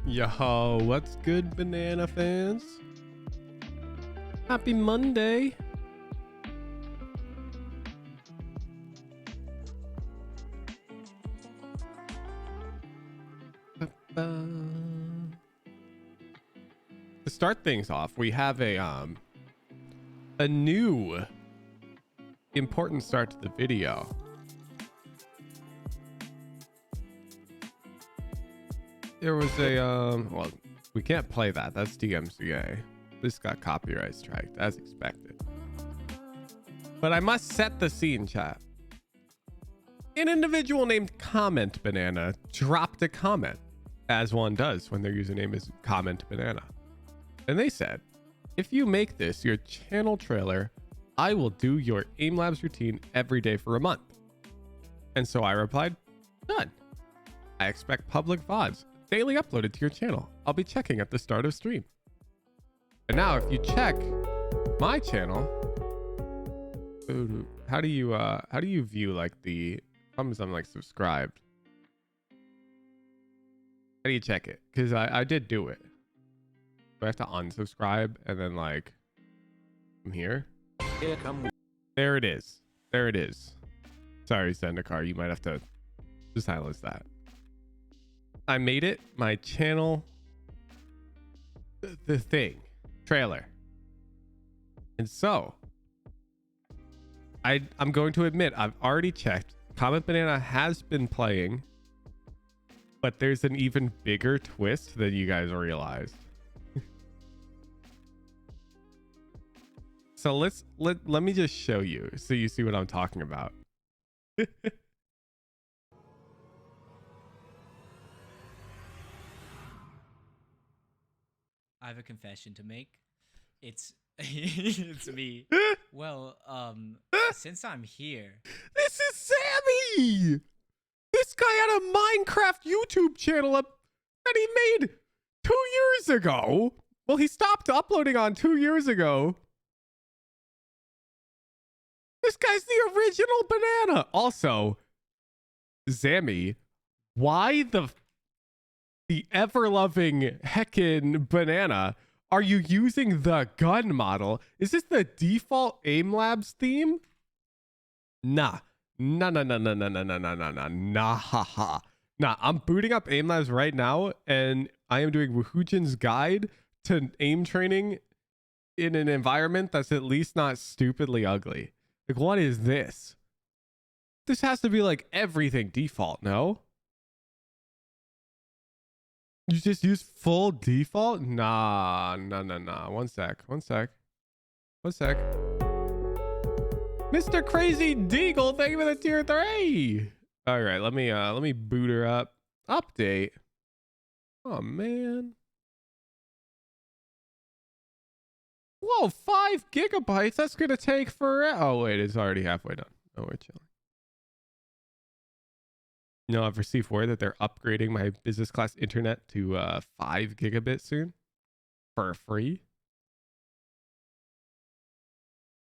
Yo, what's good, banana fans? Happy Monday. To start things off, we have a new important start to the video. There was a well, we can't play that. That's DMCA. This got copyright striked as expected. But I must set the scene, chat. An individual named Comment Banana dropped a comment, as one does when their username is Comment Banana. And they said, if you make this your channel trailer, I will do your Aimlabs routine every day for a month. And so I replied, done. I expect public VODs daily uploaded to your channel. I'll be checking at the start of stream. And now if you check my channel, how do you view like the thumbs I'm like subscribed? How do you check it? Because I did do it. Do I have to unsubscribe and then like I'm here? There it is. There it is. Sorry, Zendikar, you might have to silence that. I made it my channel the thing trailer. And so I'm going to admit I've already checked. Comment Banana has been playing, but there's an even bigger twist than you guys realized. So let me just show you so you see what I'm talking about. I have a confession to make. It's it's me. Well, since I'm here. This is Sammy! This guy had a Minecraft YouTube channel that he made 2 years ago. Well, he stopped uploading on 2 years ago. This guy's the original banana. Also, Zammy, why the ever-loving heckin' banana are you using the gun model? Is this the default Aimlabs theme? Nah. Nah, haha. Nah, I'm booting up Aimlabs right now, and I am doing Woohoojin's guide to aim training in an environment that's at least not stupidly ugly. Like, what is this? This has to be like everything default, no? You just use full default? Nah. One sec. Mr. Crazy Deagle, thank you for the tier 3. All right, let me boot her up. Update. Oh man. Whoa, 5 gigabytes. That's gonna take forever. Oh wait, it's already halfway done. Oh, we're chilling. You know, I've received word that they're upgrading my business class internet to 5 gigabit soon for free.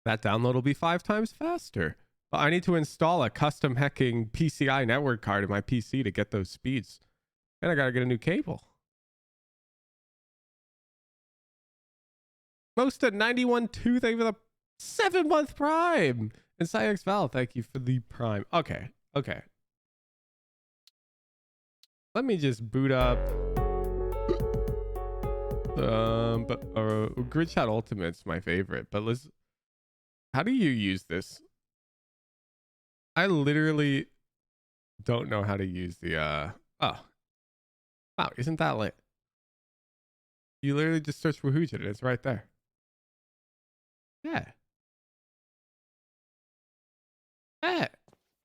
That download will be 5 times faster. But I need to install a custom hacking PCI network card in my PC to get those speeds. And I gotta get a new cable. Most at 91.2, thank you for the 7-month prime. And Cyx Val, thank you for the prime. Okay. Let me just boot up Grid Chat Ultimate's my favorite, but how do you use this? I literally don't know how to use the oh wow, isn't that lit? You literally just search Woohoojin and it's right there. Yeah.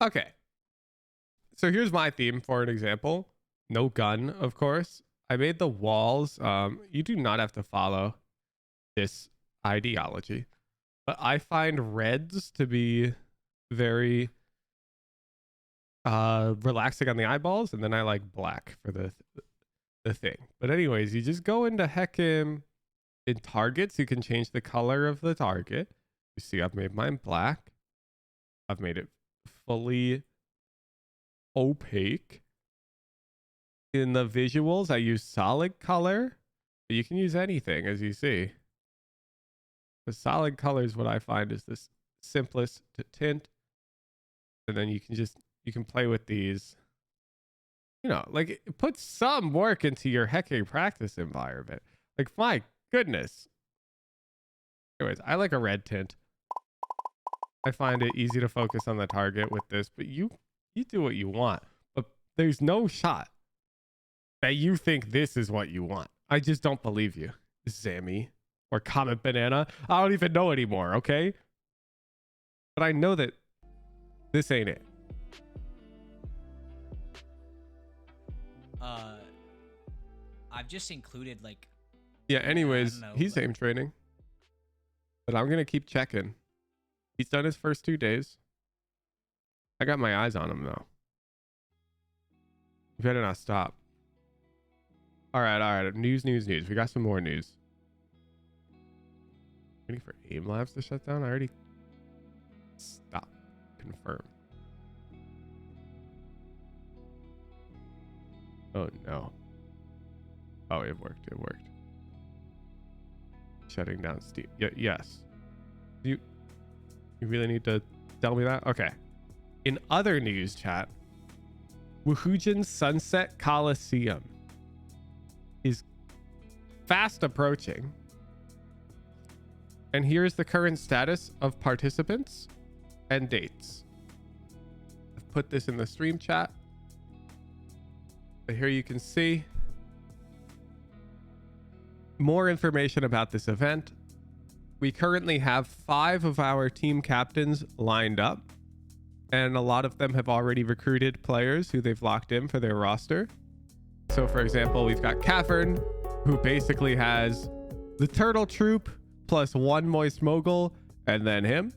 Okay. So here's my theme for an example. No gun, of course. I made the walls. You do not have to follow this ideology, but I find reds to be very relaxing on the eyeballs, and then I like black for the thing. But anyways, you just go into heckin' in targets. You can change the color of the target. You see, I've made mine black. I've made it fully opaque. In the visuals, I use solid color. But you can use anything, as you see. The solid color is what I find is the simplest to tint. And then you can play with these. You know, like, put some work into your hecking practice environment. Like, my goodness. Anyways, I like a red tint. I find it easy to focus on the target with this, but you do what you want. But there's no shot that you think this is what you want. I just don't believe you, Zammy or Comet Banana. I don't even know anymore, okay? But I know that this ain't it. I've just included like. Yeah. Anyways, he's aim training, but I'm gonna keep checking. He's done his first 2 days. I got my eyes on him though. You better not stop. All right. News. We got some more news. Waiting for Aimlabs to shut down. I already. Stop. Confirm. Oh no. Oh, it worked. Shutting down Steam. Yes. You really need to tell me that? Okay. In other news, chat, Woohoojin Sunset Coliseum is fast approaching. And here's the current status of participants and dates. I've put this in the stream chat. But here you can see more information about this event. We currently have 5 of our team captains lined up, and a lot of them have already recruited players who they've locked in for their roster. So for example, we've got Cavern, who basically has the Turtle Troop plus 1 Moist Mogul and then him.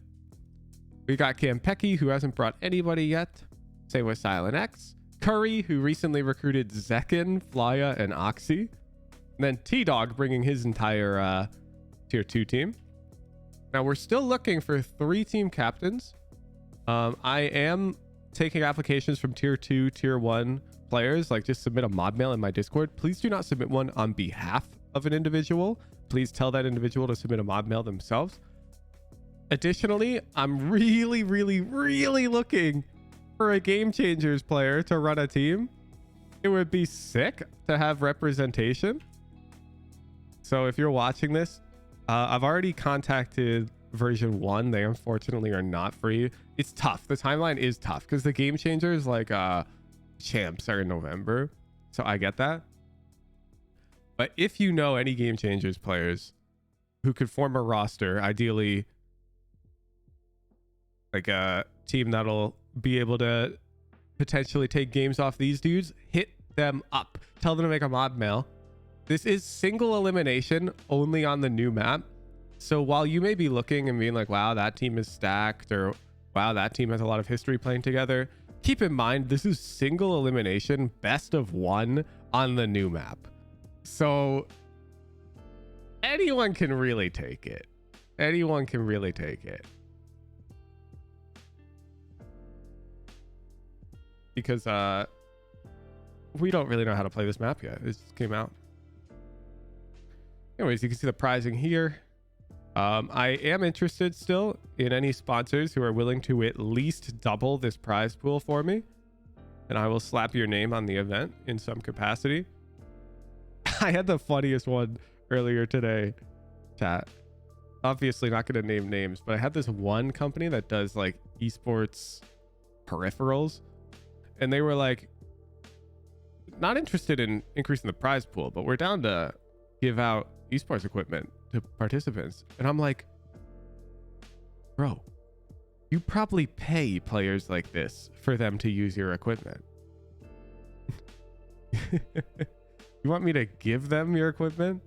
We got Campeki, who hasn't brought anybody yet. Same with Silent X. Curry, who recently recruited Zekin, Flya, and Oxy. And then T-Dog bringing his entire tier 2 team. Now we're still looking for 3 team captains. I am taking applications from tier 2, tier 1 players. Like, just submit a mod mail in my Discord. Please do not submit one on behalf of an individual. Please tell that individual to submit a mod mail themselves. Additionally, I'm really looking for a Game Changers player to run a team. It would be sick to have representation. So if you're watching this, I've already contacted version 1. They unfortunately are not free. It's tough. The timeline is tough because the Game Changers, like champs, are in November. So I get that. But if you know any Game Changers players who could form a roster, ideally like a team that'll be able to potentially take games off these dudes, hit them up. Tell them to make a mod mail. This is single elimination only on the new map. So while you may be looking and being like, wow, that team is stacked, or wow, that team has a lot of history playing together, keep in mind, this is single elimination, best of 1 on the new map. So anyone can really take it. Anyone can really take it. Because we don't really know how to play this map yet. It just came out. Anyways, you can see the pricing here. I am interested still in any sponsors who are willing to at least double this prize pool for me. And I will slap your name on the event in some capacity. I had the funniest one earlier today, chat. Obviously not going to name names, but I had this one company that does like esports peripherals. And they were like, not interested in increasing the prize pool, but we're down to give out esports equipment to participants. And I'm like, bro, you probably pay players like this for them to use your equipment. You want me to give them your equipment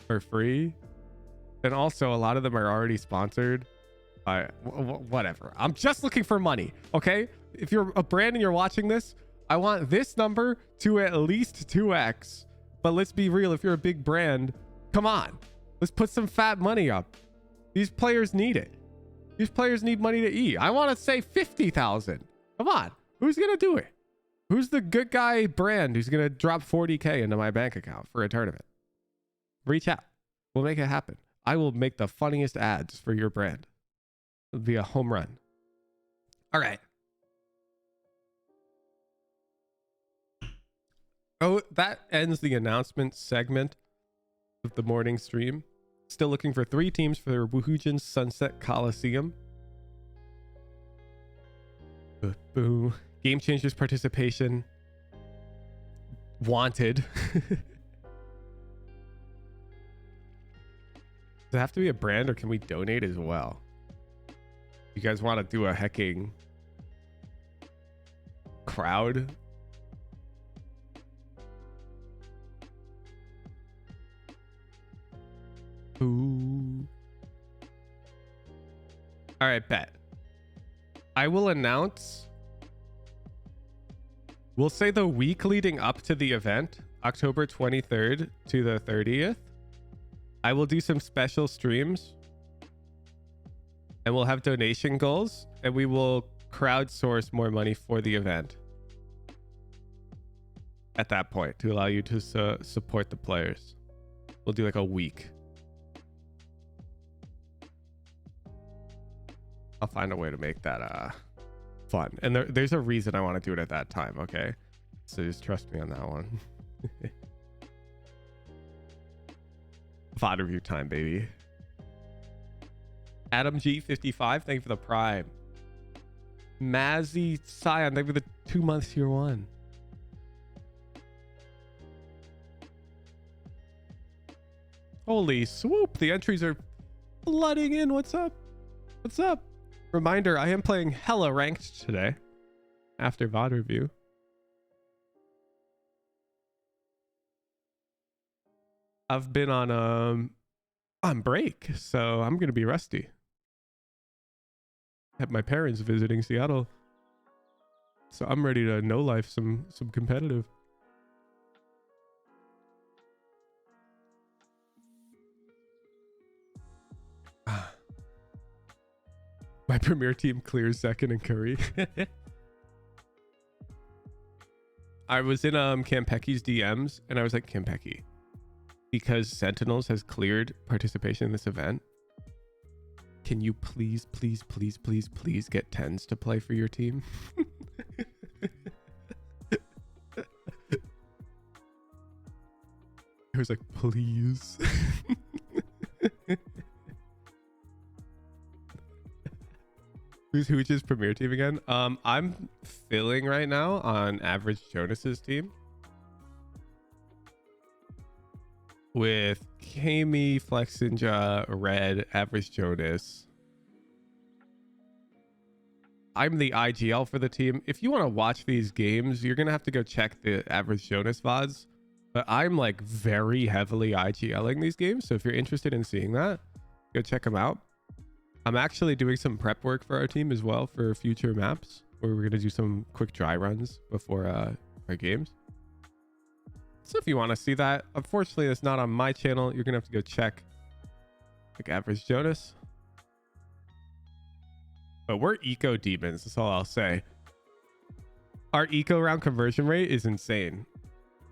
for free? And also, a lot of them are already sponsored by whatever. I'm just looking for money, okay? If you're a brand and you're watching this, I want this number to at least 2x. But let's be real, if you're a big brand, come on. Let's put some fat money up. These players need it. These players need money to eat. I want to say 50,000. Come on. Who's going to do it? Who's the good guy brand who's gonna drop 40K into my bank account for a tournament? Reach out. We'll make it happen. I will make the funniest ads for your brand. It'll be a home run. All right. Oh, that ends the announcement segment of the morning stream. Still looking for 3 teams for Wuhujin Sunset Coliseum. Boo. Game Changers participation wanted. Does it have to be a brand, or can we donate as well? You guys want to do a hecking crowd? Ooh. All right, bet. I will announce. We'll say the week leading up to the event, October 23rd to the 30th. I will do some special streams, and we'll have donation goals, and we will crowdsource more money for the event at that point to allow you to support the players. We'll do like a week. I'll find a way to make that fun, and there's a reason I want to do it at that time. Okay, so just trust me on that one. VOD review time, baby. Adam G55, thank you for the prime. Mazzy Scion, thank you for the 2 months tier 1. Holy swoop, the entries are flooding in. What's up? What's up? Reminder, I am playing hella ranked today after VOD review. I've been on break, so I'm gonna be rusty. Have my parents visiting Seattle, so I'm ready to no life some competitive. My premier team clears second in Curry. I was in Kampeki's DMs, and I was like, Kampeki, because Sentinels has cleared participation in this event, can you please get 10s to play for your team? I was like, please. Who's Hooch's premier team again? I'm filling right now on Average Jonas's team with Kami, Flexinja, Red, Average Jonas. I'm the IGL for the team. If you want to watch these games, you're gonna have to go check the Average Jonas VODs. But I'm like very heavily IGLing these games, so if you're interested in seeing that, go check them out. I'm actually doing some prep work for our team as well for future maps, where we're going to do some quick dry runs before our games. So if you want to see that, unfortunately it's not on my channel. You're going to have to go check like Average Jonas. But we're eco demons, that's all I'll say. Our eco round conversion rate is insane.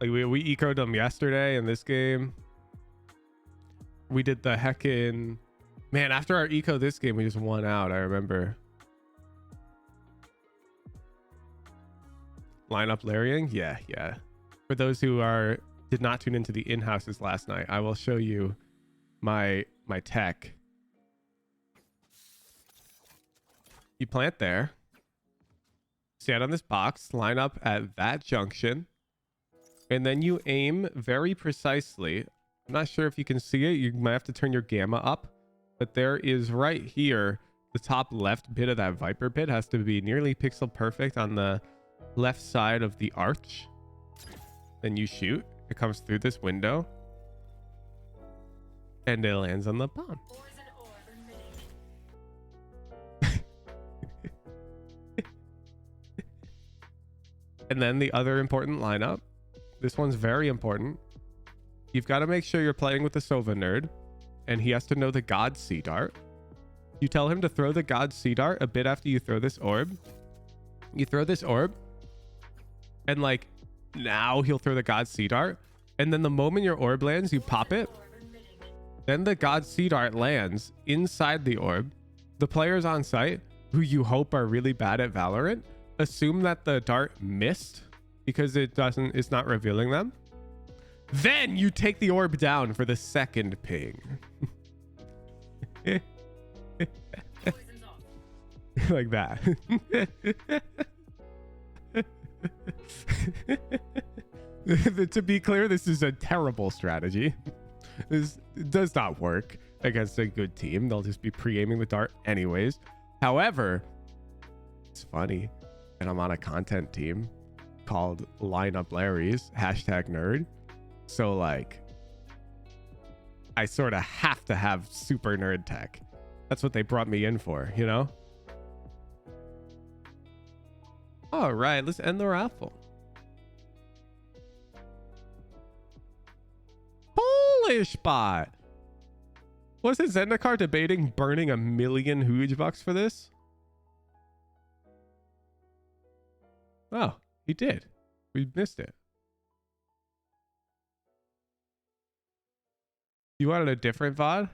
Like we ecoed them yesterday in this game. We did the heckin'... Man, after our eco this game, we just won out, I remember. Lineup Larrying? Yeah. For those who did not tune into the in-houses last night, I will show you my tech. You plant there. Stand on this box, line up at that junction, and then you aim very precisely. I'm not sure if you can see it. You might have to turn your gamma up. But there is right here, the top left bit of that Viper pit has to be nearly pixel perfect on the left side of the arch. Then you shoot. It comes through this window. And it lands on the bomb. And then the other important lineup. This one's very important. You've got to make sure you're playing with the Sova nerd. And he has to know the God Sea Dart. You tell him to throw the God Sea Dart a bit after you throw this orb. You throw this orb. And like now he'll throw the God Sea Dart. And then the moment your orb lands, you pop it. Then the God Sea Dart lands inside the orb. The players on site, who you hope are really bad at Valorant, assume that the dart missed because it's not revealing them. Then you take the orb down for the second ping. Like that. To be clear, this is a terrible strategy. This does not work against a good team. They'll just be pre-aiming the dart anyways. However, it's funny, and I'm on a content team called Lineup Larry's #nerd. So like, I sort of have to have super nerd tech. That's what they brought me in for, you know? All right, let's end the raffle. Polish bot. Was it Zendikar debating burning $1 million huge bucks for this? Oh, he did. We missed it. You wanted a different VOD?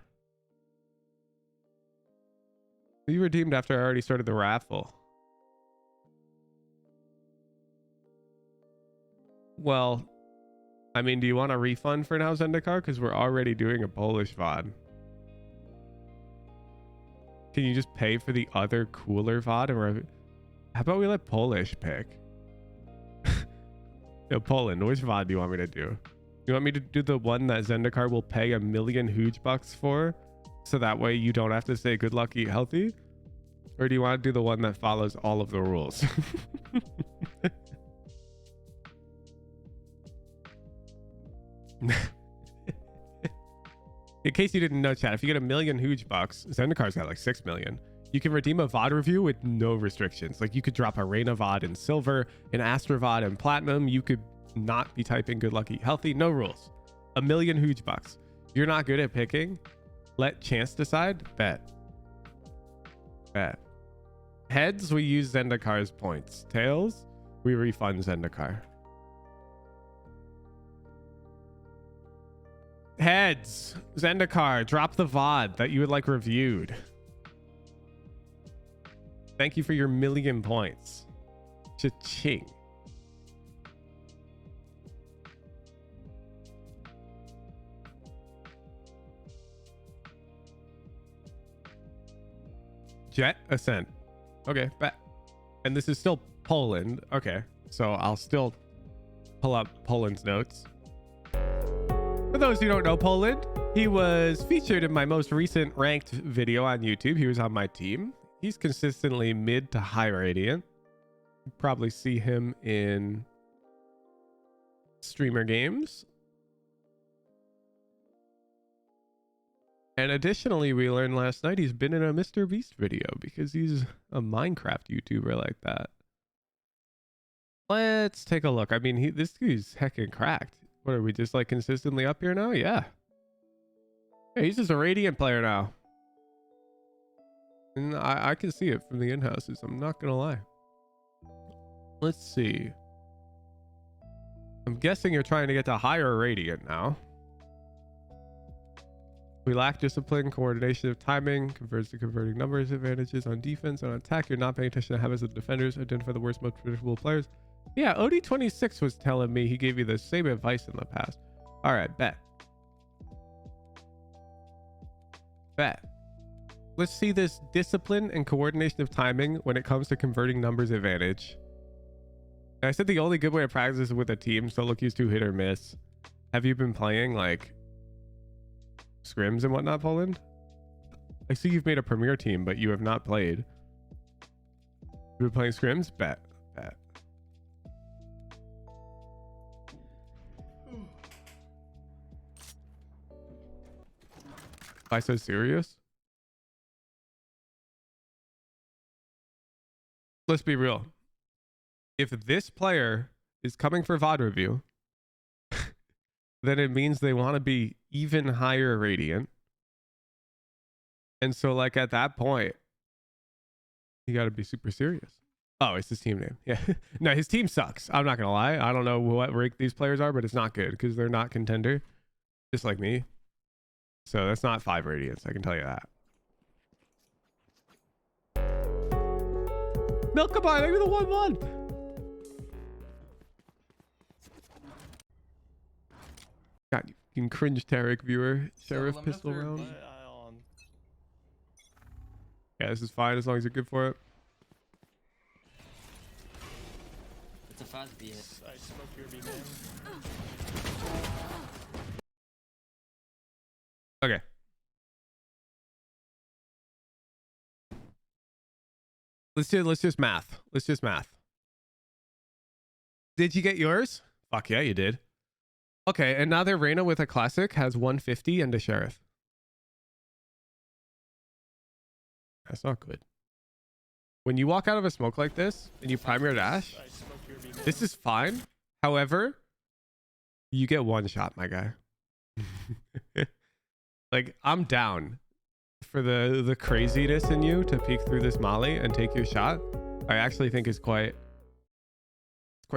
You redeemed after I already started the raffle. Well, I mean, do you want a refund for now, Zendikar? Because we're already doing a Polish VOD. Can you just pay for the other cooler VOD? Or how about we let Polish pick? Yo, Poland, which VOD do you want me to do? You want me to do the one that Zendikar will pay $1 million huge bucks for? So that way you don't have to say good luck, eat healthy? Or do you want to do the one that follows all of the rules? In case you didn't know, chat, if you get $1 million huge bucks, Zendikar's got like 6 million. You can redeem a VOD review with no restrictions. Like you could drop a Reina VOD in silver, an Astra VOD in platinum. You could not be typing good luck, eat healthy. No rules. $1 million huge bucks. You're not good at picking. Let chance decide. Bet. Heads, we use Zendikar's points. Tails, we refund Zendikar. Heads, Zendikar, drop the VOD that you would like reviewed. Thank you for your 1 million points. Cha-ching. Jett, Ascent. Okay, bet. And this is still Poland. Okay, so I'll still pull up Poland's notes. For those who don't know Poland, he was featured in my most recent ranked video on YouTube. He was on my team. He's consistently mid to high radiant. You probably see him in streamer games. And additionally, we learned last night he's been in a Mr. Beast video because he's a Minecraft YouTuber like that. Let's take a look. I mean, this dude's heckin' cracked. What are we just like consistently up here now? Yeah. Hey, he's just a Radiant player now. And I can see it from the in-houses. I'm not going to lie. Let's see. I'm guessing you're trying to get to higher Radiant now. We lack discipline, coordination of timing, converts to converting numbers, advantages on defense and on attack. You're not paying attention to habits of defenders, identify the worst, most predictable players. Yeah, OD26 was telling me he gave you the same advice in the past. All right, bet. Let's see this discipline and coordination of timing when it comes to converting numbers advantage. I said the only good way to practice is with a team, so look, use 2 hit or miss. Have you been playing like scrims and whatnot, Poland? I see you've made a premier team, but you have not played. You've been playing scrims? Bet. Why so serious? Let's be real. If this player is coming for VOD review, then it means they want to be even higher Radiant. And so like at that point, you got to be super serious. Oh, it's his team name. Yeah. No, his team sucks. I'm not gonna lie. I don't know what rank these players are, but it's not good because they're not contender, just like me. So that's not 5 radiance. I can tell you that. Milkabar, maybe the 1-1. God, you can cringe Tarek viewer. Sheriff pistol round. Yeah, this is fine as long as you're good for it. It's a fast B hit. I smoked your B man. Okay. Let's just math. Let's just math. Did you get yours? Fuck yeah, you did. Okay, and now their Reyna with a classic has 150 and a sheriff. That's not good. When you walk out of a smoke like this and you prime your dash, this is fine. However, you get one shot, my guy. Like, I'm down for the craziness in you to peek through this molly and take your shot. I actually think is quite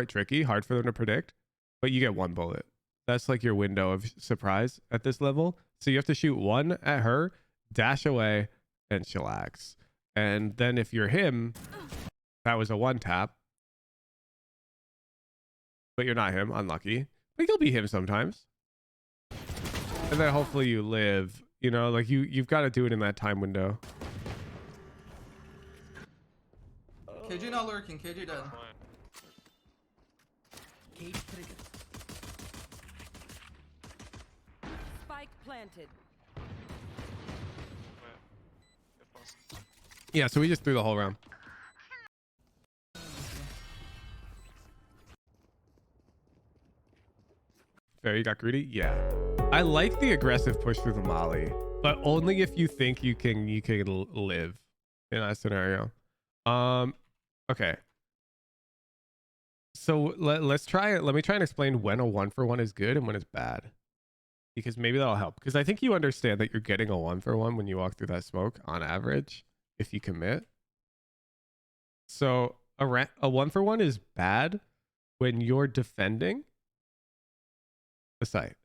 tricky, hard for them to predict, but you get one bullet. That's like your window of surprise at this level. So you have to shoot one at her, dash away, and chillax. And then if you're him, that was a 1-tap. But you're not him, unlucky. But you'll be him sometimes. And then hopefully you live. You know, like you've got to do it in that time window. KJ not lurking, KJ dead. Spike planted. Yeah, so we just threw the whole round. Fair, you got greedy? Yeah. I like the aggressive push through the molly, but only if you think you can live in that scenario. Okay. So let's try it. Let me try and explain when a 1-for-1 is good and when it's bad. Because maybe that'll help. Because I think you understand that you're getting a 1-for-1 when you walk through that smoke on average, if you commit. So a 1-for-1 is bad when you're defending the site.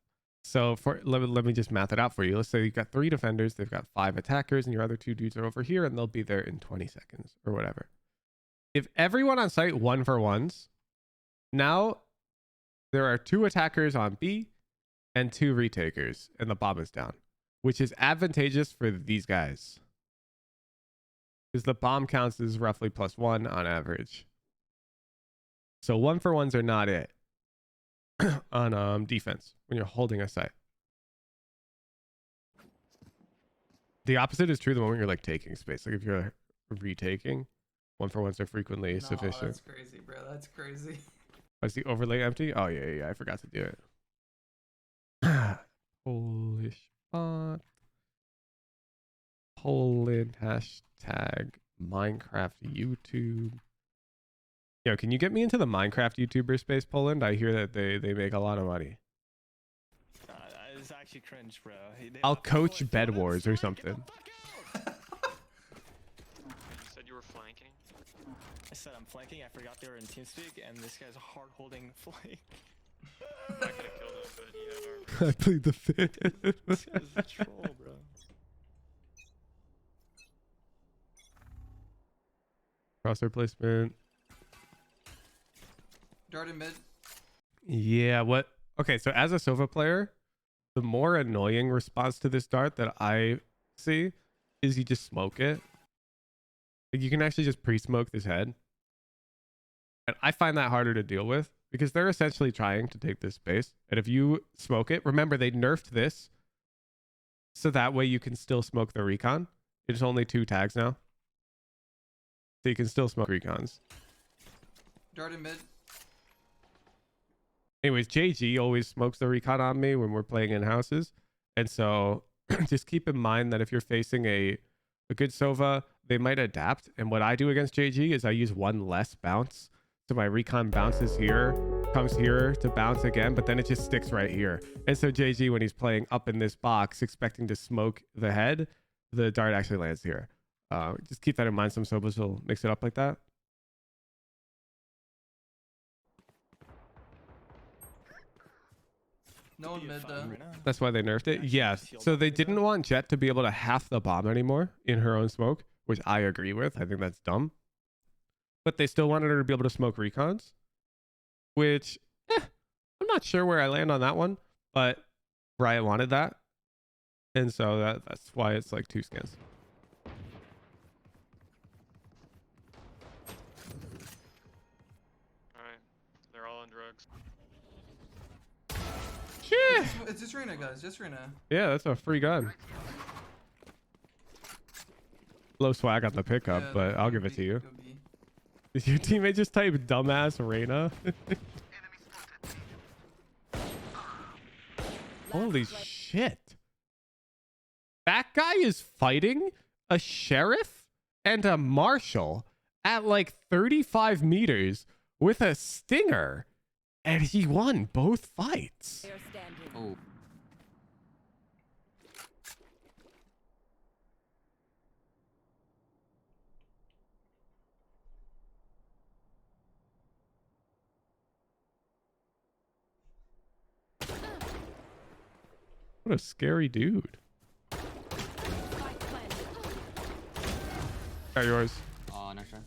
So let me just math it out for you. Let's say you've got 3 defenders, they've got 5 attackers, and your other 2 dudes are over here, and they'll be there in 20 seconds or whatever. If everyone on site 1-for-1s, now there are 2 attackers on B and 2 retakers, and the bomb is down, which is advantageous for these guys. Because the bomb counts as roughly +1 on average. So 1-for-1s are not it on defense when you're holding a site. The opposite is true the moment you're like taking space. Like if you're retaking, 1-for-1s are frequently sufficient. That's crazy, bro. That's crazy. Is the overlay empty? Oh yeah, I forgot to do it. Polish bot. Poland hashtag Minecraft YouTube. Yo, can you get me into the Minecraft YouTuber space, Poland? I hear that they make a lot of money. It's actually cringe, bro. I'll coach Bed Wars or something. You said you were flanking? I said I'm flanking. I forgot they were in TeamSpeak, and this guy's hard holding flank. I could have killed him, but he had armor. I plead the fifth. This guy's a troll, bro. Crosshair placement. Dart in mid. Yeah, what? Okay, so as a Sova player, the more annoying response to this dart that I see is you just smoke it. Like you can actually just pre-smoke this head. And I find that harder to deal with because they're essentially trying to take this space. And if you smoke it, remember they nerfed this so that way you can still smoke the recon. It's only 2 tags now. So you can still smoke recons. Dart in mid. Anyways, JG always smokes the recon on me when we're playing in houses. And so just keep in mind that if you're facing a good Sova, they might adapt. And what I do against JG is I use 1 less bounce. So my recon bounces here, comes here to bounce again, but then it just sticks right here. And so JG, when he's playing up in this box, expecting to smoke the head, the dart actually lands here. Just keep that in mind. Some Sovas will mix it up like that. No one mid though. That's why they nerfed it. Actually, Yes. sealed So up they pretty didn't good. want Jett to be able to half the bomb anymore in her own smoke, which I agree with. I think that's dumb. But they still wanted her to be able to smoke recons, which I'm not sure where I land on that one, but Riot wanted that. And so that's why it's like 2 skins. Alright. They're all on drugs. Yeah. It's just Reyna, guys. Just Reyna. Yeah, that's a free gun. Low swag on the pickup, Yeah, but I'll go give it B, to you. go B. Did your teammate just type dumbass Reyna? Holy shit. That guy is fighting a sheriff and a marshal at like 35 meters with a stinger, and he won both fights. They're standing. Oh. What a scary dude. Spike planted. Got yours. Oh, nice try.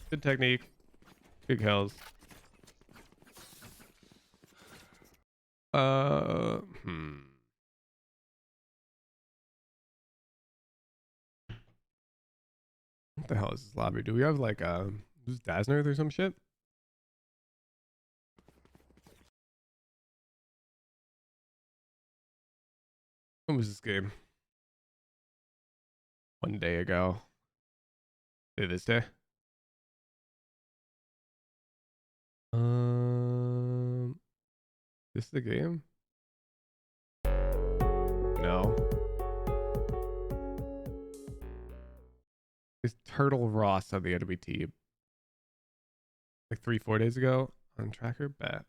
Good technique. Good kills. What the hell is this lobby? Do we have like who's Daznerd or some shit? When was this game? 1 day ago. This day. This is the game? No. It's Turtle Ross on the enemy team. Like 3-4 days ago on tracker bet.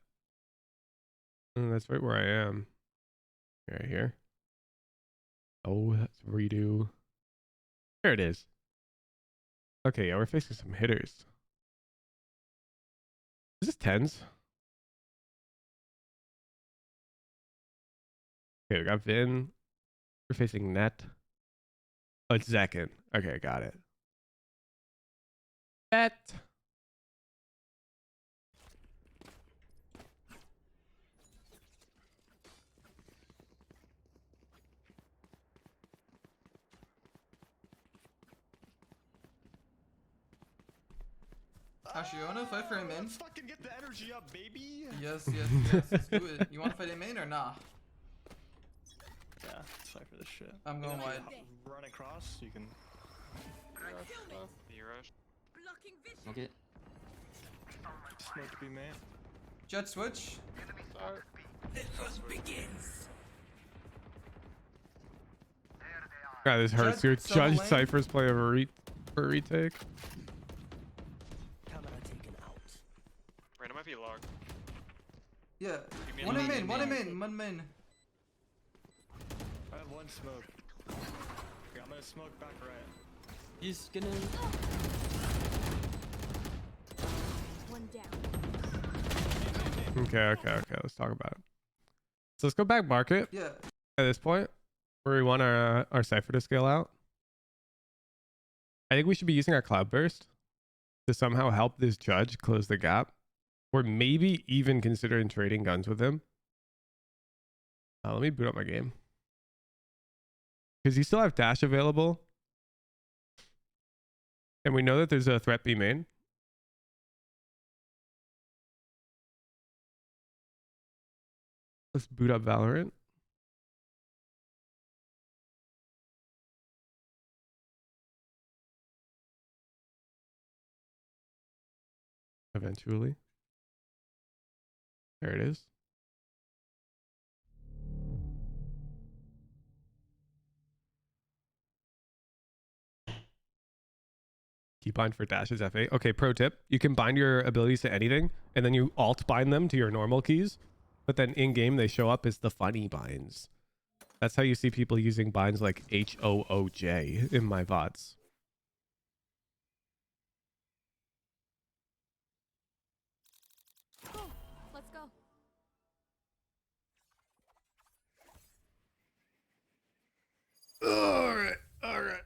That's right where I am. Right here. Oh, that's redo. There it is. Okay, yeah, we're facing some hitters. Is this 10s? Okay, we got Vin. We're facing Net. Oh, it's Zekin. Okay, got it. Bet. Actually, you wanna fight for a main? Let's fucking get the energy up, baby. Yes, yes, yes. Let's do it. You wanna fight a main or nah? Yeah, let's fight for this shit. I'm going wide. Run across, you can. The rush. Smoke it. Smoke to be made. Jett switch. God, this hurts. Jett, Your Sova Judge lane. Cypher's play of a retake. Random might be logged. Yeah. You mean One in main, main, one in main, one main. I have one smoke. Okay, I'm gonna smoke back right. He's gonna. One down. Okay. Let's talk about it. So let's go back market Yeah. at this point where we want our Cypher to scale out. I think we should be using our Cloudburst to somehow help this Judge close the gap. Or maybe even considering trading guns with him. Let me boot up my game. Because you still have dash available. And we know that there's a threat B main. Let's boot up Valorant. Eventually. There it is. Key bind for dashes F8. Okay, pro tip. You can bind your abilities to anything, and then you alt bind them to your normal keys. But then in-game, they show up as the funny binds. That's how you see people using binds like HOOJ in my VODs. Let's go. All right. All right.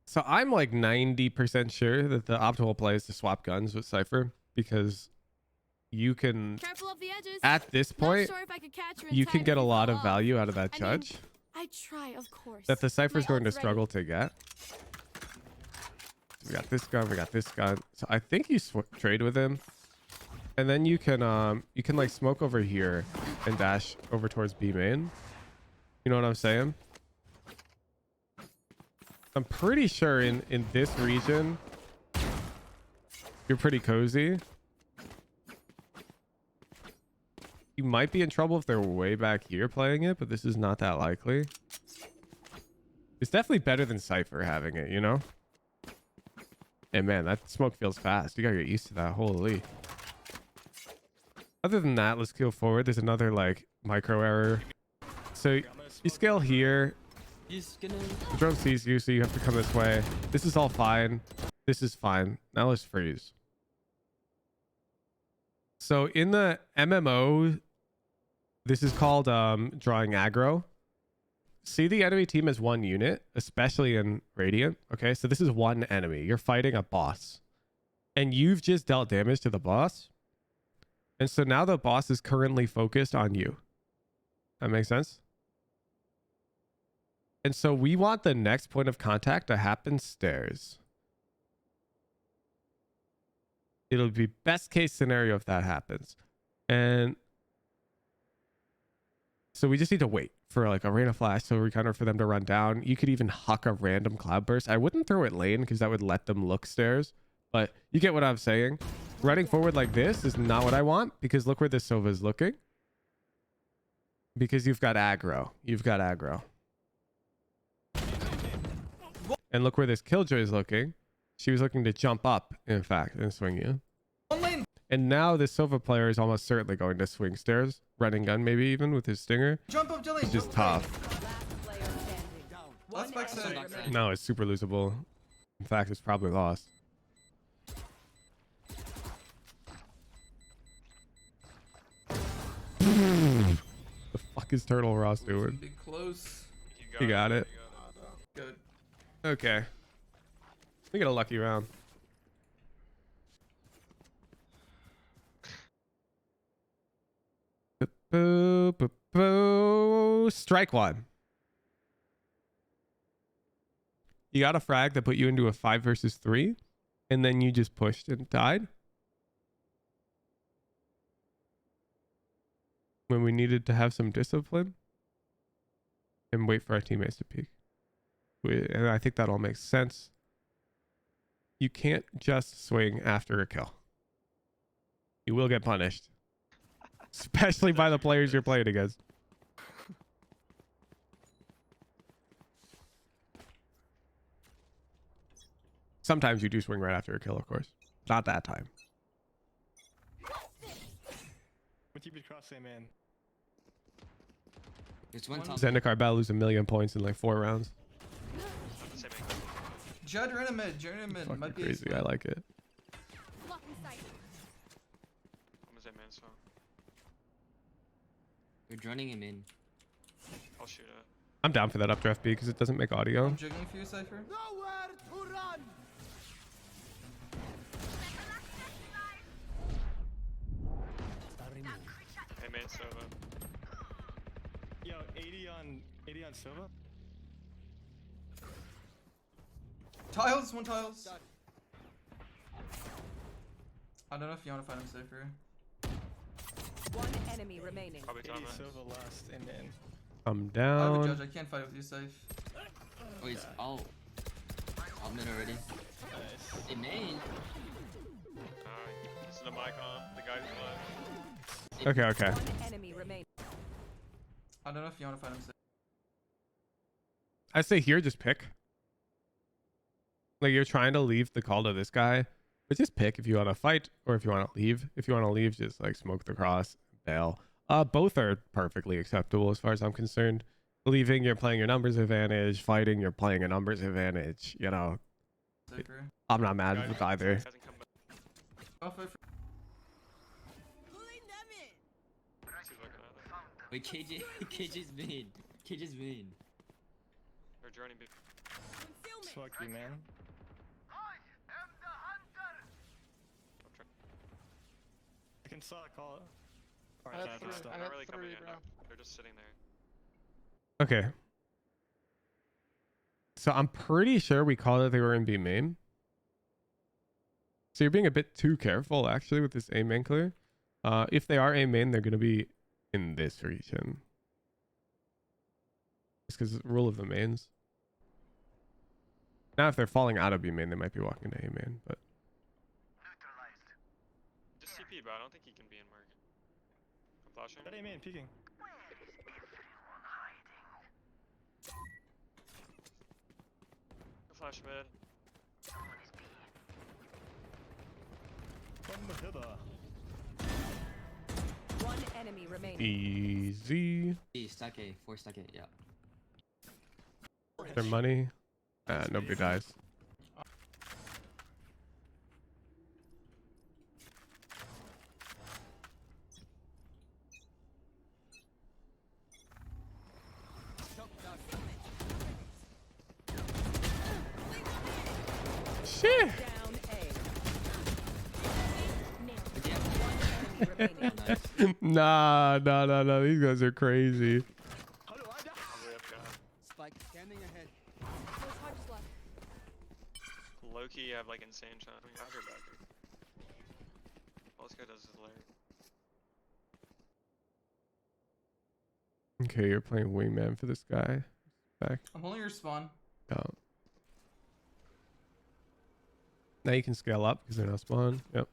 So I'm like 90% sure that the optimal play is to swap guns with Cypher because you can, Careful of the edges. at this Not point, sure if I could catch her in you time can to get a finish lot it of off. value out of that I mean, judge I try, of course. that the Cypher's My going to ult's ready. struggle to get. We got this gun, we got this gun. So I think you trade with him. And then you can like smoke over here and dash over towards B main. You know what I'm saying? I'm pretty sure in this region you're pretty cozy. You might be in trouble if they're way back here playing it, but this is not that likely. It's definitely better than Cypher having it, you know? And man, that smoke feels fast. You gotta get used to that. Holy. Other than that, let's go forward. There's another like micro error. So you scale here. He's gonna. The drone sees you, so you have to come this way. This is all fine. This is fine. Now let's freeze. So in the MMO, this is called drawing aggro. See the enemy team as one unit, especially in Radiant. Okay, so this is one enemy. You're fighting a boss. And you've just dealt damage to the boss. And so now the boss is currently focused on you. That makes sense? And so we want the next point of contact to happen stairs. It'll be best case scenario if that happens. And so we just need to wait for like a rain of flash so we kind of for them to run down. You could even huck a random cloud burst. I wouldn't throw it lane because that would let them look stairs. But you get what I'm saying. Running forward like this is not what I want because look where this Sova is looking. Because you've got aggro. You've got aggro. And look where this Killjoy is looking. She was looking to jump up, in fact, and swing you. One lane. And now this Sova player is almost certainly going to swing stairs. Running gun maybe even with his stinger. Jump up, Jelly. It's just tough. Last backside. No, it's super losable. In fact, it's probably lost. The fuck is Turtle Ross doing? Be close. You got it. Good. Okay. We get a lucky round. Boo, boo, boo. Strike one. You got a frag that put you into a 5 versus 3, and then you just pushed and died. When we needed to have some discipline and wait for our teammates to peek. And I think that all makes sense. You can't just swing after a kill. You will get punished. Especially by the players you're playing against. Sometimes you do swing right after a kill, of course. Not that time. What you cross say, man? There's one top. Zendikar Bell lose 1,000,000 points in like 4 rounds. Jett ran a mid. Jett ran a mid. Fucking Might be crazy. I like it. Blocking sight. I'm a Z man, so We're running him in. I'll shoot it. I'm down for that updraft B because it doesn't make audio. I'm jiggling for you, Cypher. Hey man, Sova. Yo, 80 on Sova. Tiles, one tiles. I don't know if you want to fight him, Cypher. One enemy remaining. Probably 80 top man. Sova last and then. I'm I have a down. judge. I can't fight with you, Cypher. Oh, he's out. Out mid already. Nice. Hey, main. Listen to Micon, the guy who's live. Okay, okay. One enemy remaining. I don't know if you want to fight him, Cypher. I say here, just pick. Like you're trying to leave the call to this guy, but just pick if you want to fight or if you want to leave. If you want to leave, just like smoke the cross, bail. Both are perfectly acceptable as far as I'm concerned. Leaving, you're playing your numbers advantage. Fighting, you're playing a numbers advantage. You know, Cypher. I'm not mad with either. Hasn't come back. I'll fight for. He's looking at it. Wait, KJ, KJ's main. KJ's main. They're journey B. Fuck you, man. I'm trying. I can call it. They're Alright, not, Jack, they're stop. not really coming in. They're just sitting there. Okay. So I'm pretty sure we called it they were in B main. So you're being a bit too careful actually with this A main clear. If they are A main, they're gonna be in this region. Just because rule of the mains. Now if they're falling out of B main, they might be walking to A main, but Just CP, but I don't think he can be in market. I'm flashing. That aim in, peeking. Flash mid. From the hither. One enemy remaining. easy. B, stack A, 4 stack A, yeah. Their money. Nobody dies. Shit. Down A. One enemy remaining. Nice. Nah. These guys are crazy. How do I die? Probably up guy. Spike scanning ahead. No charges left. Low-key have like insane shot. I mean, I have her back. All this guy does is layer. Okay, you're playing wingman for this guy. Back. I'm holding your spawn. Yeah. Now you can scale up because they're now spawn. Yep.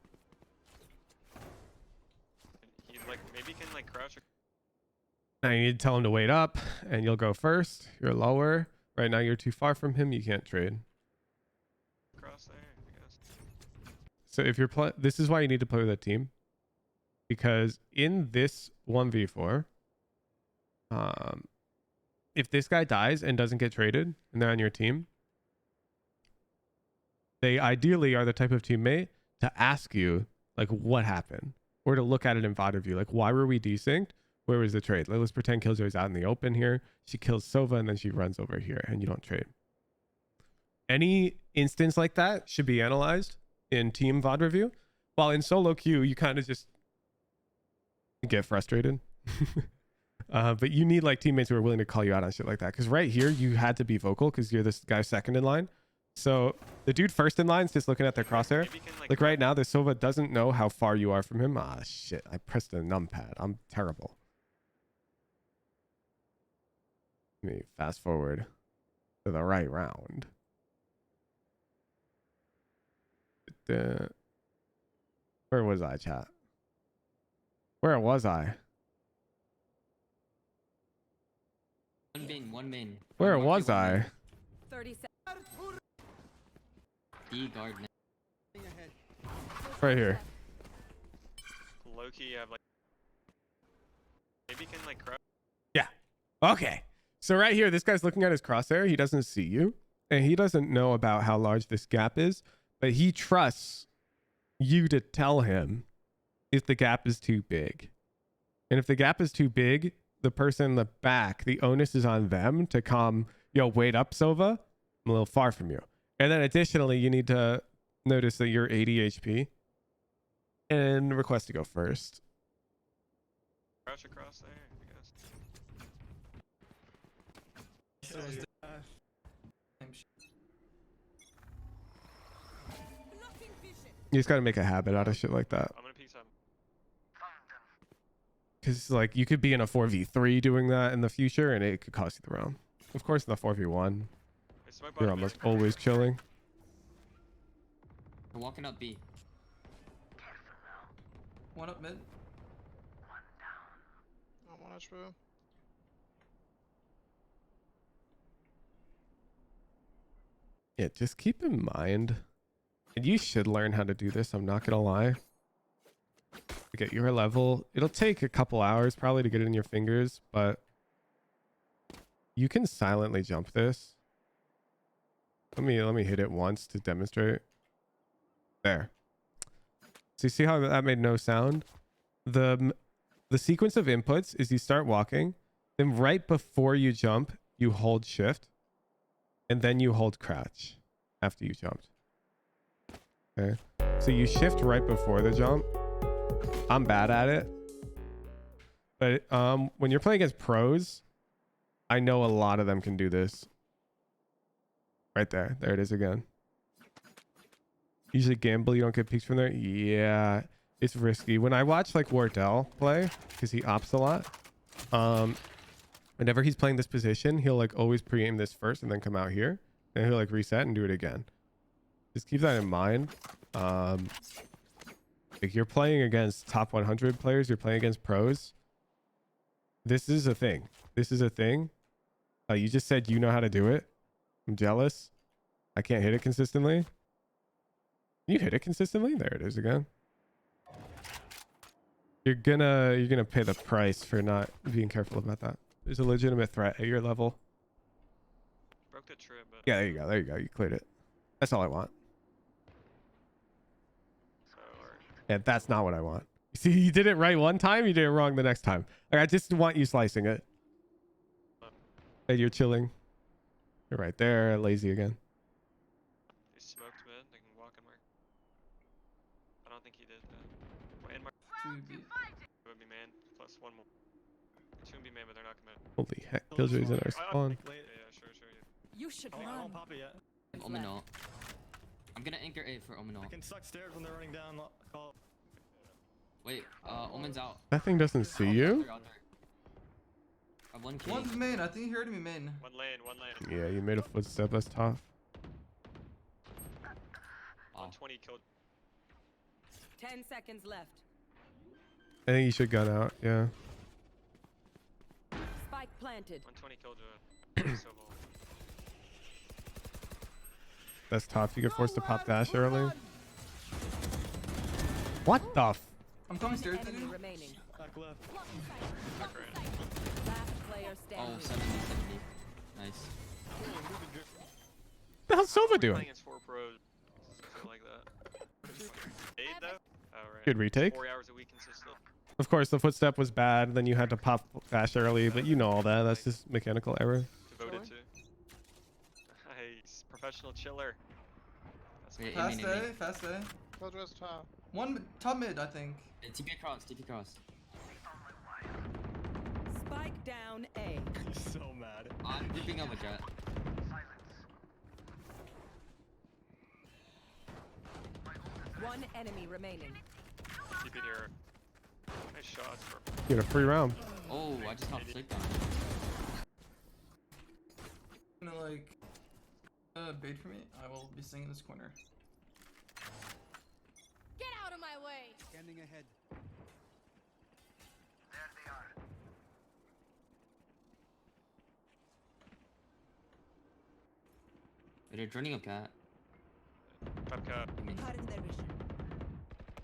He like maybe can like crouch. Now you need to tell him to wait up and you'll go first. You're lower. Right now you're too far from him. You can't trade. Across there, I guess. So if you're this is why you need to play with a team. Because in this 1v4, if this guy dies and doesn't get traded and they're on your team, they ideally are the type of teammate to ask you like what happened or to look at it in VOD review. Like, why were we desynced? Where was the trade? Let's pretend Killjoy's out in the open here. She kills Sova and then she runs over here and you don't trade. Any instance like that should be analyzed in team VOD review. While in solo queue, you kind of just get frustrated. But you need like teammates who are willing to call you out on shit like that. Because right here, you had to be vocal because you're this guy second in line. So the dude first in line is just looking at their crosshair. Maybe can Like right now, the Sova doesn't know how far you are from him. Ah, shit. I pressed the numpad. I'm terrible. Let me fast forward to the right round. Where was I, chat? Where was I? One main. Where One was market, one I? main. 30 seconds. D guard now. Ahead. Right here. Low-key have like maybe can like crouch. Okay. So right here, this guy's looking at his crosshair. He doesn't see you. And he doesn't know about how large this gap is. But he trusts you to tell him if the gap is too big. And if the gap is too big, the person in the back, the onus is on them to come, yo, wait up, Sova. I'm a little far from you. And then additionally, you need to notice that you're 80 HP and request to go first. Crouch across there, I guess. So it's You just got to make a habit out of shit like that. I'm gonna peek some. Because like you could be in a 4v3 doing that in the future and it could cost you the round. Of course, in the 4v1, Wait, smoke you're bottom almost there. always chilling. They're walking up B. one up mid. I want to bro. Yeah, just keep in mind, and you should learn how to do this, I'm not gonna lie. To get your level, it'll take a couple hours probably to get it in your fingers, but you can silently jump this. Let me hit it once to demonstrate. There. So you see how that made no sound? The sequence of inputs is you start walking, then right before you jump, you hold shift, and then you hold crouch after you jumped. Okay. So you shift right before the jump. I'm bad at it. But when you're playing against pros, I know a lot of them can do this. Right there. There it is again. Usually gamble, you don't get peeks from there. Yeah, it's risky. When I watch like Wardell play, because he opts a lot, whenever he's playing this position, he'll like always pre-aim this first and then come out here. And he'll like reset and do it again. Just keep that in mind. If you're playing against top 100 players, you're playing against pros. This is a thing. This is a thing. You just said you know how to do it. I'm jealous. I can't hit it consistently. You hit it consistently? There it is again. You're gonna pay the price for not being careful about that. There's a legitimate threat at your level. Broke the trip, but Yeah, there you go. There you go. You cleared it. That's all I want. so or Yeah, that's not what I want. You see, you did it right one time, you did it wrong the next time. Like, I just want you slicing it. And you're chilling. You're right there, lazy again. he smoked mid. They can walk and mark. I don't think he did. And mark 2B. would be man plus one more. Two would be man, but they're not committed. Holy heck, Killjoy's in our spawn. Yeah, sure. Yeah. You should I run. won't pop it yet. Omen ult. I'm gonna anchor A for Omen I ult. can suck stairs when they're running down. Call. Wait, Omen's out. That thing doesn't see you? I have 1K. One's main. I think he heard me main. One lane. Yeah, you made a footstep. That's tough. 120 killed. 10 seconds left. I think you should gun out. Yeah. Spike planted. 120 killed Sova. That's tough. You get forced to pop dash early. What the f? I'm coming stairs, Enemy dude. remaining. Back left. Back right. Last player Oh, standing. 70. Nice. What the hell's Sova Playing doing? against 4 pros. Something like that. Aid though? Oh right. Good retake. 4 hours a week consistent. Of course, the footstep was bad. Then you had to pop dash early, but you know all that. That's just mechanical error. Devoted to. Nice. Professional chiller. That's Wait, good. Fast aiming, A, fast A. Close west top. Top mid, I think. TP cross, TP cross. Spike down A. He's so mad. I'm dipping up a Jett. One enemy remaining. Keep it here. Nice shots, bro. You get a free round. Oh, I just knocked Slick down. Gonna like bait for me. I will be singing this corner. Get out of my way. Scanning ahead. They're joining up cat. Top cut. I mean, I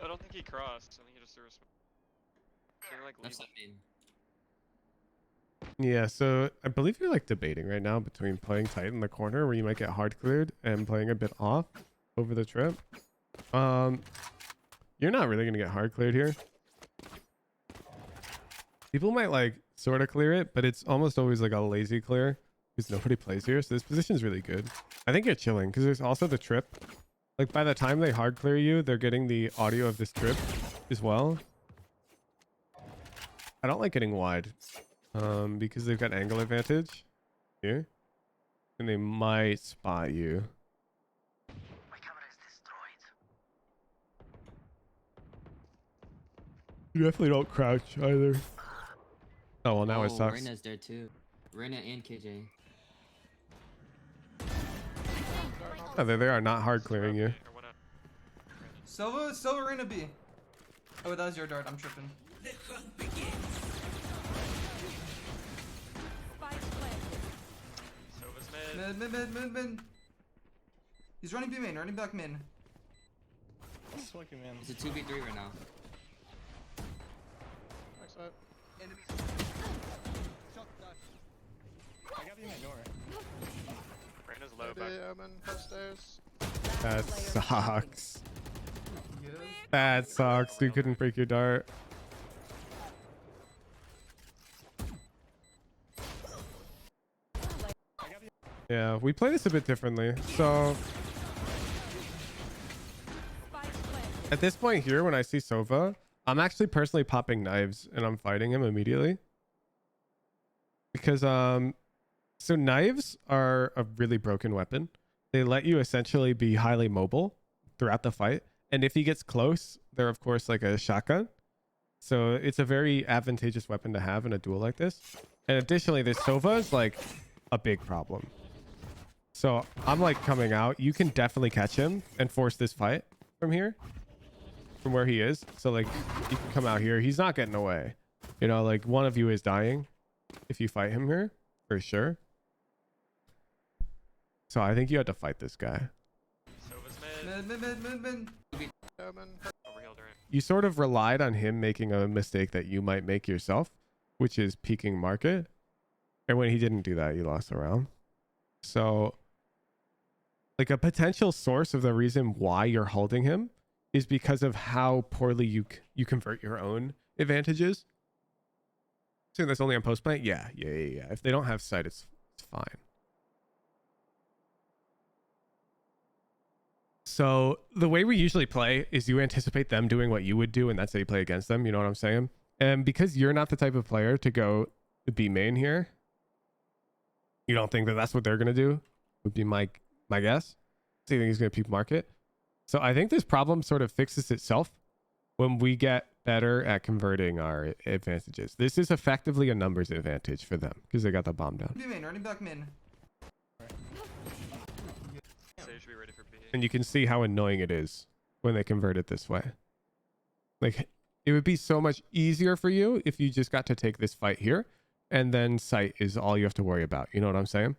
don't think he crossed. I think he just threw a smoke. Can you, like, left leave? side main. Yeah, so I believe you're like debating right now between playing tight in the corner where you might get hard cleared and playing a bit off over the trip. You're not really gonna get hard cleared here. People might like sort of clear it, but it's almost always like a lazy clear because nobody plays here. So this position's really good. I think you're chilling because there's also the trip. Like by the time they hard clear you, they're getting the audio of this trip as well. I don't like getting wide. Because they've got angle advantage here, and they might spot you. You definitely don't crouch either. Oh well, now it sucks. Reina's there too. Reina and KJ. Oh, there they are, not hard clearing you. Or what not? Sova Reina B. Oh, that was your dart. I'm tripping. Spike planted. Sova's mid. Mid. He's running B main, running back main. Smoky man. It's a 2v3 right now. Next side. Shot that. I got you in my door. Brandon's low Maybe back. Omen upstairs. That Player sucks. Yes. That sucks. You couldn't break your dart. Yeah, we play this a bit differently. So Spike planted. at this point here, when I see Sova, I'm actually personally popping knives and I'm fighting him immediately. Because so knives are a really broken weapon. They let you essentially be highly mobile throughout the fight. And if he gets close, they're of course like a shotgun. So it's a very advantageous weapon to have in a duel like this. And additionally, this Sova is like a big problem. So I'm like coming out. You can definitely catch him and force this fight from here, from where he is. So like you can come out here. He's not getting away. You know, like one of you is dying if you fight him here for sure. So I think you had to fight this guy. Sova's mid. Mid. Omen. Overhealed right. You sort of relied on him making a mistake that you might make yourself, which is peeking market. And when he didn't do that, you lost the round. So like a potential source of the reason why you're holding him is because of how poorly you convert your own advantages. So that's only on post plant? Yeah. If they don't have sight, it's fine. So the way we usually play is you anticipate them doing what you would do, and that's how you play against them. You know what I'm saying? And because you're not the type of player to go B main here, you don't think that that's what they're going to do? Would be my guess. So you think he's going to peep market? So I think this problem sort of fixes itself when we get better at converting our advantages. This is effectively a numbers advantage for them because they got the bomb down. B main, running back main. Sage should be ready for B. And you can see how annoying it is when they convert it this way. Like, it would be so much easier for you if you just got to take this fight here, and then sight is all you have to worry about. You know what I'm saying?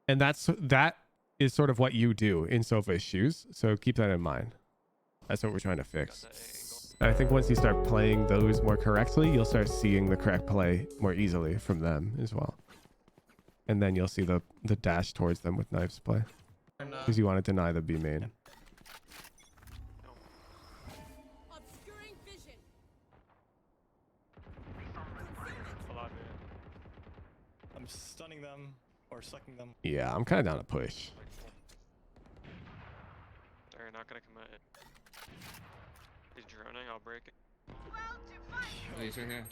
And that is sort of what you do in Sova's shoes. So keep that in mind. That's what we're trying to fix. I think once you start playing those more correctly, you'll start seeing the correct play more easily from them as well. And then you'll see the dash towards them with knives play. Because you want to deny the B main. Obscuring vision. A lot, man. I'm stunning them or sucking them. Yeah, I'm kind of down to push. They're not gonna commit. He's droning, I'll break it. Oh, he's right here.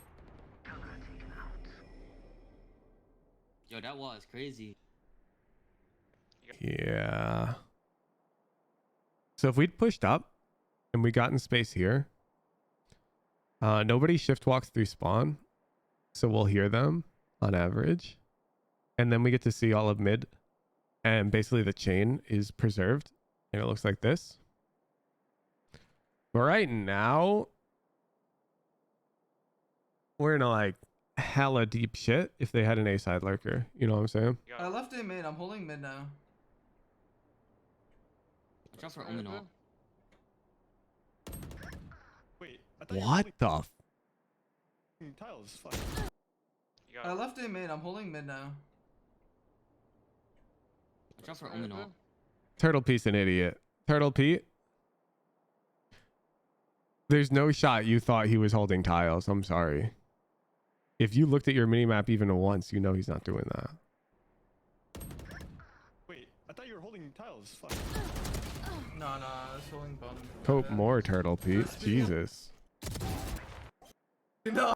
Yo, that was crazy. Yeah. So if we'd pushed up and we got in space here, nobody shift walks through spawn. So we'll hear them on average. And then we get to see all of mid. And basically the chain is preserved. And it looks like this. But right now, we're in a like hella deep shit if they had an A side lurker. You know what I'm saying? You got I it. left A main. I'm holding mid now. Watch out for Omen ult. Wait, I thought you were What the f- holding tiles. Fuck. You got I it. left A main. I'm holding mid now. Watch out for Omen ult. Turtle Pete's an idiot. Turtle Pete. There's no shot you thought he was holding tiles. I'm sorry. If you looked at your minimap even once, you know he's not doing that. Wait, I thought you were holding tiles. Fuck. No, I was holding bottom. Cope more, Turtle Pete. Jesus. No.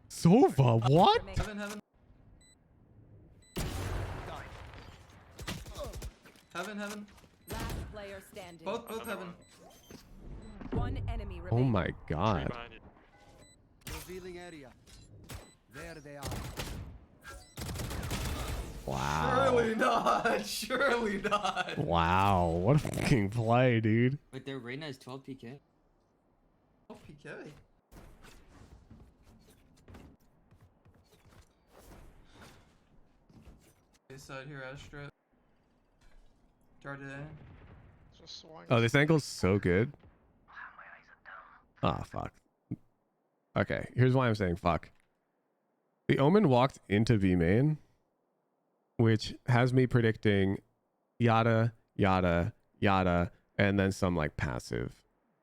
Sova, what? Heaven. Heaven. Last player standing. Both Another heaven. One enemy Oh remaining. my Three god. behind you. Revealing area. There they are. Wow. Surely not. Wow. What a fucking play, dude. But their Reyna is 12 PK. Oh, PK. This side here, Astra. Jarde. Just swing. Oh, this angle's so good. Okay, here's why I'm saying fuck. The Omen walked into B main, which has me predicting yada yada yada, and then some like passive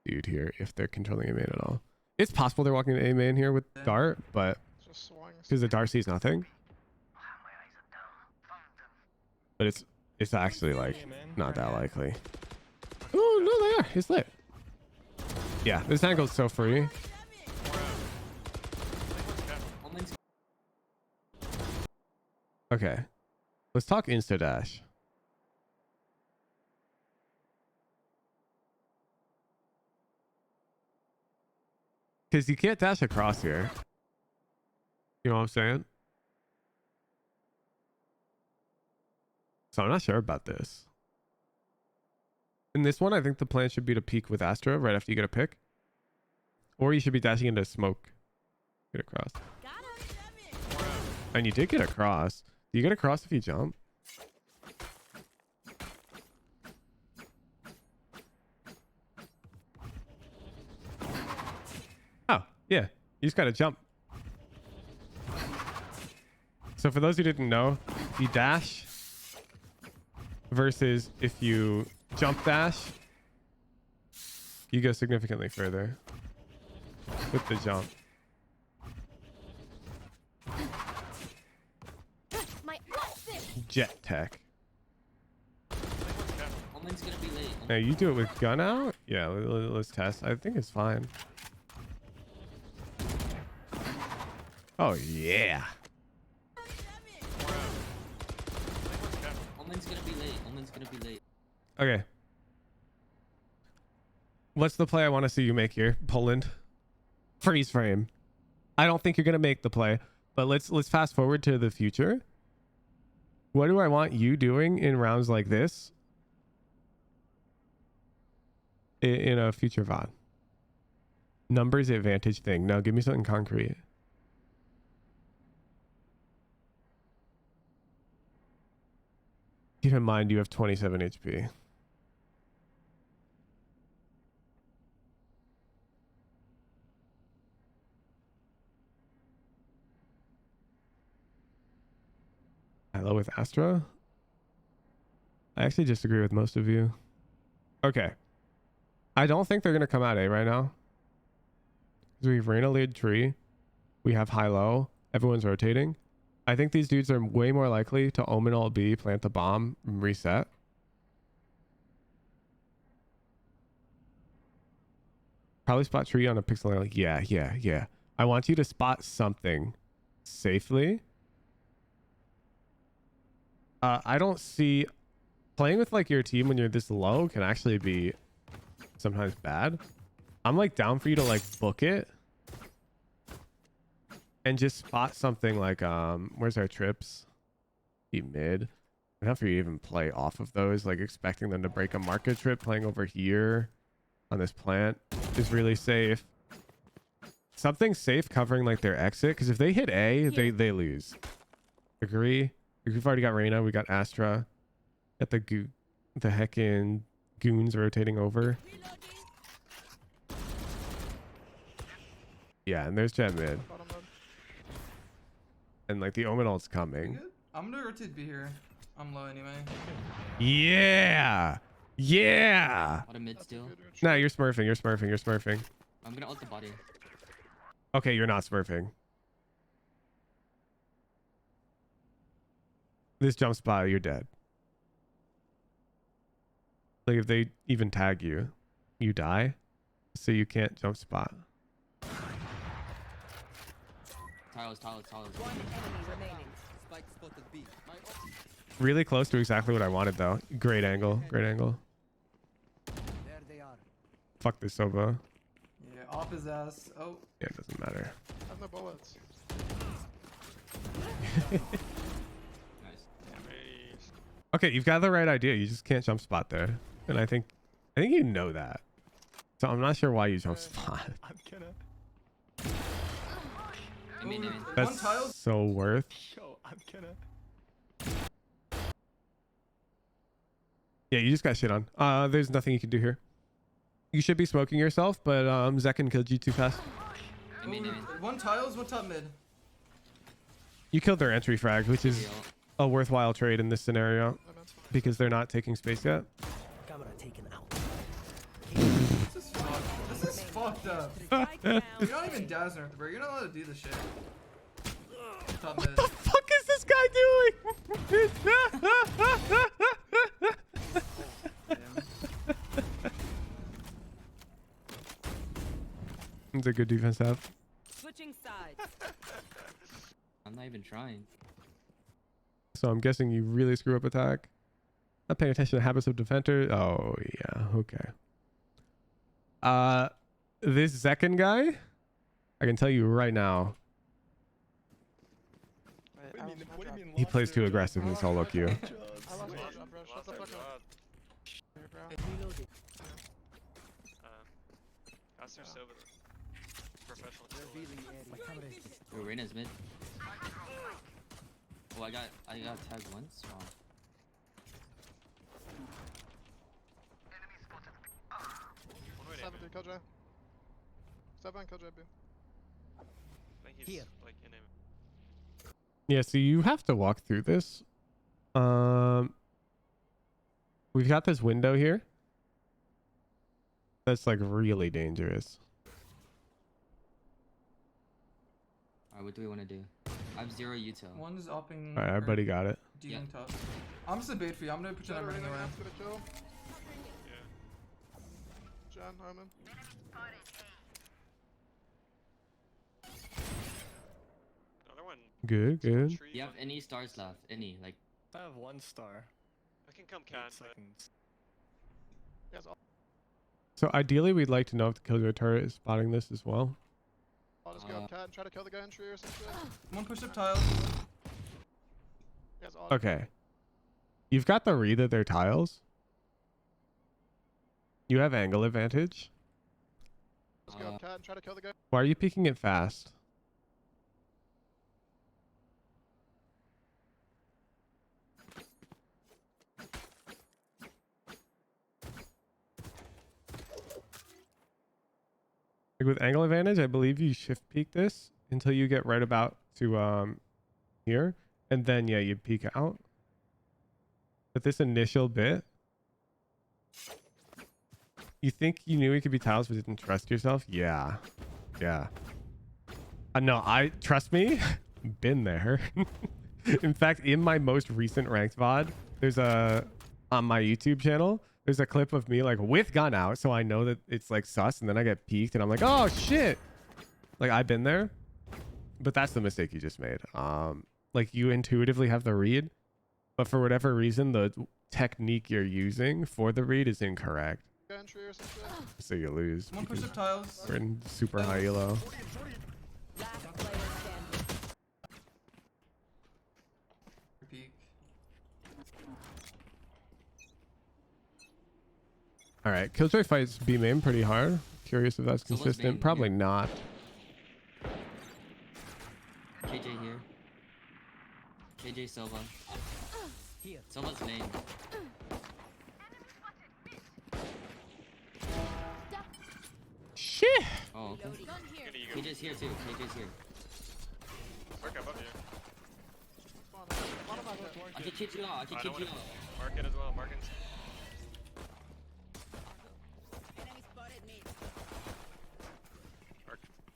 dude here if they're controlling A main at all. It's possible they're walking A main here with Dart, but ah fuck. Okay, here's why I'm saying fuck. The Omen walked into B main, which has me predicting yada yada yada, and then some like passive dude here if they're controlling A main at all. It's possible they're walking A main here with Dart, but Just swing. because the Dart sees nothing. but it's actually like Yeah, man. not that likely. Oh no, they are. It's lit. Yeah, this angle's so free. Okay, let's talk insta dash. Because you can't dash across here. You know what I'm saying? So I'm not sure about this. In this one, I think the plan should be to peek with Astra right after you get a pick. Or you should be dashing into smoke. Get across. And you did get across. Do you get across if you jump? Oh, yeah. You just gotta jump. So for those who didn't know, you dash versus if you jump dash, you go significantly further with the jump. Jett tech. Omen's gonna be late. Now you do it with gun out? Yeah, let's test. I think it's fine. Oh yeah. Omen's gonna be late. Omen's gonna be late. Okay. What's the play I want to see you make here, Poland? Freeze frame. I don't think you're gonna make the play, but let's fast forward to the future. What do I want you doing in rounds like this in a future VOD? Numbers advantage thing. No, give me something concrete. Keep in mind you have 27 HP. Hello with Astra. I actually disagree with most of you. Okay. I don't think they're going to come out A right now. We have Reyna lead tree. We have high-low. Everyone's rotating. I think these dudes are way more likely to Omen ult B, plant the bomb, and reset. Probably spot tree on a pixel. Like, yeah. I want you to spot something safely. I don't see playing with like your team when you're this low can actually be sometimes bad. I'm like down for you to like book it and just spot something like where's our trips? Be mid. Enough for you to even play off of those, like expecting them to break a market trip. Playing over here on this plant is really safe. Something safe covering like their exit, because if they hit A, they lose. Agree? We've already got Reyna, we got Astra. Got the heckin' goons rotating over. Yeah, and there's Jett mid. And like the Omen ult's coming. I'm gonna rotate B here. I'm low anyway. Yeah! Yeah! What a mid still. No, you're smurfing. I'm gonna ult the body. Okay, you're not smurfing. This jump spot, you're dead. Like if they even tag you, you die. So you can't jump spot. Tiles. One enemy remaining. Spike spotted B. Really close to exactly what I wanted though. Great angle. There they are. Fuck this Sova. Yeah, off his ass. Oh. Yeah, it doesn't matter. I have no bullets. Nice. Okay, you've got the right idea. You just can't jump spot there. And I think you know that. So I'm not sure why you jump spot. I'm gonna. I mean, That's so worth. Yo, I'm gonna. Yeah, you just got shit on. There's nothing you can do here. You should be smoking yourself, but Zekin killed you too fast. I mean, One tiles, one top mid. You killed their entry frag, which is a worthwhile trade in this scenario because they're not taking space yet. Camera taken out. This is fucked up. Spike down. You're not even Dazzler, bro. You're not allowed to do this shit. Top mid. What the fuck is this this guy doing? It's a good defense to have. Switching sides. I'm not even trying. So I'm guessing you really screw up attack. Not paying attention to habits of defender. Oh yeah, okay. This second guy, I can tell you right now, What do you mean he lost plays there, too Joe? aggressive in solo queue. I lost my job, bro. Shut Lost the our fuck job. up. Reloading. Ask your Sova, professional killer. Revealing area. Oh, Reyna's mid. Oh, I got tagged once. Wow. One way to 7 kill Jett. 7 kill Jett, B. I think he's like in him. Yeah, so you have to walk through this. We've got this window here. That's like really dangerous. Alright, what do we want to do? I have 0 util. One's upping. All right, everybody got it. Dealing top. I'm just a bait for you. I'm gonna pretend I'm running away. Gonna kill. Yeah. Jen, Omen. Another one. Good, good. Tree, Do you have one. any stars left? Any? Like, I have 1 star. I can come 8 cat, but seconds. You guys all So ideally, we'd like to know if the killjoy turret is spotting this as well. I'll just go up cat and try to kill the guy in tree or some shit. One push up tiles. You guys all Okay. You've got the read of their tiles. You have angle advantage. just go up cat and try to kill the guy. Why are you peeking it fast? Like with angle advantage, I believe you shift peek this until you get right about to here, and then yeah, you peek out. But this initial bit, you think you knew it could be tiles but didn't trust yourself? Yeah. Yeah. No, I trust me. Been there. In fact, in my most recent ranked VOD, there's a on my YouTube channel, there's a clip of me like with gun out, so I know that it's like sus, and then I get peeked and I'm like, oh shit. Like I've been there. But that's the mistake you just made. Like you intuitively have the read, but for whatever reason, the technique you're using for the read is incorrect. Guy in tree or some shit. So you lose. One push because up tiles. we're in super high elo. Last player standing. Peek. All right, Killjoy fights B main pretty hard. Curious if that's So what's consistent. main Probably here? not. KJ here. KJ Sova. Here. Sova's main. Shit. Oh, okay. good ego. KJ's here too. KJ's here. Mark above you. I can keep you out. I can I keep don't you wanna- out. Mark it as well. Mark it.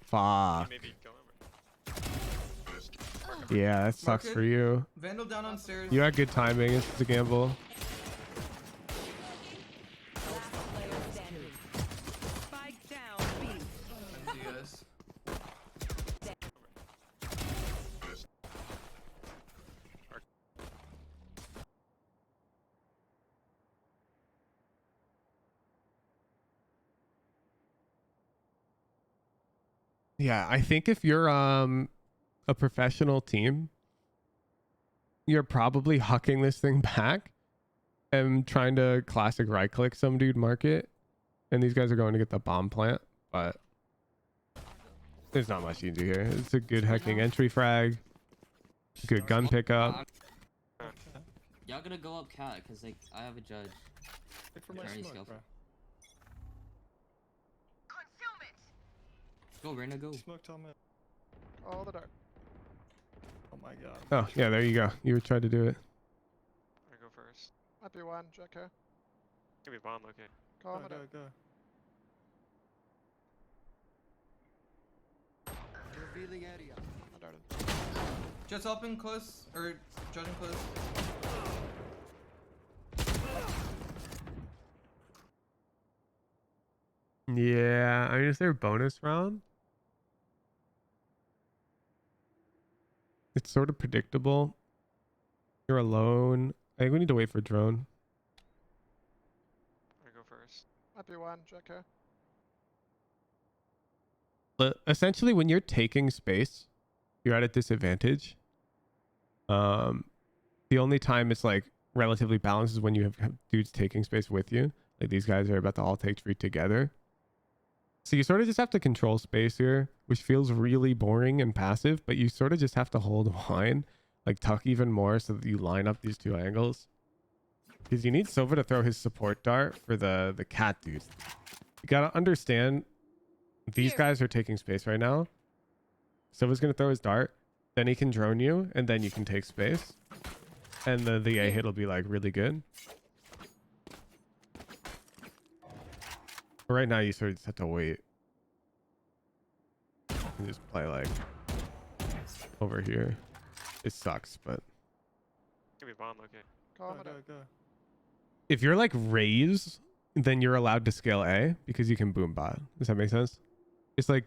Fuck. Maybe go over. Yeah, that sucks Market. for you. Vandal down on stairs. You had good timing. It's a gamble. Last player standing. Spike down. B. And see you guys. Yeah, I think if you're a professional team, you're probably hucking this thing back and trying to classic right click some dude market, and these guys are going to get the bomb plant, but there's not much you can do here. It's a good hacking entry frag, good gun pickup. Y'all gonna go up cat, cause like I have a judge. Wait for my Very smoke, skillful. bro. Go Reyna, go. Smoke till mid. All the dark. Oh my god. Oh yeah, there you go. You tried to do it. I go first. Might be one. Jett here. Could be bomb. Okay. Call Go, him go, it. go. Revealing area. I darted. Jett's helping close, or judging close. Yeah, I mean, is there a bonus round? It's sort of predictable. You're alone. I think we need to wait for drone. I go first. Might be one, Jett here. But essentially, when you're taking space, you're at a disadvantage. The only time it's like relatively balanced is when you have dudes taking space with you. Like these guys are about to all take tree together. So you sort of just have to control space here, which feels really boring and passive, but you sort of just have to hold line, like tuck even more so that you line up these two angles. Because you need Sova to throw his support dart for the cat dudes. You gotta understand, these guys are taking space right now. Sova's gonna throw his dart, then he can drone you, and then you can take space. And the A hit will be like really good. But right now you sort of just have to wait. And just play like over here. It sucks, but Give me bomb, okay. Calm it down. if you're like Raze, then you're allowed to scale A because you can boom bot. Does that make sense? It's like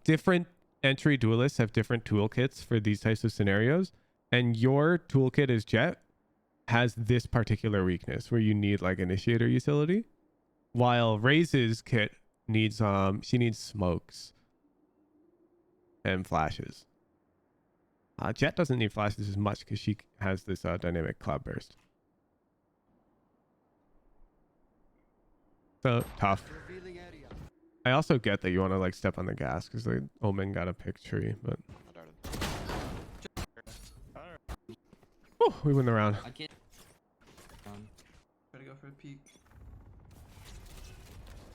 different entry duelists have different toolkits for these types of scenarios. And your toolkit as Jett has this particular weakness where you need like initiator utility. While Raze's kit needs she needs smokes and flashes. Jett doesn't need flashes as much because she has this dynamic cloud burst. So tough. Revealing area. I also get that you want to like step on the gas because the Omen got a pick tree, but we win the round. I can't. Try to go for a peek.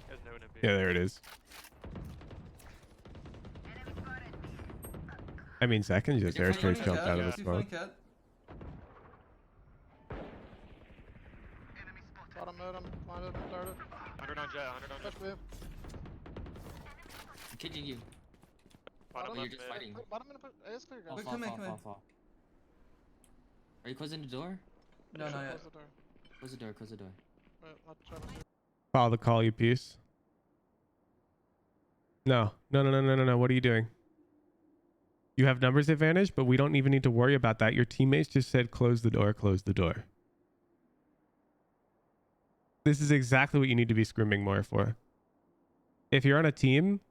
There's no one in B. Yeah, there it is. I mean, second just air straight jumped out of the smoke. Cat. Bottom mid, I'm blinded, I'm darted. 100 on Jett, 100 on Push Jett. me. I'm kidding you. Bottom You're left just mid. fighting. Bottom mid, A is clear, guys. Fall, Wait, fall, come in, fall, come in. fall, fall. Are you closing the door? No, not yet. Close the door. Close the door, close the door. Wait, I'll try to do. Follow the call, you piece. No. What are you doing? You have numbers advantage, but we don't even need to worry about that. Your teammates just said close the door, close the door. This is exactly what you need to be screaming more for. If you're on a team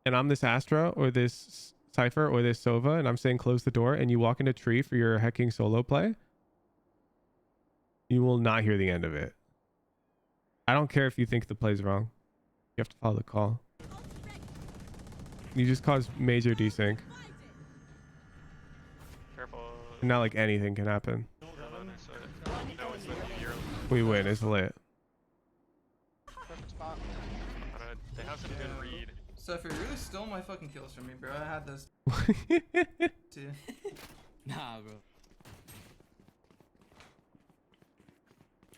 and I'm this Astra or this Cypher or this Sova and I'm saying close the door and you walk into a tree for your hecking solo play, you will not hear the end of it. I don't care if you think the play's wrong. You have to follow the call. You just caused major desync. Careful. And not like anything can happen. No, it's with you. You're We win. It's lit. Perfect spot. They have some good read. So if you really stole my fucking kills from me, bro, I had this too. Nah, bro.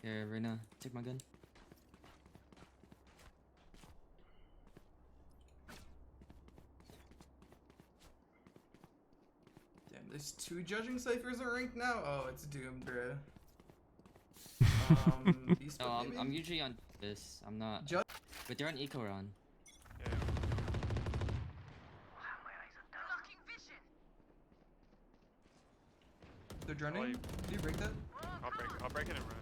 Here, Reyna, take my gun. Damn, there's 2 judging ciphers are ranked now? Oh, it's doomed, bro. No, I'm usually on this. I'm not. But they're on eco run. Yeah. They're droning? Oh, you- Did you break that? I'll break it and run.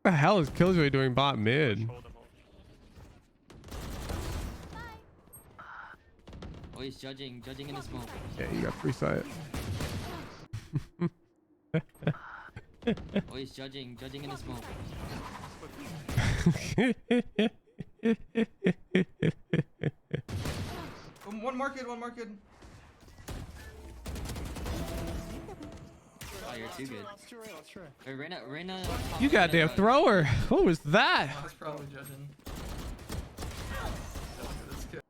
What the hell is Killjoy doing bot mid? Hold him, hold him. Oh, he's judging in the smoke. Yeah, you got free sight. Oh, he's judging in the smoke. One market, one market. Oh, you're too good. Let's try. Wait, Reyna. You goddamn thrower. What was that? Oh, that's probably judging. That's good.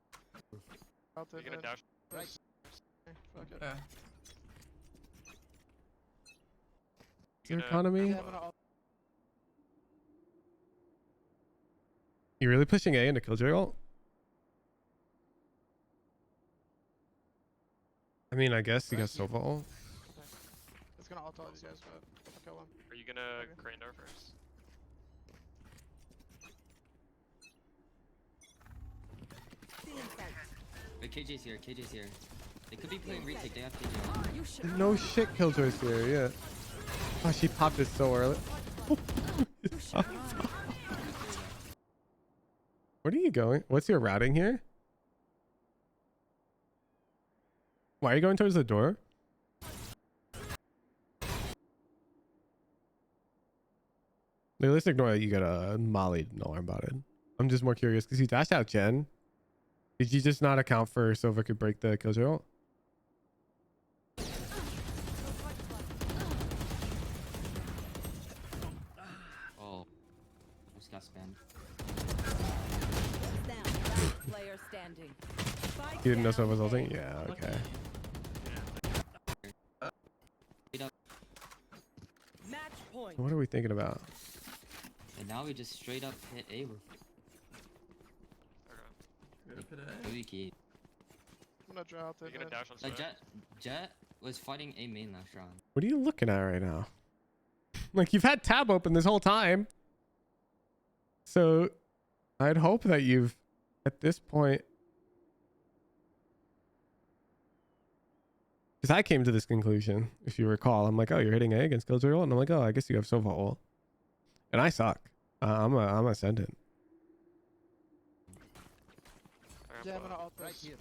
Out You there, gonna dash? Fuck it. Yeah. Your Gonna- economy? Yeah, I'm gonna You really pushing A into Killjoy ult? I mean, I guess you got Sova ult. It's gonna ult all these guys, but I'll kill him. Are you gonna crane door first? Wait, KJ's here. KJ's here. They could be playing retake. They have KJ on. No shit, Killjoy's here. Yeah. Oh, she popped it so early. Where are you going? What's your routing here? Why are you going towards the door? Like, let's ignore that you got a molly alarm botted. I'm just more curious because you dashed out Jen. Did you just not account for Sova could break the Killjoy ult? Oh, just got spammed. Player standing. You didn't know Sova was ulting? Yeah, okay. Match point. What are we thinking about? And now we just straight up hit A with Wiki. I'm gonna draw out Are the you gonna dash on smoke? Jett was fighting A main last round. What are you looking at right now? Like, you've had tab open this whole time. So I'd hope that you've, at this point, because I came to this conclusion, if you recall. I'm like, oh, you're hitting A against Killjoy ult? And I'm like, oh, I guess you have Sova ult. And I suck. I'm Ascendant. Yeah, I'm gonna ult right here.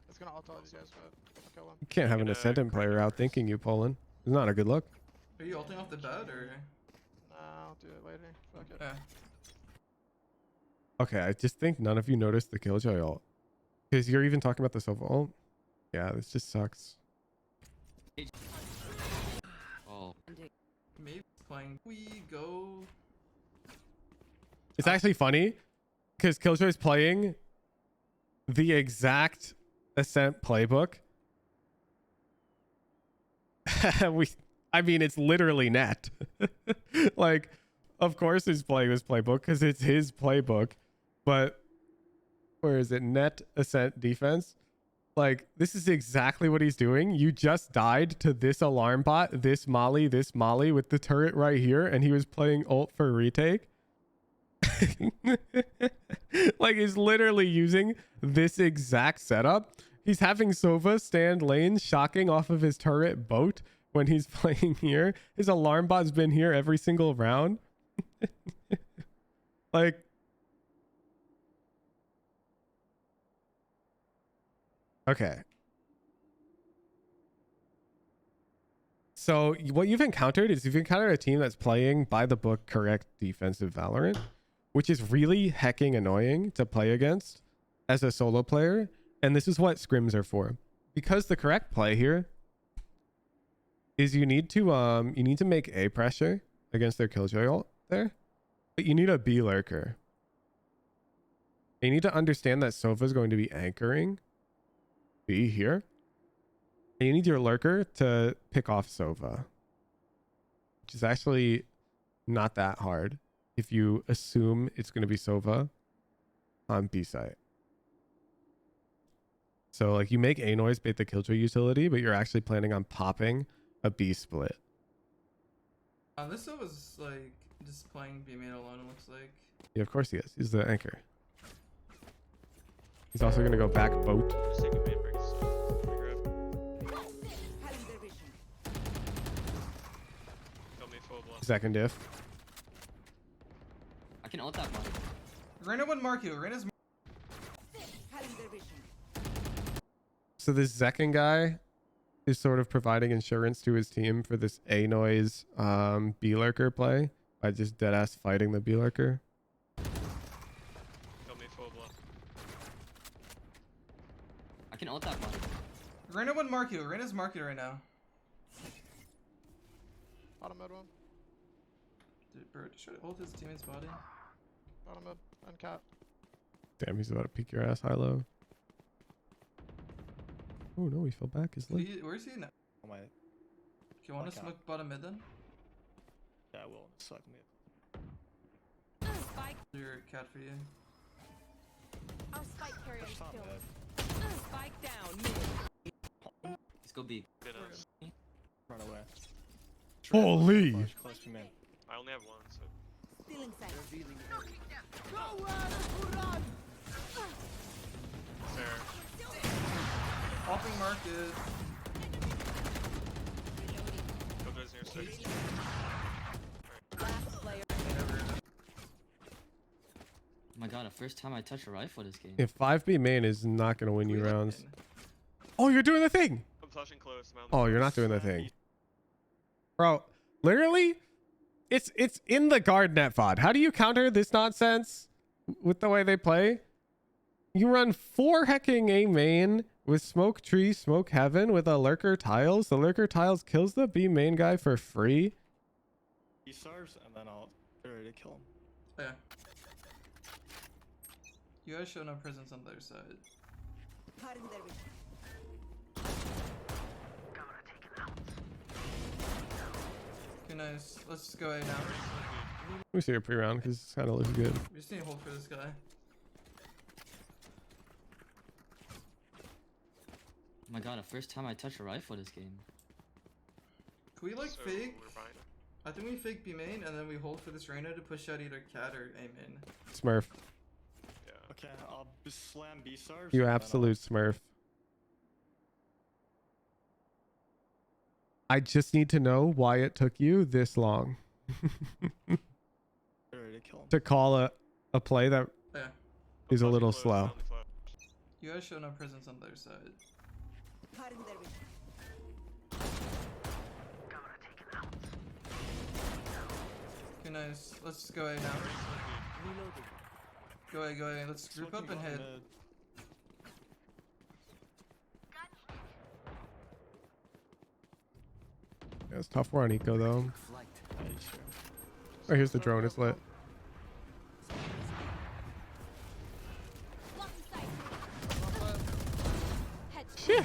It's gonna ult all these guys, but I'll kill him. You can't have an Ascendant player out thinking you, Poland. It's not a good look. Are you ulting off the bed or? Nah, I'll do it later. Fuck it. Yeah. Okay, I just think none of you noticed the Killjoy ult. Because you're even talking about the Sova ult. Yeah, this just sucks. Oh, Maybe playing. We go. It's actually funny because Killjoy's playing the exact Ascent playbook. I mean, it's literally net. Like, of course he's playing this playbook because it's his playbook. But where is it? Net Ascent defense. Like, this is exactly what he's doing. You just died to this alarm bot, this molly with the turret right here, and he was playing ult for retake. Like, he's literally using this exact setup. He's having Sova stand lane, shocking off of his turret boat when he's playing here. His alarm bot's been here every single round. Like, okay. So what you've encountered is you've encountered a team that's playing by the book correct defensive Valorant, which is really hecking annoying to play against as a solo player. And this is what scrims are for. Because the correct play here is you need to make A pressure against their Killjoy ult there, but you need a B lurker. You need to understand that Sova is going to be anchoring B here. And you need your lurker to pick off Sova, which is actually not that hard if you assume it's going to be Sova on B site. So, like, you make A noise bait the Killjoy utility, but you're actually planning on popping a B split. This was like just playing B main alone. It looks like. Yeah, of course he is. He's the anchor. He's also going to go back boat. Just taking main breaks. Kill me full blood. Second diff. I can ult that one. Reyna would mark you. Reyna's. So this second guy is sort of providing insurance to his team for this A noise B lurker play by just deadass fighting the B lurker. Kill me full blood. I can ult that one. Reyna would mark you. Reyna's marking right now. Bottom mid one. Dude, bro, just try to ult his teammate's body. Bottom mid. And cat. Damn, he's about to peek your ass high low. Oh no, he fell back. His leg. Where's he now? Oh my. Do you want to smoke bottom mid then? Yeah, I will. Suck me. Spike. Your cat for you. Our spike carrier is Push top killed. mid. Spike down. Mid. B. Bit us. Run away. Holy. Flash, close to man. I only have one, so. Stealing sight. Revealing area. Fair. Popping market. Killjoy's near 6. Last player. Oh my god, the first time I touch a rifle this game. If 5B main is not gonna win you We let rounds. in. Oh, you're doing the thing. I'm flashing close. Oh, you're not doing the thing. Bro, literally, it's in the guard net VOD. How do you counter this nonsense with the way they play? You run 4 hecking A main with smoke tree, smoke heaven with a lurker tiles. The lurker tiles kills the B main guy for free. He starves, and then I'll get ready to kill him. Yeah. You guys show no presence on the other side. Cutting their vision. Okay, nice. Let's go A now. Let me see your pre-round because it kind of looks good. We just need to hold for this guy. Oh my god, the first time I touch a rifle this game. Can we like So fake? we're fine. I think we fake B main and then we hold for this Reyna to push out either cat or A main. Smurf. Yeah. Okay, I'll just slam B stars. You and then absolute Smurf. I just need to know why it took you this long I'll get ready to kill him. to call a play that Yeah. is a Flashing little close, slow. only flash. You guys show no presence on the other side. Cutting their vision. Okay, nice. Let's go A now. Go A, go A. Let's group up and hit. Yeah, it's tough for Eco though. Flight. Oh, here's the drone. It's lit. Blocking sight. Head. Shit.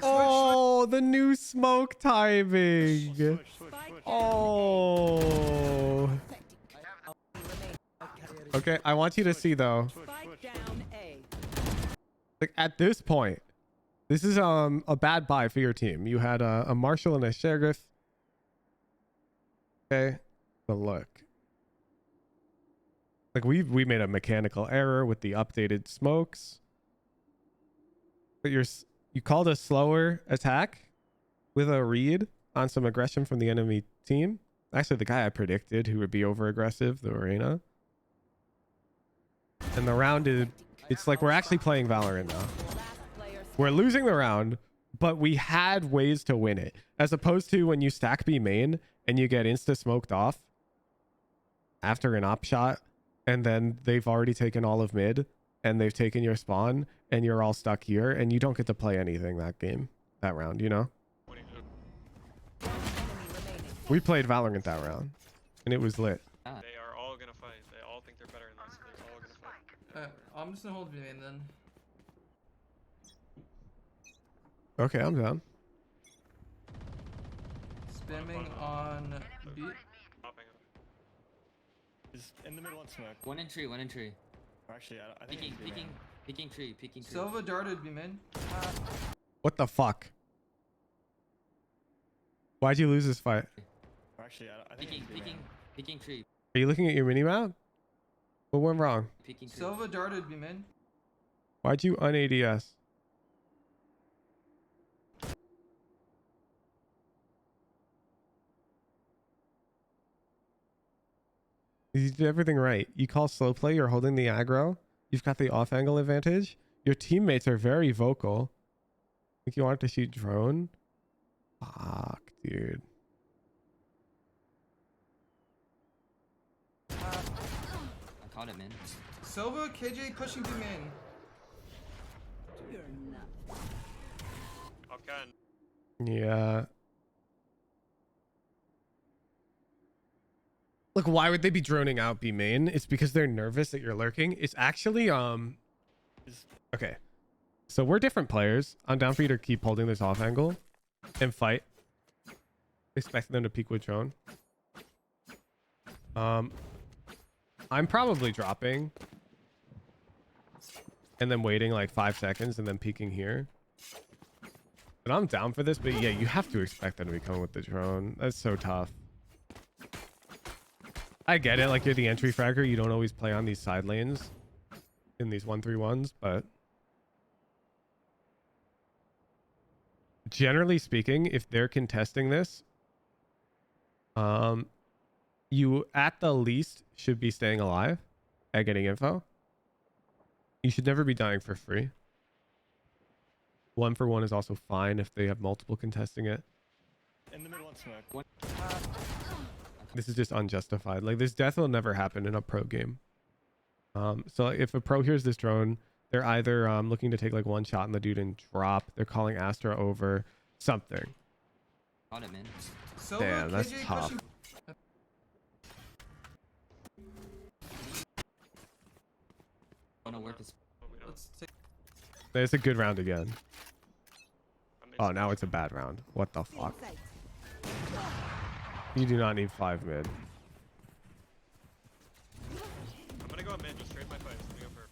Oh, the new smoke timing. Switch. Oh. Okay, I want you to see though. Spike down A. Like at this point, this is a bad buy for your team. You had a Marshall and a Sheriff. Okay, but look, like we made a mechanical error with the updated smokes. But you called a slower attack with a read on some aggression from the enemy team. Actually, the guy I predicted who would be over aggressive, the Arena. And the round is, it's like we're actually playing Valorant now. Last player. We're losing the round, but we had ways to win it. As opposed to when you stack B main and you get insta smoked off after an op shot, and then they've already taken all of mid and they've taken your spawn and you're all stuck here and you don't get to play anything that round, you know? 22. Enemy remaining. We played Valorant that round and it was lit. They are all gonna fight. They all think they're better than us. They're all gonna fight. I'm just gonna hold B main then. Okay, I'm down. Spamming on B. Popping up. He's in the middle on smoke. One in tree, one in tree. Or actually, I think Peeking, he's B main. peeking tree, peeking tree. Sova darted B main. What the fuck? Why'd you lose this fight? Or actually, I think Peeking, he's B main. peeking tree, Are you looking at your mini map? What went wrong? peeking tree. Sova darted B main. Why'd you un-ADS? You did everything right. You call slow play, you're holding the aggro. You've got the off angle advantage. Your teammates are very vocal. Think you wanted to shoot drone? Fuck, dude. I caught it, man. Sova, KJ pushing B main. You're not. Off can. Yeah. Look, why would they be droning out B main? It's because they're nervous that you're lurking. It's actually okay. So we're different players. I'm down for you to keep holding this off angle and fight. Expecting them to peek with drone. I'm probably dropping and then waiting like 5 seconds and then peeking here. But I'm down for this. But yeah, you have to expect them to be coming with the drone. That's so tough. I get it. Like, you're the entry fragger. You don't always play on these side lanes in these 1-3-1s, but generally speaking, if they're contesting this, you at the least should be staying alive at getting info. You should never be dying for free. 1-for-1 is also fine if they have multiple contesting it. In the middle on smoke. This is just unjustified. Like, this death will never happen in a pro game. So if a pro hears this drone, they're either looking to take like one shot on the dude and drop. They're calling Astra over something. Got it, man. So Damn, that's tough. Wanna work this? Let's take. It's a good round again. Oh, now it's a bad round. What the fuck? You do not need 5 mid. I'm gonna go mid, just trade my fights. Let me go for.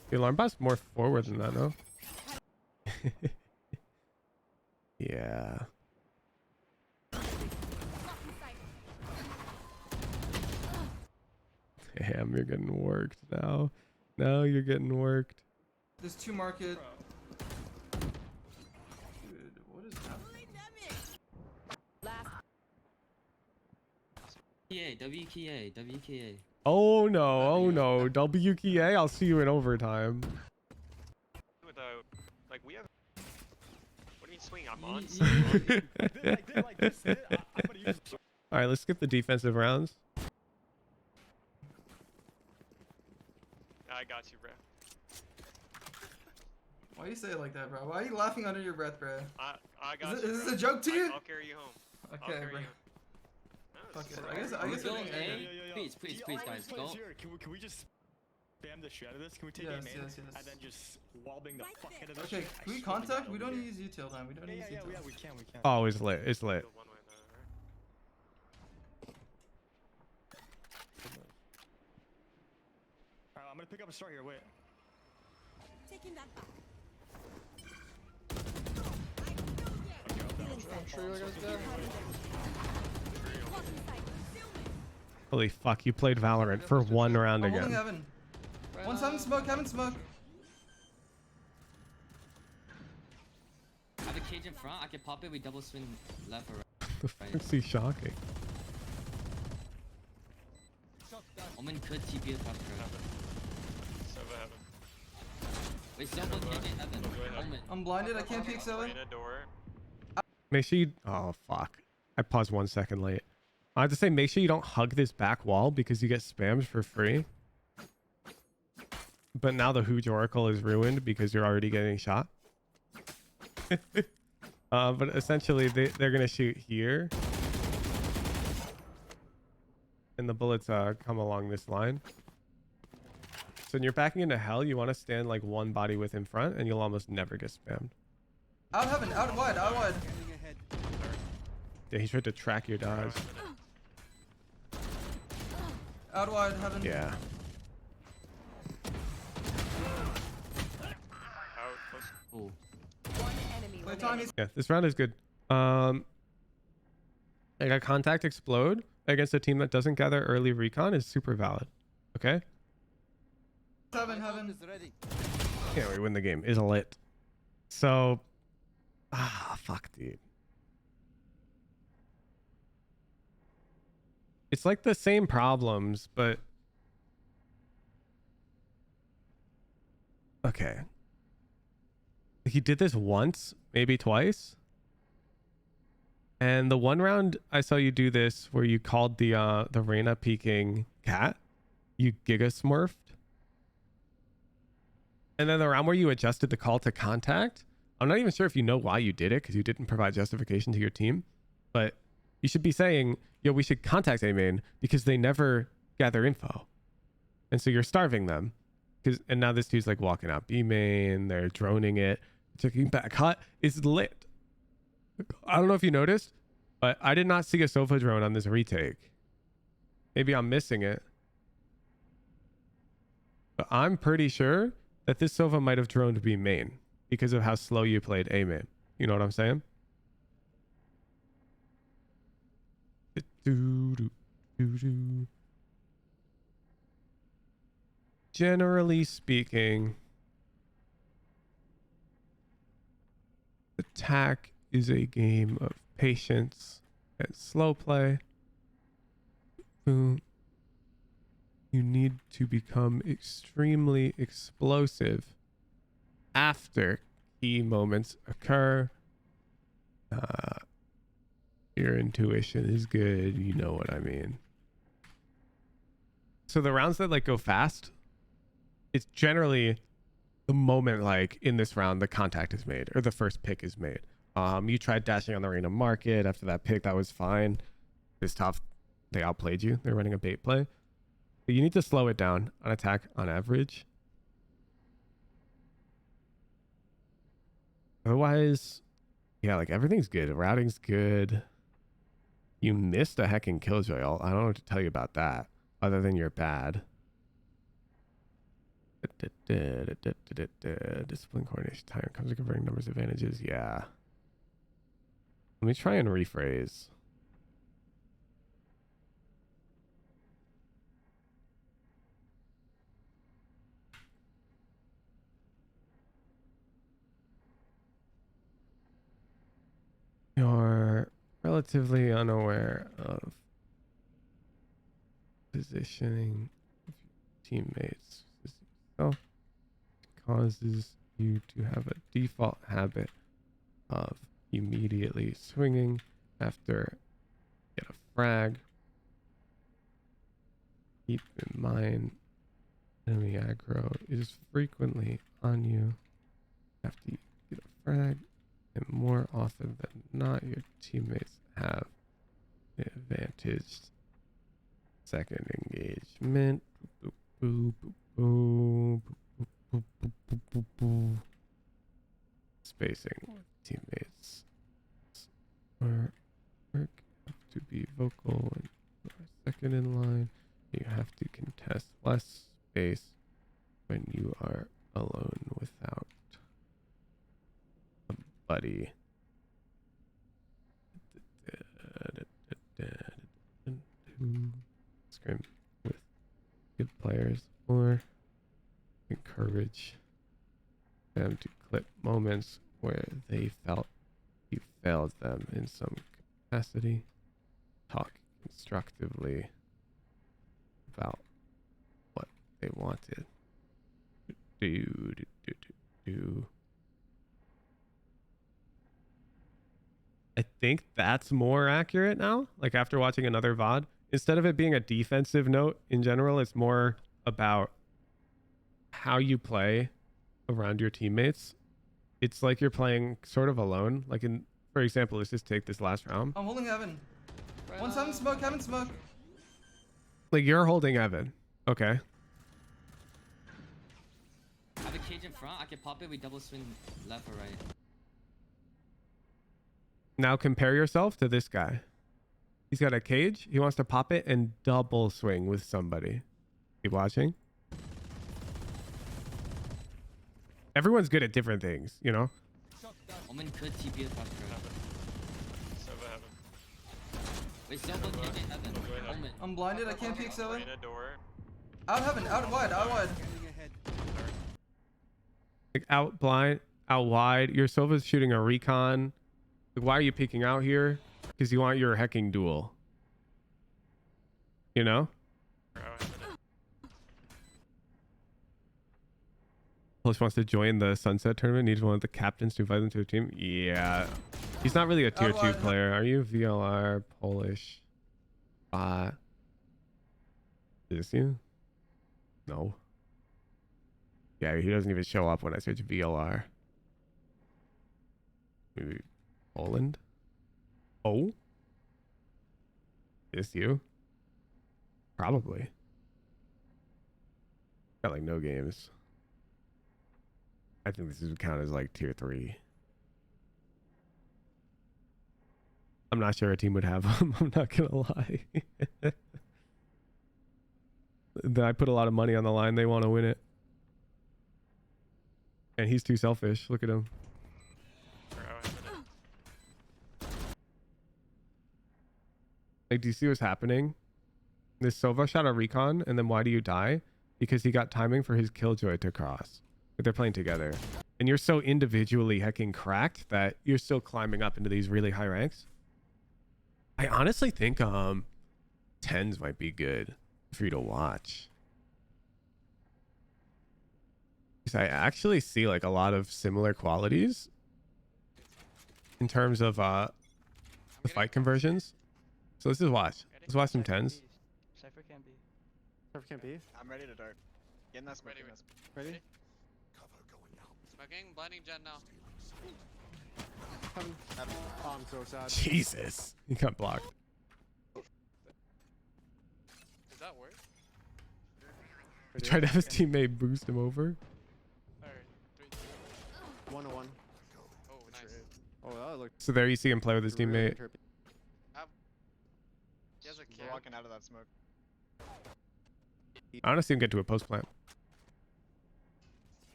The alarm bot's more forward than that, no? Yeah. Damn, you're getting worked now. Now you're getting worked. There's 2 market. Dude, what is happening? WKA. Oh no, oh no. WKA, I'll see you in overtime. Without, like, we have. What do you mean swing? I'm on. Alright, let's skip the defensive rounds. I got you, bro. Why you say it like that, bro? Why are you laughing under your breath, bro? I got you. Is this bro. a joke to you? I'll carry you home. I'll Okay, carry bro. you home. No, Fuck it's it. just I guess Go we're doing A. A. Please, guys, go. Can we just spam the shit out of this? Can we take Yes, A main yes, yes. and then just wallbang the fuck out of this? Okay, shit? can we I swear to contact? God, We don't over use util time. We don't here. use Yeah, util. we can. Oh, it's lit. It's lit. one way though, right? Alright, I'm gonna pick up a star here. Wait. Taking that back. I'm sure you guys there. Holy fuck, you played Valorant for 1 round I'm holding again. heaven. One's having smoke, having smoke. I have a cage in front. I can pop it. We double swing left or right. The fuck is he shocking? Omen could TP across the road. Sova heaven. Wait, someone cage in heaven. Omen. I'm blinded. I can't peek 7. In a door. Make sure you... Oh, fuck. I paused 1 second late. I have to say, make sure you don't hug this back wall because you get spammed for free. But now the Hooge Oracle is ruined because you're already getting shot. But essentially, they're going to shoot here. And the bullets come along this line. So when you're backing into hell, you want to stand like 1 body width in front and you'll almost never get spammed. Out heaven, out wide, out wide. Yeah, he tried to track your dodge. Out wide, heaven. Yeah. Out. Close. Oh. One enemy Play time, he's Yeah, this round is good. Like a contact explode against a team that doesn't gather early recon is super valid. Okay? heaven, heaven. Can't we win the game? Is lit. So, fuck, dude. It's like the same problems, but okay. He did this once, maybe twice. And the 1 round I saw you do this where you called the Reyna peeking cat, you giga smurfed. And then the round where you adjusted the call to contact, I'm not even sure if you know why you did it because you didn't provide justification to your team, but you should be saying, yo, we should contact A main because they never gather info. And so you're starving them. And now this dude's like walking out B main, they're droning it, checking back hot. It's lit. I don't know if you noticed, but I did not see a Sova drone on this retake. Maybe I'm missing it. But I'm pretty sure that this Sova might have droned B main because of how slow you played A main. You know what I'm saying? Generally speaking, attack is a game of patience and slow play. You need to become extremely explosive after key moments occur. Your intuition is good, you know what I mean. So the rounds that like go fast, it's generally the moment like in this round the contact is made or the first pick is made. You tried dashing on the arena market after that pick, that was fine. It's tough. They outplayed you. They're running a bait play. But you need to slow it down on attack on average. Otherwise, yeah, like everything's good. Routing's good. You missed a hecking killjoy. I don't know what to tell you about that other than you're bad. Discipline, coordination, time comes with converting numbers advantages. Yeah. Let me try and rephrase. You're relatively unaware of positioning of your teammates. Yourself causes you to have a default habit of immediately swinging after you get a frag. Keep in mind, enemy aggro is frequently on you after you get a frag, and more often than not, your teammates have an advantaged second engagement. Boop, boop, boop, boop, boop, boop, boop, boop, boop. Spacing with teammates. Work have to be vocal and second in line. You have to contest less space when you are alone without a buddy. Scrim with good players or encourage them to clip moments where they felt you failed them in some capacity. Talk constructively about what they wanted. I think that's more accurate now. Like after watching another VOD, instead of it being a defensive note in general, it's more about how you play around your teammates. It's like you're playing sort of alone. Like in, for example, let's just take this last round. I'm holding heaven. One's having smoke, having smoke. Like you're holding Evan. Okay. I have a cage in front. I can pop it. We double swing left or right. Now compare yourself to this guy. He's got a cage. He wants to pop it and double swing with somebody. Keep watching. Everyone's good at different things, you know? Omen could TP across the road. Sova heaven. Wait, Sova can't get heaven. Omen. I'm blinded. I can't peek Sova. Arena door. Out heaven. Out wide. Out wide. Like out blind, out wide. Your Sova's shooting a recon. Like, why are you peeking out here? Because you want your hecking duel. You know? Polish wants to join the Sunset tournament. Needs one of the captains to invite them to a team. Yeah. He's not really a tier 2 player. Are you VLR Polish? Is you? No. Yeah, he doesn't even show up when I search VLR. Maybe Poland? Oh? Is you? Probably. Got like no games. I think this would count as like tier 3. I'm not sure a team would have him. I'm not gonna lie. I put a lot of money on the line. They want to win it. And he's too selfish. Look at him. Like, do you see what's happening? This Sova shot a recon, and then why do you die? Because he got timing for his killjoy to cross. But they're playing together. And you're so individually hecking cracked that you're still climbing up into these really high ranks. I honestly think 10s might be good for you to watch. Because I actually see like a lot of similar qualities in terms of the fight conversions. So let's just watch. Let's watch some 10s. Cypher can be. Cypher can't be. I'm ready to dart. Get in that smoke. Ready? Smoking, blinding Jett now. Heaven. Oh, I'm so sad. Jesus. He got blocked. Does that work? He tried to have his teammate boost him over. Alright, 3, 2, 1-1. Oh, nice. Oh, that looked So there you see him play with his really teammate. trippy. He has a We're kill. walking out of that smoke. I want to see him get to a post plant.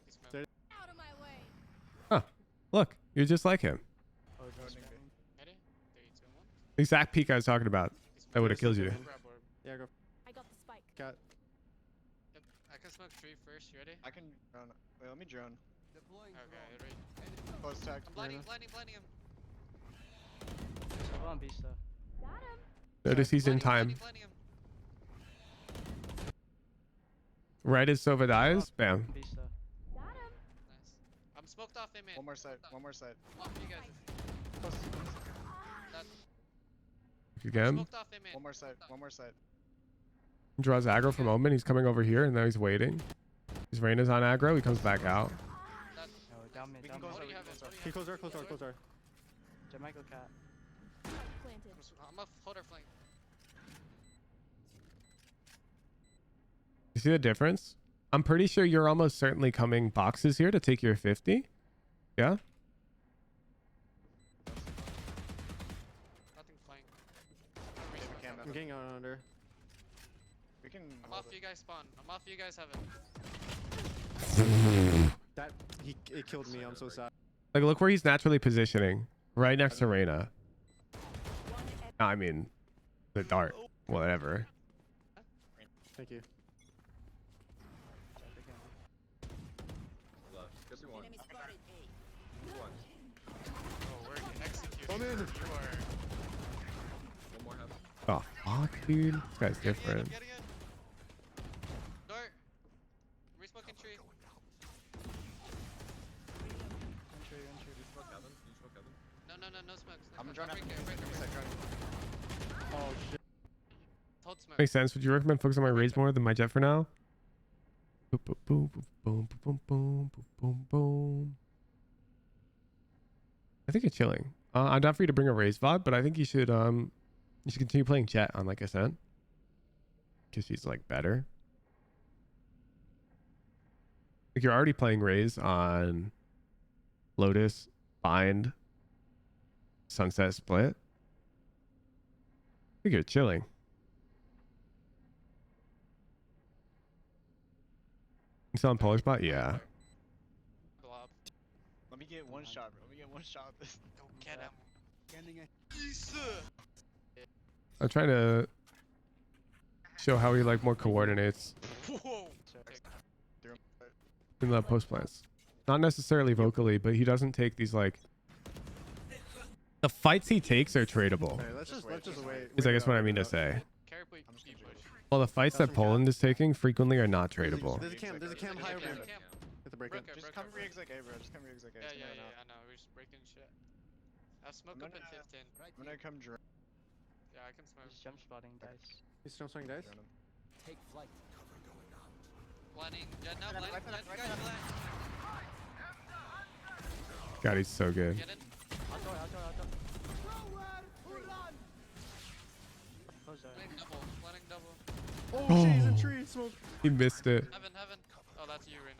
He's moving. Out of my way. Huh. Look, you're just like him. Oh, Ready? 3, 2, 1. The exact peak I was talking about. That would have killed you. Grab orb. Yeah, go. I got the spike. Got. Yep, I can smoke 3 first. You ready? I can drone. Wait, let me drone. Okay, ready. Close tag. I'm blinding him. Sova on beast though. Got him. Notice he's in time. Blinding him. Right as Sova dies, bam. Beast though. Got him. Nice. I'm smoked off him, man. One more side. One more side. Off you guys. Close. That, Again, smoked off him, man. One more side. One more side. draws aggro from Omen. He's coming over here, and now he's waiting. His Reyna's on aggro. He comes back out. That, No, down mid. we Down can mid. go. What do you have? He close door, close door, close door. Jamaica cat. Planted. I'm a holder flank. You see the difference? I'm pretty sure you're almost certainly coming boxes here to take your 50. Yeah? Nothing flank. I'm getting out under. We can. I'm hold off it. you guys spawn. I'm off you guys heaven. That it killed me. I'm so sad. Like, look where he's naturally positioning. Right next to Reyna. I mean, the dart. Whatever. Thank you. Enemy spotted A. Oh, we're executing. I'm in. You are. Oh, fuck, dude. This guy's different. Getting in. Dart. Resmoking tree. No smokes. I'm droning. Oh shit. Hold smoke. Makes sense. Would you recommend focusing on my raids more than my Jett for now? Boom, boom, boom, boom, boom, boom, boom, boom, boom. I think you're chilling. I'm down for you to bring a raise VOD, but I think you should continue playing Jett on like Ascent. Because she's like better. Like you're already playing Raze on Lotus, Bind, Sunset Split. I think you're chilling. You still on Polish bot? Yeah. Blob. Let me get one shot, bro. Let me get one shot with this. Go get him. I'm trying to show how he like more coordinates Whoa. in the post plants. Not necessarily vocally, but he doesn't take these like the fights he takes are tradable. Hey, let's just wait. Is I guess what I mean to say. Carry push. B push. Well, the fights that Poland is taking frequently are not tradable. There's a cam high over here. Cam. Hit the break Broke in. it, Just broke come it, re-exec A, bro. Just come re-exec A. Yeah, It's yeah, coming yeah, out. I know. We're just breaking shit. I smoke up in 15. I'm gonna come drone. Yeah, I can smoke. Just jump spotting dice. He's jump swing dice. Drone him. Take flight. Blinding. Jett now, blinding. Jett, you guys blind. God, he's so good. Get in. I'll throw. Close that. Blinding double. Blinding double. Oh, shit, he's in tree. Smoke. He missed it. Heaven. Oh, that's you, Reyna.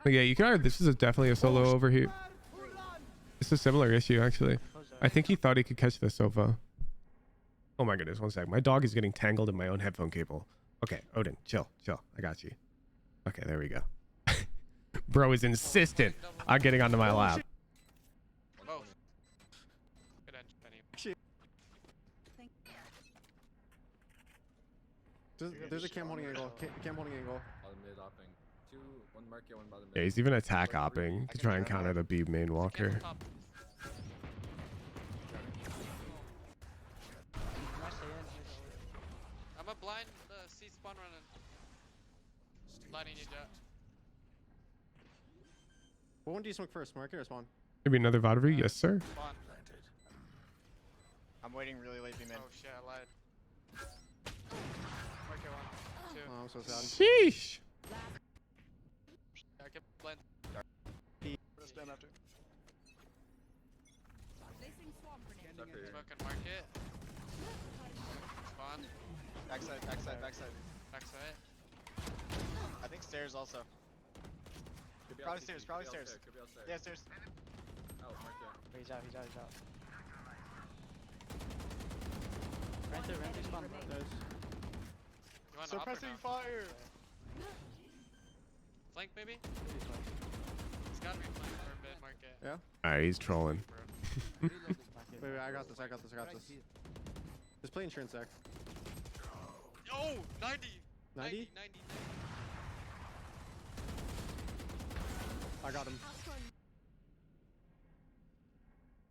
But yeah, you can argue this is definitely a solo over here. It's a similar issue actually. Close that. I think he thought he could catch the Sova. Oh my goodness, one sec. My dog is getting tangled in my own headphone cable. Okay, Odin, chill. I got you. Okay, there we go. Bro is insistent on getting onto my lap. There's a cam holding angle. Cam holding angle. Yeah, he's even attack opping to try and counter the B main walker. I'm a blind C spawn running. Blinding you, Jett. What one do you smoke first? Market or spawn? Maybe another VOD review? Yes, sir. Spawn. I'm waiting really late, B-man. Oh shit, I lied. Market 1, 2. Oh, I'm so sad. Sheesh. Yeah, I kept blind. Let's stand after. Placing swarm grenade. Smoking market. Spawn. Backside, backside, backside. Backside. I think stairs also. Probably stairs, probably stairs. Yeah, stairs. He's out. Ran through spawn. You want to Suppressing fire! Flank maybe? It's gotta be flank for a bit, market. Yeah. Alright, he's trolling. Wait, I got this. Just play insurance deck. Oh, 90! 90? 90. I got him.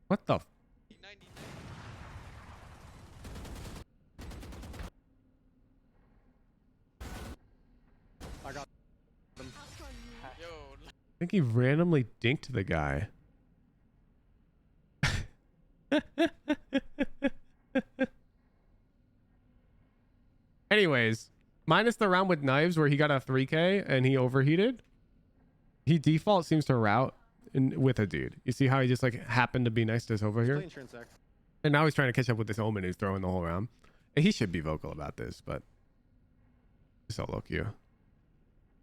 What the? 90. I got him. Yo, I think he randomly dinked the guy. Anyways, minus the round with knives where he got a 3K and he overheated. He default seems to route with a dude. You see how he just like happened to be next to us over here? Play insurance deck. And now he's trying to catch up with this Omen who's throwing the whole round. And he should be vocal about this, but so look you.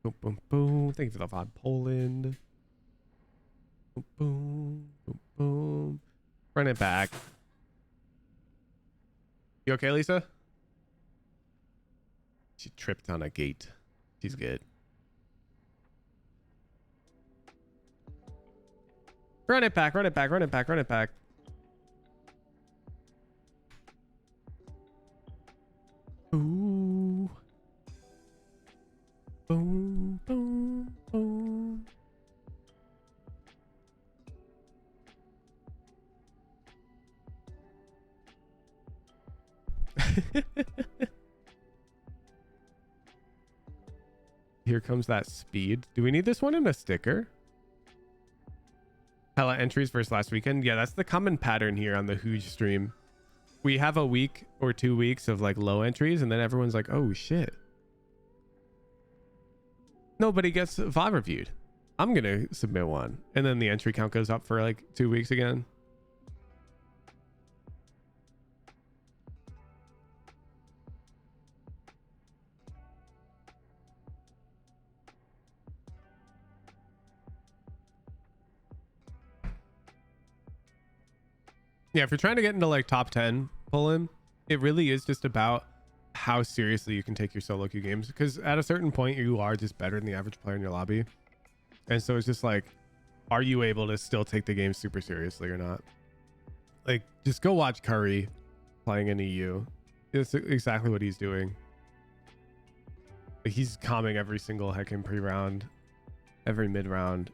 Boom, boom, boom. Thank you for the VOD, Poland. Boom, boom, boom, boom. Run it back. You okay, Lisa? She tripped on a gate. She's good. Run it back, run it back, run it back, run it back. Ooh. Boom, boom, boom. Here comes that speed. Do we need this one in a sticker? Hella entries versus last weekend. Yeah, that's the common pattern here on the Hooge stream. We have a week or 2 weeks of like low entries and then everyone's like, oh shit. Nobody gets VOD reviewed. I'm going to submit one. And then the entry count goes up for like 2 weeks again. Yeah, if you're trying to get into like top 10 pull in, it really is just about how seriously you can take your solo queue games. Because at a certain point, you are just better than the average player in your lobby. And so it's just like, are you able to still take the game super seriously or not? Like, just go watch Curry playing in EU. It's exactly what he's doing. Like, he's calming every single heckin' pre-round, every mid-round.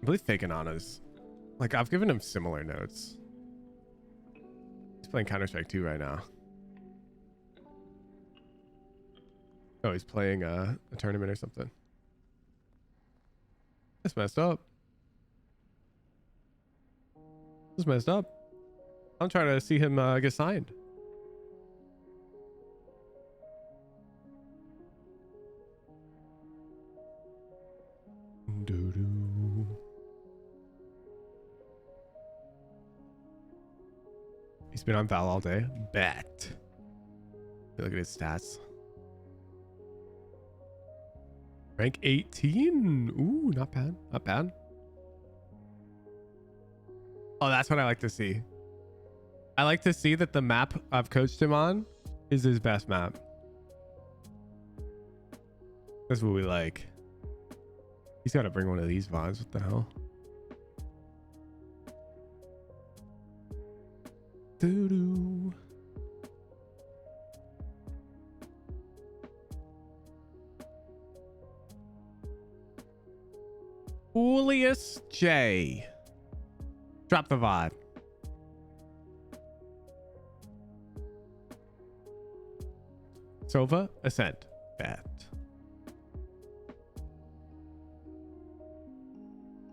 I believe Fakenana's like, I've given him similar notes. He's playing Counter-Strike 2 right now. Oh, he's playing a tournament or something. That's messed up. That's messed up. I'm trying to see him get signed. Doo-doo. He's been on Val all day. Bet. Look at his stats. Rank 18. Ooh, not bad. Not bad. Oh, that's what I like to see. I like to see that the map I've coached him on is his best map. That's what we like. He's got to bring one of these VODs. What the hell? Doo-doo. Julius J. Drop the VOD. Sova, Ascent. Bet.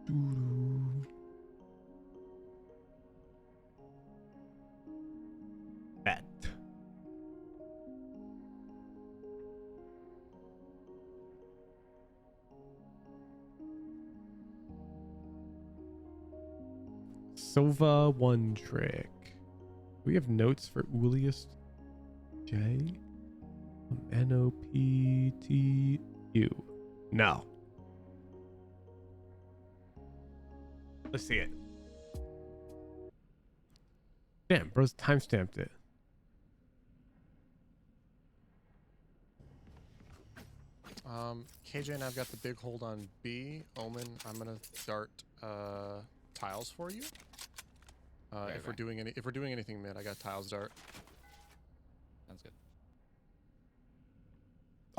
Doo-doo. Bet. Sova one trick. We have notes for Julius J. NOPTU. No. Let's see it. Damn, bro's timestamped it. KJ and I've got the big hold on B. Omen, I'm gonna start tiles for you. If we're doing anything mid, I got tiles dart. Sounds good.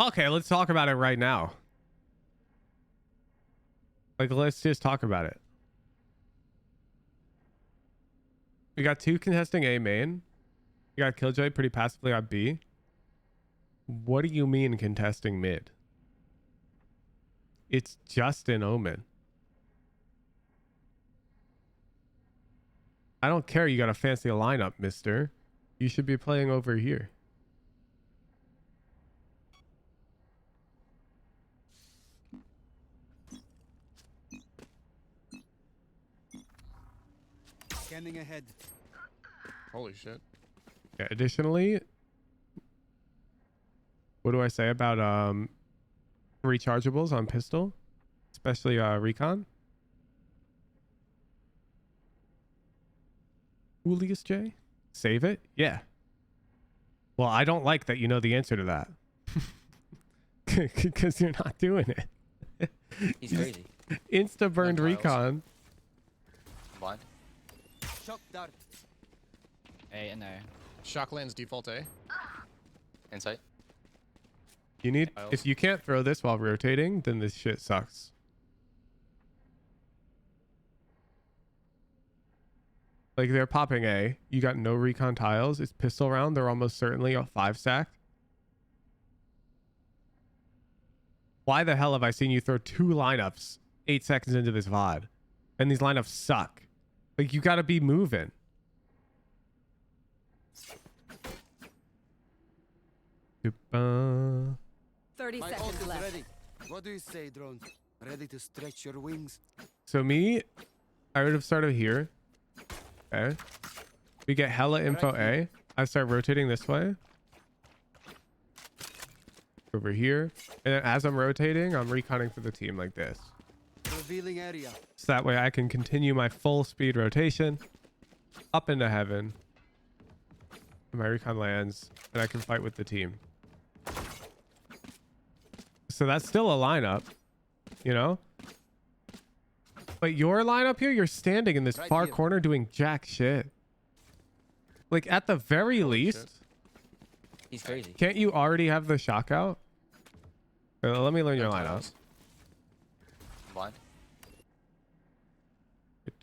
Okay, let's talk about it right now. Like, let's just talk about it. We got 2 contesting A main. You got Killjoy pretty passively on B. What do you mean contesting mid? It's just an Omen. I don't care you got a fancy lineup, mister. You should be playing over here. Scanning ahead. Holy shit. Yeah, additionally, what do I say about rechargeables on pistol? Especially recon? Julius J? Save it? Yeah. Well, I don't like that you know the answer to that. Because you're not doing it. He's crazy. Insta burned recon. Blind. Shock dart. A and A. Shock lands default A. Insight. You need, if you can't throw this while rotating, then this shit sucks. Like, they're popping A. You got no recon tiles. It's pistol round. They're almost certainly a 5-stack. Why the hell have I seen you throw 2 lineups 8 seconds into this VOD? And these lineups suck. Like, you gotta be moving. $30 My ult seconds is left. ready. What do you say, drone? Ready to stretch your wings? So me, I would have started here. Okay. We get hella info A. I start rotating this way. Over here. And then as I'm rotating, I'm reconning for the team like this. Revealing area. So that way I can continue my full speed rotation up into heaven. And my recon lands and I can fight with the team. So that's still a lineup, you know? But your lineup here, you're standing in this far corner doing jack shit. Like, at the very least, He's crazy. can't you already have the shock out? Let me learn your lineup. Blind. I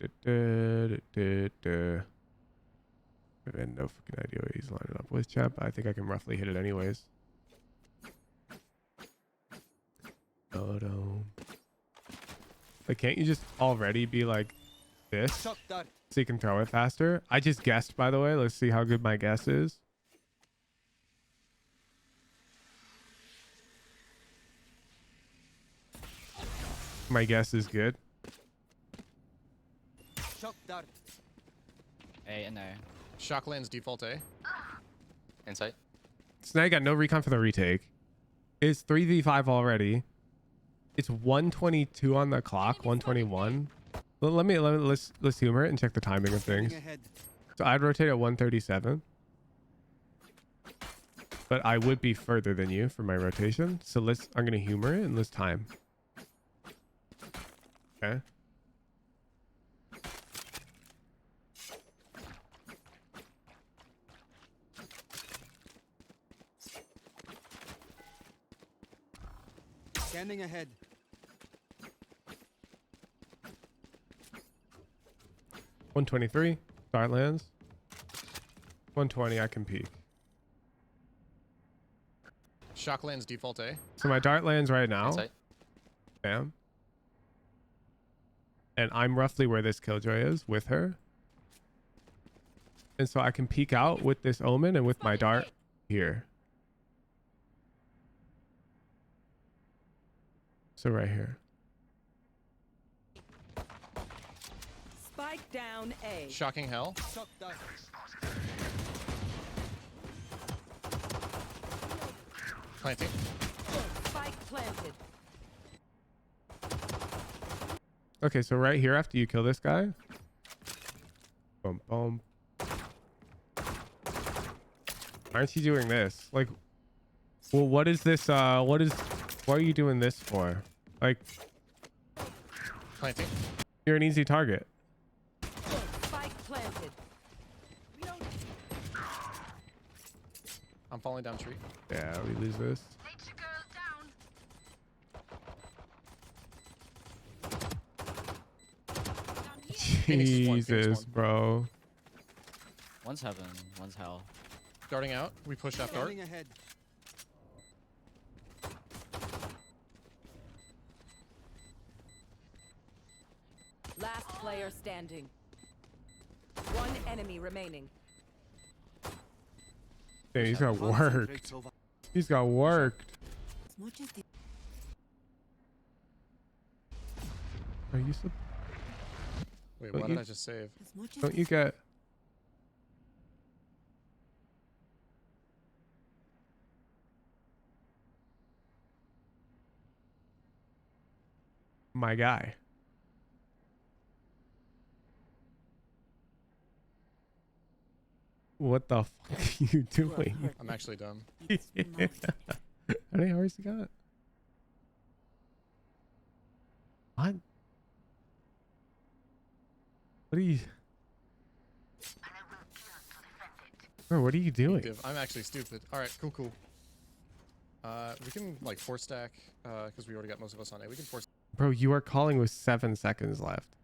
have no fucking idea what he's lining up with, chap. I think I can roughly hit it anyways. Oh no. Like, can't you just already be like this Shock dart. so you can throw it faster? I just guessed, by the way. Let's see how good my guess is. My guess is good. Shock dart. A and A. Shock lands default A. Insight. So now you got no recon for the retake. It's 3v5 already. It's 122 on the clock, 121. Let's humor it and check the timing of things. Scanning ahead. So I'd rotate at 137. But I would be further than you for my rotation. So I'm gonna humor it and let's time. Okay. Scanning ahead. 123. Dart lands. 120. I can peek. Shock lands default A. So my dart lands right now. Insight. Bam. And I'm roughly where this killjoy is with her. And so I can peek out with this omen and with my dart here. So right here. Spike down A. Shocking hell. Shock dart. Planting. Spike planted. Okay, so right here after you kill this guy. Boom, boom. Aren't you doing this? Like, well, what is this? What are you doing this for? Like, Planting. you're an easy target. Spike planted. I'm falling down tree. Yeah, we lose this. Phoenix is one, Phoenix Jesus, one. bro. One's heaven, one's hell. Darting out. We push that dart. Scanning ahead. Last player standing. One enemy remaining. Yeah, he's got Concentrate, worked. Sova. He's got worked. As much as the Are you so? Wait, Don't what you- did I just save? as much as Don't you get? My guy. What the fuck are you doing? I'm actually dumb. How many hours you got? What? What are you? Bro, what are you doing? Div. I'm actually stupid. All right, cool, cool. We can like force stack because we already got most of us on A. We can force. Bro, you are calling with 7 seconds left.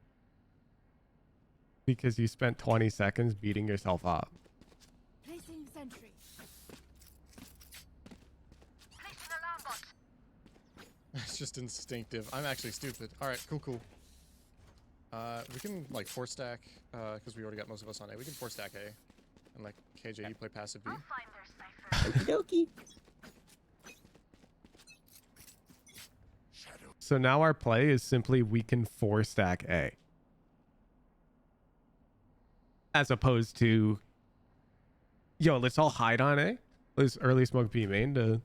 Because you spent 20 seconds beating yourself up. Placing sentry. It's just instinctive. I'm actually stupid. All right, cool, cool. We can like force stack because we already got most of us on A. We can force stack A, and like KJ, you play passive B. So now our play is simply we can 4-stack A. As opposed to, yo, let's all hide on A. Let's early smoke B main to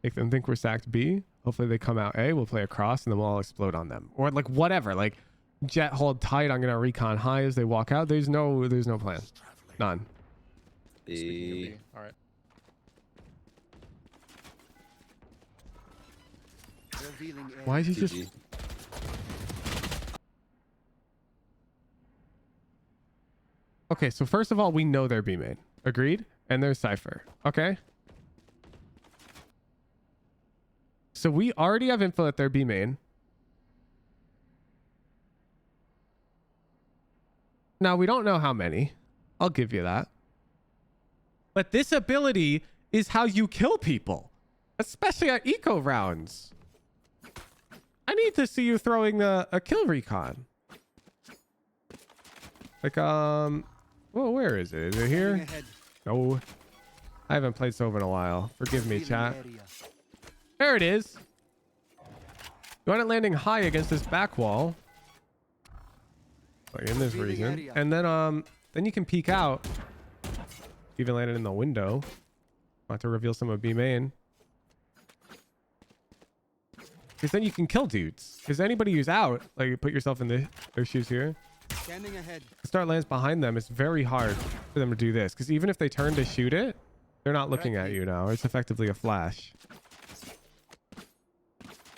make them think we're stacked B. Hopefully they come out A. We'll play across and then we'll all explode on them. Or like whatever. Like Jett hold tight. I'm gonna recon high as they walk out. There's no plan. None. Speaking of B. All right. Revealing air. Why is he just? Okay, so first of all, we know they're B main. Agreed? And there's Cypher. Okay. So we already have info that they're B main. Now we don't know how many. I'll give you that. But this ability is how you kill people, especially at eco rounds. I need to see you throwing a kill recon. Like, well, where is it? Is it here? Ahead. No. I haven't played Sova in a while. Forgive me, Revealing chat. area. There it is. You want it landing high against this back wall. Like in this Revealing region. area. And then you can peek out. Even landed in the window. Want to reveal some of B main. Because then you can kill dudes. Because anybody who's out, like you put yourself in their shoes here. Scanning ahead. Start lands behind them. It's very hard for them to do this. Because even if they turn to shoot it, they're not looking at you now. It's effectively a flash.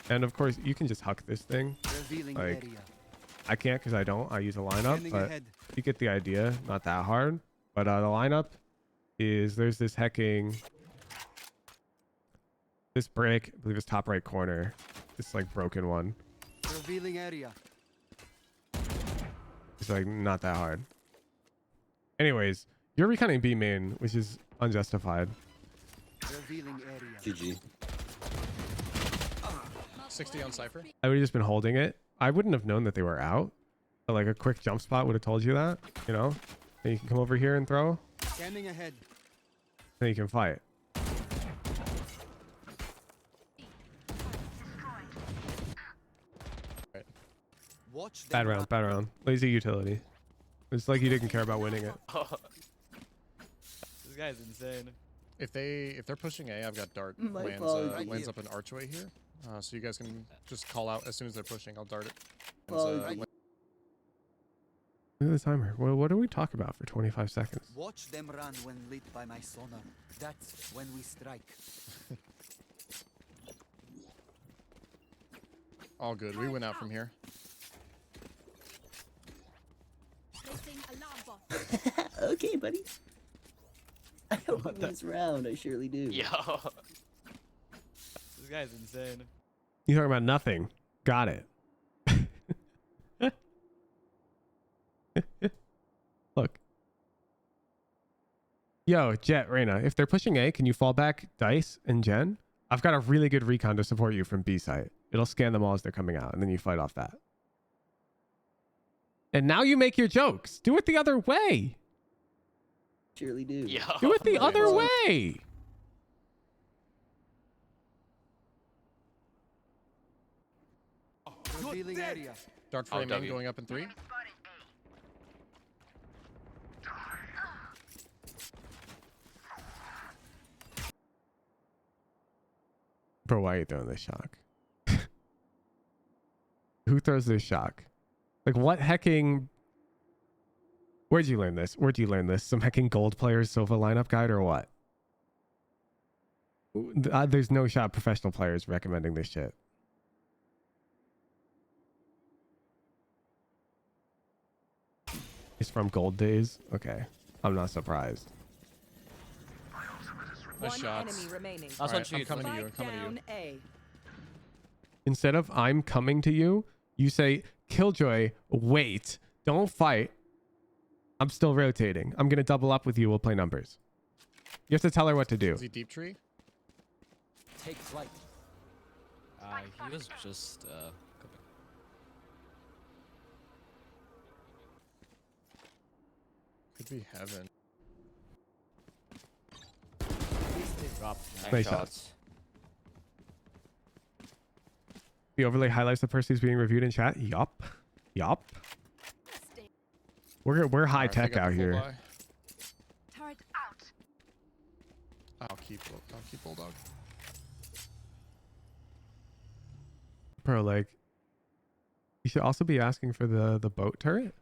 And of course, you can just huck this thing. Revealing Like, area. I can't because I don't. I use a lineup, Scanning but ahead. you get the idea. Not that hard. But the lineup is there's this hacking. This break, I believe it's top right corner. This like broken one. Revealing area. It's like not that hard. Anyways, you're reconning B main, which is unjustified. Revealing area. GG. 60 on Cypher. I would have just been holding it. I wouldn't have known that they were out. But like a quick jump spot would have told you that, you know? Then you can come over here and throw. Scanning ahead. Then you can fight. Watch Bad them round, bad round. Lazy utility. It's like you didn't care about winning it. This guy's insane. If they're pushing A, I've got dart. My Lands up an archway here. So you guys can just call out as soon as they're pushing. I'll dart it. Look at the timer. What do we talk about for 25 seconds? Watch them run when lit by my sonar. That's when we strike. All good. We went out from here. Placing alarm bot. Okay, buddy. I don't want this round. I surely do. Yo. This guy's insane. You talking about nothing. Got it. Look. Yo, Jett, Reyna, if they're pushing A, can you fall back Dice and Jen? I've got a really good recon to support you from B site. It'll scan them all as they're coming out, and then you fight off that. And now you make your jokes. Do it the other way. Surely do. Yo. Do it the other way. Revealing area. Dart frame in going up in 3. Bro, why are you throwing this shock? Who throws this shock? Like, what hacking... Where'd you learn this? Where'd you learn this? Some hacking gold players Sova lineup guide or what? There's no shot professional players recommending this shit. It's from gold days? Okay. I'm not surprised. Nice One shots. enemy remaining. All right, I'm coming to you. I'm Spike coming to you. down A. Instead of I'm coming to you, you say, Killjoy, wait, don't fight. I'm still rotating. I'm going to double up with you. We'll play numbers. You have to tell her what to do. Is he deep tree? Take flight. He was just Could be heaven. drop. Nice shots. The overlay highlights the person who's being reviewed in chat. Yup. Yup. We're high tech out here. Turret out. I'll keep bulldog. Bro, like, you should also be asking for the boat turret.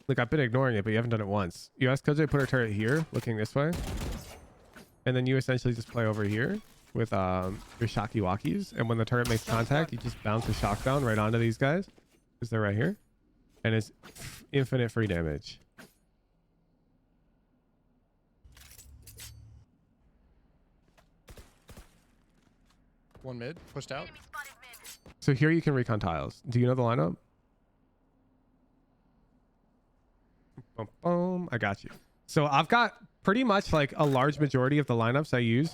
Look, I've been ignoring it, but you haven't done it once. You asked Killjoy to put her turret here, looking this way. And then you essentially just play over here with your shocky walkies. And when the turret makes contact, you just bounce the shock down right onto these guys. Because they're right here. And it's infinite free damage. One mid, pushed out. So here you can recon tiles. Do you know the lineup? Boom, boom. I got you. So I've got pretty much like a large majority of the lineups I use.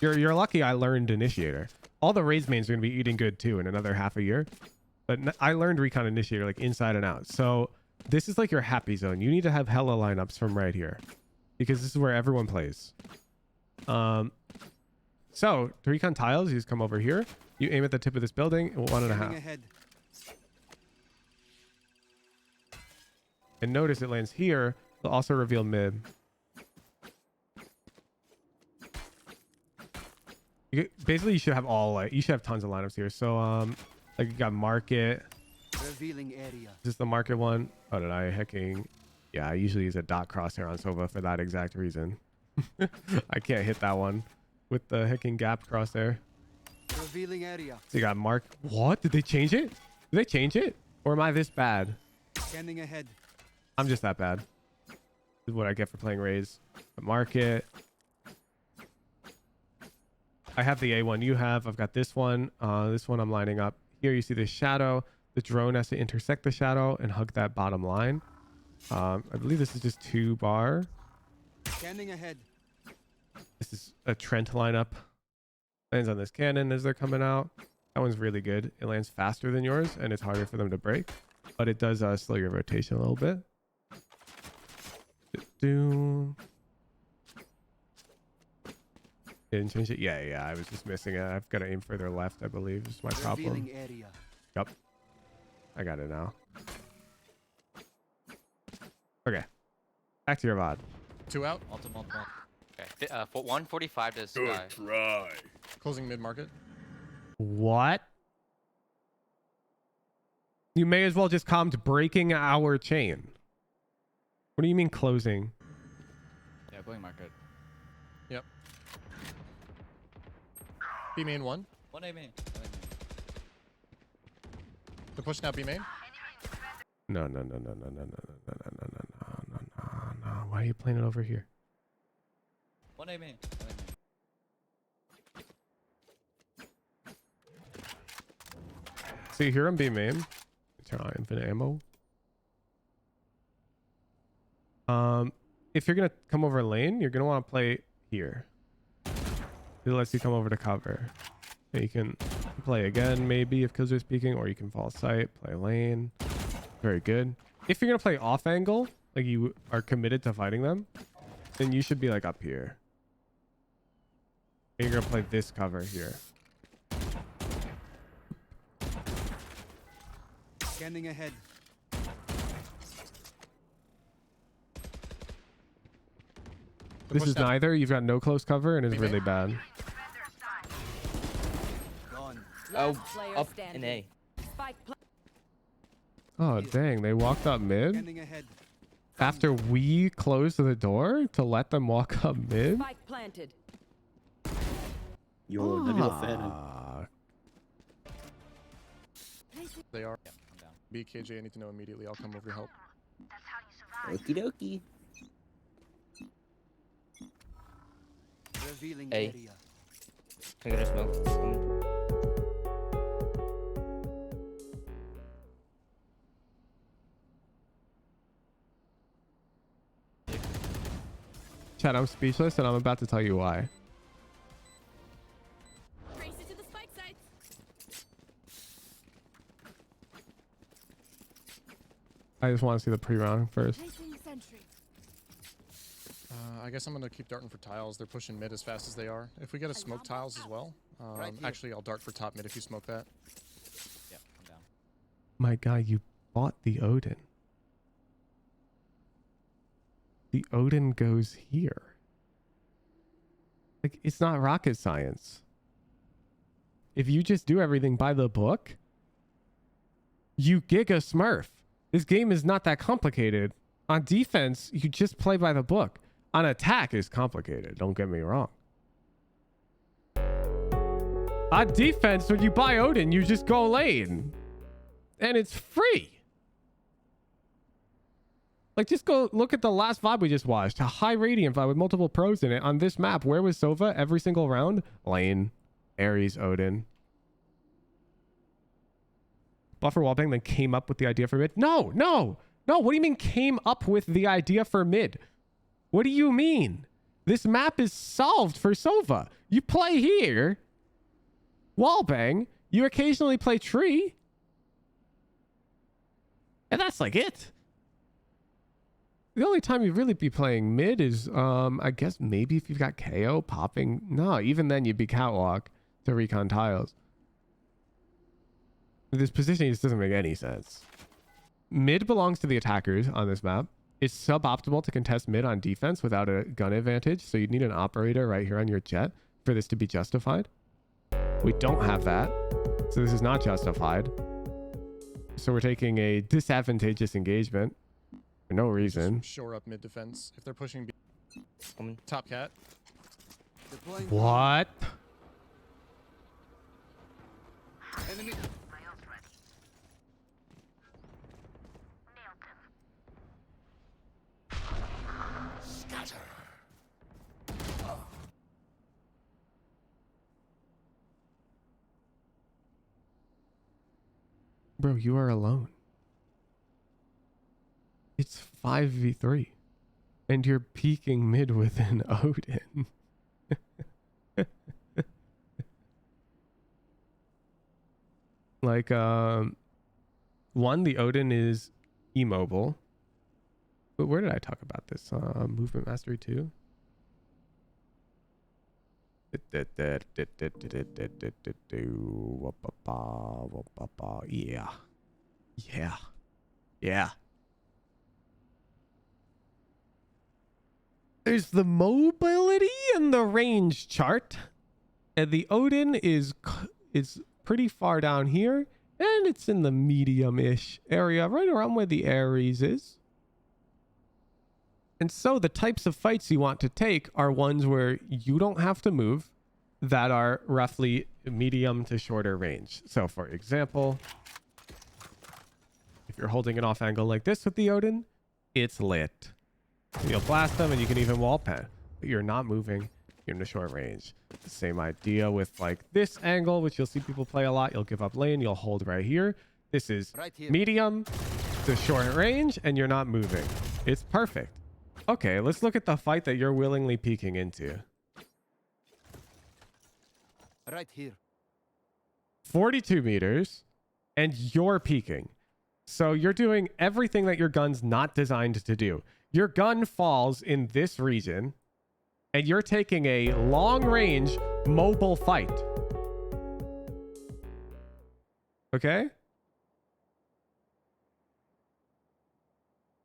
You're lucky I learned Initiator. All the Raze mains are going to be eating good too in another half a year. But I learned Recon Initiator like inside and out. So this is like your happy zone. You need to have hella lineups from right here. Because this is where everyone plays. So to recon tiles, you just come over here. You aim at the tip of this building. 1.5. And notice it lands here. They'll also reveal mid. Basically, you should have you should have tons of lineups here. So, like you got market. Revealing area. This is the market one. Oh, did I hacking? Yeah, I usually use a dot crosshair on Sova for that exact reason. I can't hit that one. with the hacking gap crosshair. Revealing area. So you got Mark. What? Did they change it? Did they change it? Or am I this bad? Scanning ahead. I'm just that bad. This is what I get for playing Raze. Market. I have the A1 you have. I've got this one. This one I'm lining up. Here you see the shadow. The drone has to intersect the shadow and hug that bottom line. I believe this is just 2 bar. Scanning ahead. This is a Trent lineup. Lands on this cannon as they're coming out. That one's really good. It lands faster than yours and it's harder for them to break. But it does slow your rotation a little bit. Didn't change it? Yeah, I was just missing it. I've got to aim further left, I believe. Is my problem. Area. Yep. I got it now. Okay. Back to your VOD. 2 out. Multiple. Okay. 145 to sky. Try. Closing mid market. What? You may as well just come to breaking our chain. What do you mean closing? Yeah, going market. Yep. B main 1. 1 A main. They're pushing out B main. No. Why are you playing it over here? 1 A main. See here on B main. Turn on infinite ammo. If you're gonna come over lane, you're gonna want to play here. It lets you come over to cover. And you can play again maybe if kills are speaking, or you can fall sight, play lane. Very good. If you're gonna play off angle, like you are committed to fighting them, then you should be like up here. And you're gonna play this cover here. Scanning ahead. This is neither. You've got no close cover and it's really bad. Oh, up in A. Oh, dang. They walked up mid? After we closed the door to let them walk up mid? Spike planted. Yo, They are. Yeah, I'm down. BKJ, I need to know immediately. I'll come over to help. Okie dokie. Revealing A. area. Can I get a smoke? Chad, I'm speechless and I'm about to tell you why. Race it to the spike sites. I just want to see the pre-round first. Placing sentry. I guess I'm going to keep darting for tiles. They're pushing mid as fast as they are. If we get a smoke tiles as well. Actually, I'll dart for top mid if you smoke that. Yeah, I'm down. My guy, you bought the Odin. The Odin goes here. Like, it's not rocket science. If you just do everything by the book, you giga smurf. This game is not that complicated. On defense, you just play by the book. On attack is complicated, don't get me wrong. On defense, when you buy Odin, you just go lane. And it's free. Like, just go look at the last VOD we just watched. A high radiant VOD with multiple pros in it. On this map, where was Sova every single round? Lane. Ares, Odin. Buffer wallbang then came up with the idea for mid. No. What do you mean came up with the idea for mid? What do you mean? This map is solved for Sova. You play here. Wallbang. You occasionally play tree. And that's like it. The only time you'd really be playing mid is, I guess maybe if you've got KO popping. No, even then you'd be catwalk to recon tiles. This positioning just doesn't make any sense. Mid belongs to the attackers on this map. It's suboptimal to contest mid on defense without a gun advantage, so you'd need an operator right here on your Jett for this to be justified. We don't have that, so this is not justified. So we're taking a disadvantageous engagement for no reason. Just shore up mid defense. If they're pushing B. Top cat. Deploying What? enemy. Bro, you are alone. It's 5v3. And you're peeking mid with an Odin. Like, one, the Odin is immobile. But where did I talk about this? Movement Mastery 2? Yeah. Yeah. Yeah. There's the mobility and the range chart. And the Odin is pretty far down here. And it's in the medium-ish area, right around where the Ares is. And so the types of fights you want to take are ones where you don't have to move, that are roughly medium to shorter range. So for example, if you're holding an off angle like this with the Odin, it's lit. You'll blast them and you can even wall pen, but you're not moving. You're in a short range. The same idea with like this angle, which you'll see people play a lot. You'll give up lane. You'll hold right here. This is Right here. medium to short range and you're not moving. It's perfect. Okay, let's look at the fight that you're willingly peeking into. Right here. 42 meters and you're peeking. So you're doing everything that your gun's not designed to do. Your gun falls in this region and you're taking a long range mobile fight. Okay?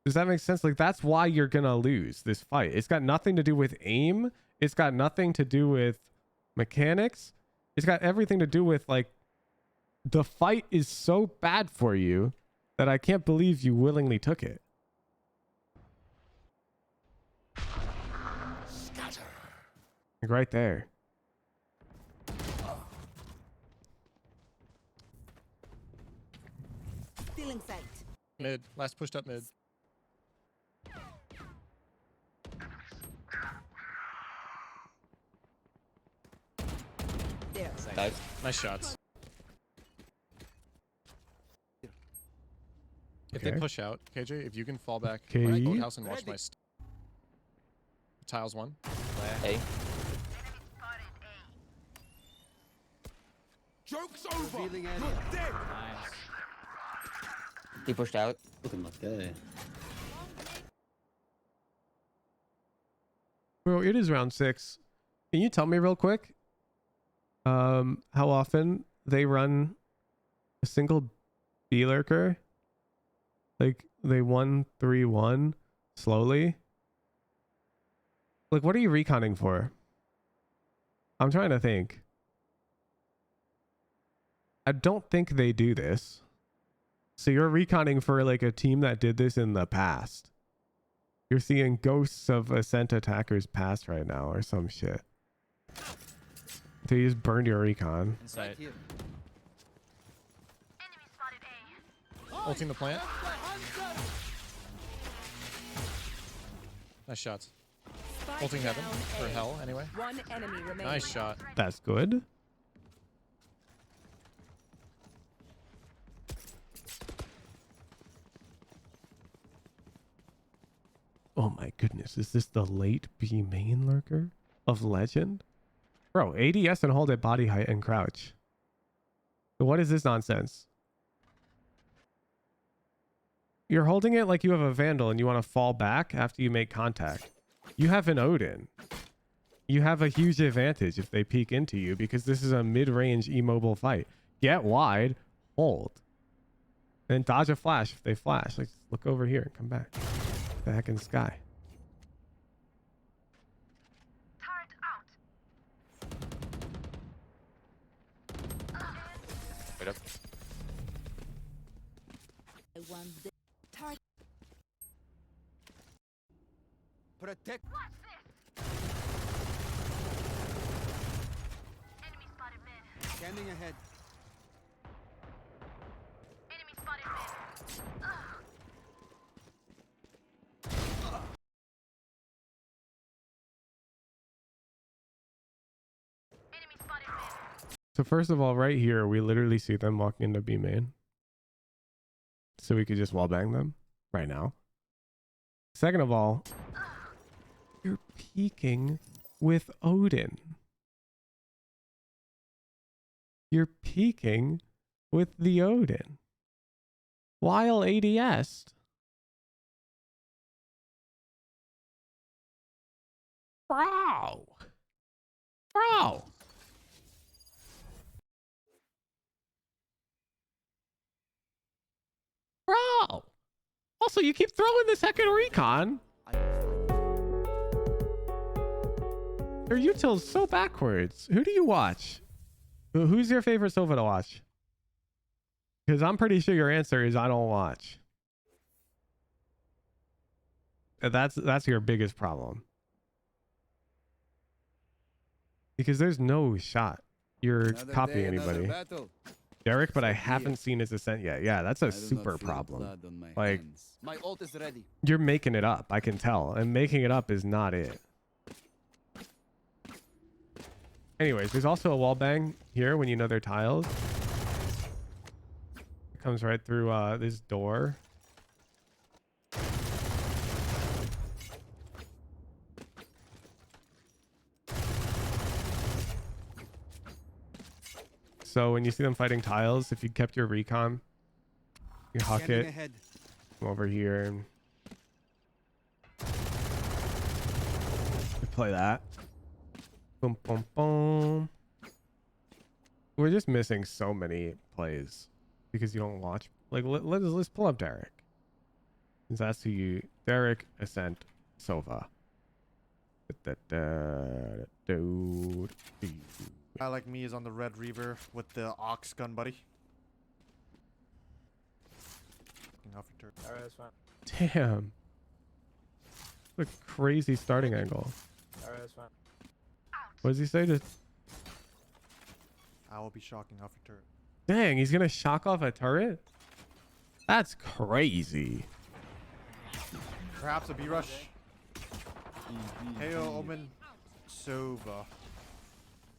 Does that make sense? Like, that's why you're gonna lose this fight. It's got nothing to do with aim. It's got nothing to do with mechanics. It's got everything to do with, like, the fight is so bad for you that I can't believe you willingly took it. Like right there. Stealing sight. Mid. Last pushed up mid. There. Nice shots. If Okay. they push out, KJ, if you can fall back Okay. by the boathouse and watch my tiles one. A. Joke's over. Revealing area. Nice. He pushed out. Looking like that. Bro, it is round 6. Can you tell me real quick how often they run a single B lurker? Like they 1-3-1 slowly? Like, what are you reconning for? I'm trying to think. I don't think they do this. So you're reconning for like a team that did this in the past. You're seeing ghosts of Ascent attackers pass right now or some shit. They just burned your recon. Inside. Right here. Ulting the plant. Nice shots. Ulting heaven. Or hell, anyway. One enemy remaining. Nice shot. That's good. Oh my goodness, is this the late B main lurker of legend? Bro, ADS and hold at body height and crouch. So what is this nonsense? You're holding it like you have a Vandal and you want to fall back after you make contact. You have an Odin. You have a huge advantage if they peek into you because this is a mid-range immobile fight. Get wide, hold. And dodge a flash if they flash. Like, look over here and come back. The heck in the sky. Wait up. I want the target. Protect. Scanning ahead. Enemy spotted mid. Enemy spotted mid. So first of all, right here, we literally see them walking into B main. So we could just wall bang them right now. Second of all, you're peeking with Odin. You're peeking with the Odin. While ADS. Bro. Bro. Bro. Also, you keep throwing the second recon. Your util's so backwards. Who do you watch? Who's your favorite Sova to watch? Because I'm pretty sure your answer is I don't watch. That's your biggest problem. Because there's no shot you're copying anybody. Derek, but I haven't seen his Ascent yet. Yeah, that's a super problem. Like, My ult is ready. you're making it up, I can tell. And making it up is not it. Anyways, there's also a wall bang here when you know they're tiles. It comes right through this door. So when you see them fighting tiles, if you kept your recon, you huck it, come over here and you play that. Boom, boom, boom. We're just missing so many plays because you don't watch. Like, let's pull up Derek. Since that's who you... Derek, Ascent, Sova. Guy like me is on the Red Reaver with the Ox gun, buddy. Alright, that's fine. Damn. What a crazy starting angle. Alright, that's fine. What does he say? Just... I will be shocking off your turret. Dang, he's gonna shock off a turret? That's crazy. Perhaps a B rush. Heyo, Omen. Sova.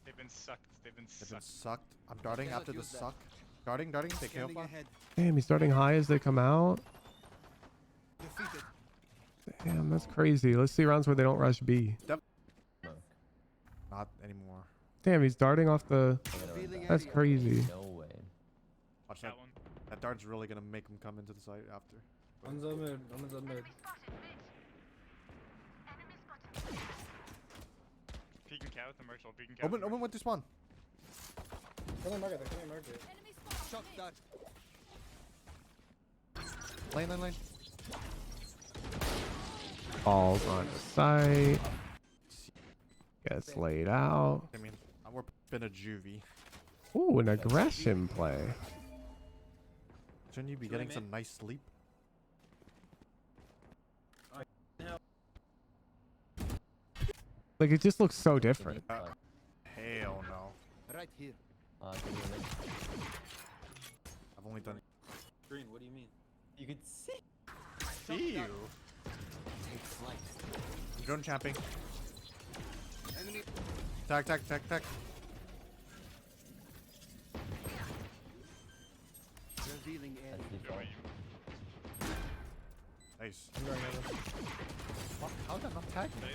They've been sucked. They've been sucked. I'm darting after the suck. Darting. Take care of that. Damn, he's starting high as they come out. Damn, that's crazy. Let's see rounds where they don't rush B. Not anymore. Damn, he's darting off the... That's crazy. No way. Watch that one. That dart's really gonna make him come into the site after. One's on mid. One's on mid. Peeking cat with the Merchel. Peeking cat. Omen went to spawn. Come on, market. Come on, market. Shock dart. Lane. Falls on the site. Gets laid out. I mean, we're been a juvie. Ooh, an aggression play. Shouldn't you be getting some nice sleep? Like, it just looks so different. Hell no. Right here. I've only done... Green, what do you mean? You could see. See you. Take flight. Drone champing. Tack. Revealing area. Nice. How did that not tag me?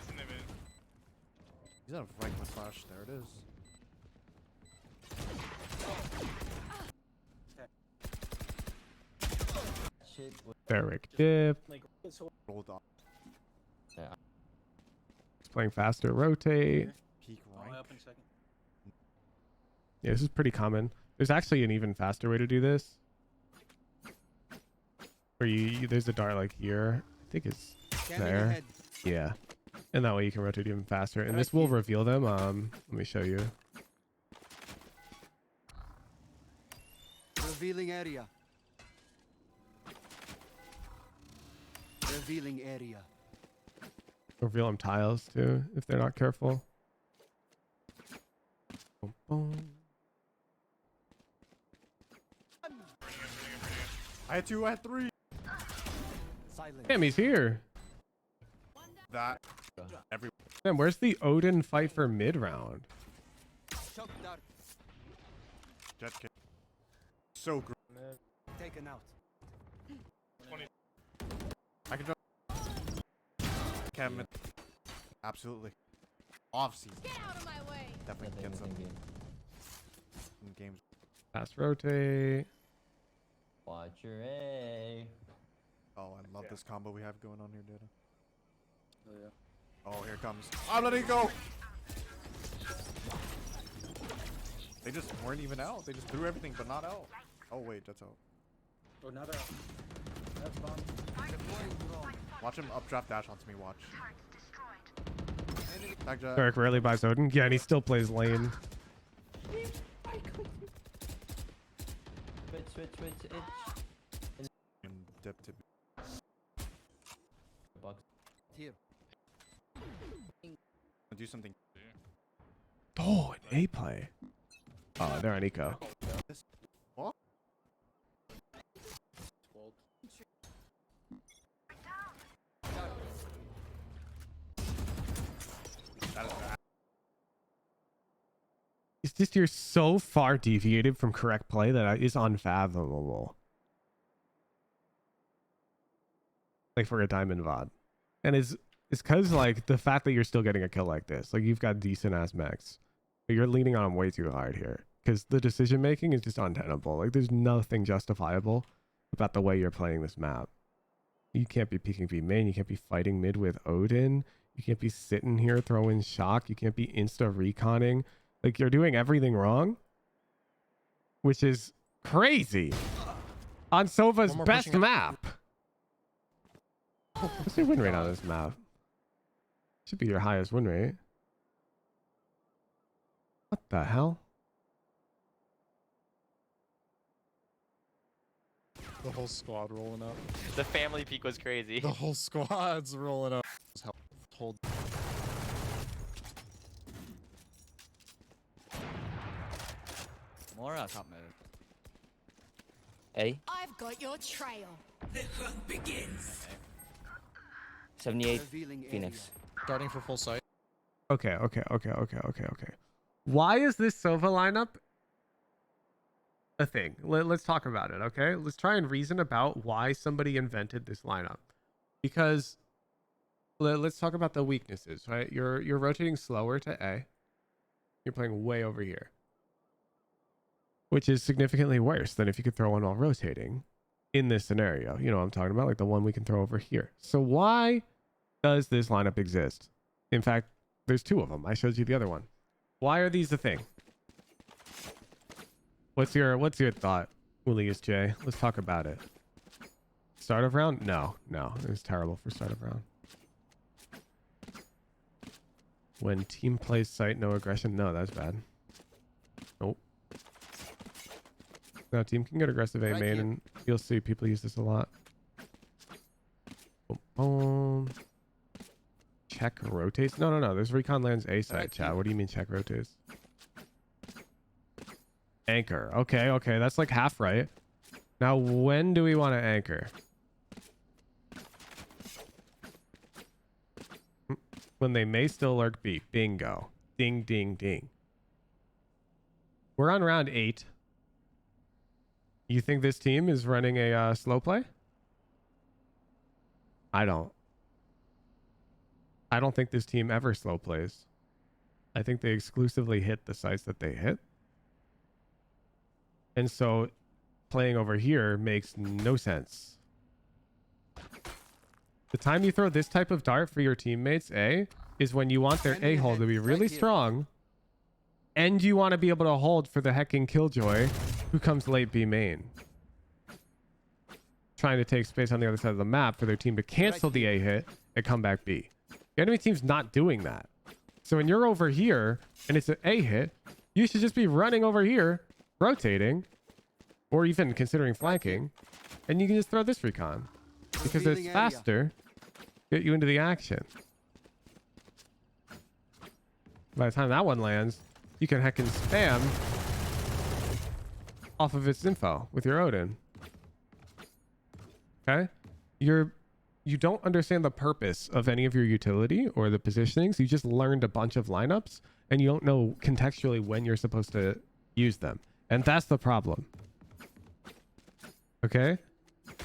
He's on a flank with flash. There it is. Shit. Derek dip. Rolled off. Yeah. He's playing faster, rotate. Peak rank. Up in second. Yeah, this is pretty common. There's actually an even faster way to do this. Where there's a dart like here. I think it's there. Yeah. And that way you can rotate even faster. And this will reveal them. Let me show you. Revealing area. Revealing area. Reveal them tiles too, if they're not careful. Boom, boom. I had 2, I had 3. Silence. Damn, he's here. That. Every. Man, where's the Odin fight for mid round? Shock dart Jett kick. So great. taken out. I can drop. Kevin. Absolutely. Off season. Get out of my way. Definitely get some in games. Pass rotate. Watch your A. Oh, I love this combo we have going on here, Data. Oh yeah. Oh, here it comes. I'm letting it go. They just weren't even out. They just threw everything, but not out. Oh wait, that's out. Oh, not out. That's bomb. Deploying drone. Watch him updraft dash onto me. Watch. Back Jett. Eric rarely buys Odin. Yeah, and he still plays lane. Switch. And dip to Here. do something. Oh, an A play. Oh, they're on eco. What? That is bad. It's just you're so far deviated from correct play that is unfathomable. Like for a diamond VOD. And it's because like the fact that you're still getting a kill like this, like you've got decent ass mechs, but you're leaning on them way too hard here because the decision making is just untenable. Like there's nothing justifiable about the way you're playing this map. You can't be peeking V main. You can't be fighting mid with Odin. You can't be sitting here throwing shock. You can't be insta reconning. Like you're doing everything wrong, which is crazy on Sova's best map. What's your win rate on this map? Should be your highest win rate. What the hell? The whole squad rolling up. The family peak was crazy. The whole squad's rolling up. Hold. More top mid. A. I've got your trail. The hunt begins. 78 Revealing Phoenix. Starting for full sight. Okay. Why is this Sova lineup a thing? Let's talk about it, okay? Let's try and reason about why somebody invented this lineup. Because let's talk about the weaknesses, right? You're rotating slower to A. You're playing way over here, which is significantly worse than if you could throw one while rotating in this scenario. You know what I'm talking about? Like the one we can throw over here. So why does this lineup exist? In fact, there's 2 of them. I showed you the other one. Why are these a thing? What's your thought, Julius J? Let's talk about it. Start of round? No. It was terrible for start of round. When team plays sight, no aggression. No, that's bad. Nope. Now team can get aggressive A main, and you'll see people use this a lot. Boom, boom. Check rotates. No. There's recon lands A side, chat. What do you mean check rotates? Anchor. Okay. That's like half right. Now, when do we want to anchor? When they may still lurk B. Bingo. Ding, ding, ding. We're on round 8. You think this team is running a slow play? I don't think this team ever slow plays. I think they exclusively hit the sites that they hit. And so playing over here makes no sense. The time you throw this type of dart for your teammates, A, is when you want their A hold to be really strong, and you want to be able to hold for the hecking Killjoy who comes late B main. Trying to take space on the other side of the map for their team to cancel the A hit and come back B. The enemy team's not doing that. So when you're over here and it's an A hit, you should just be running over here, rotating, or even considering flanking, and you can just throw this recon because it's faster, get you into the action. By the time that one lands, you can heckin' spam off of its info with your Odin. Okay? You don't understand the purpose of any of your utility or the positionings. You just learned a bunch of lineups and you don't know contextually when you're supposed to use them. And that's the problem. Okay?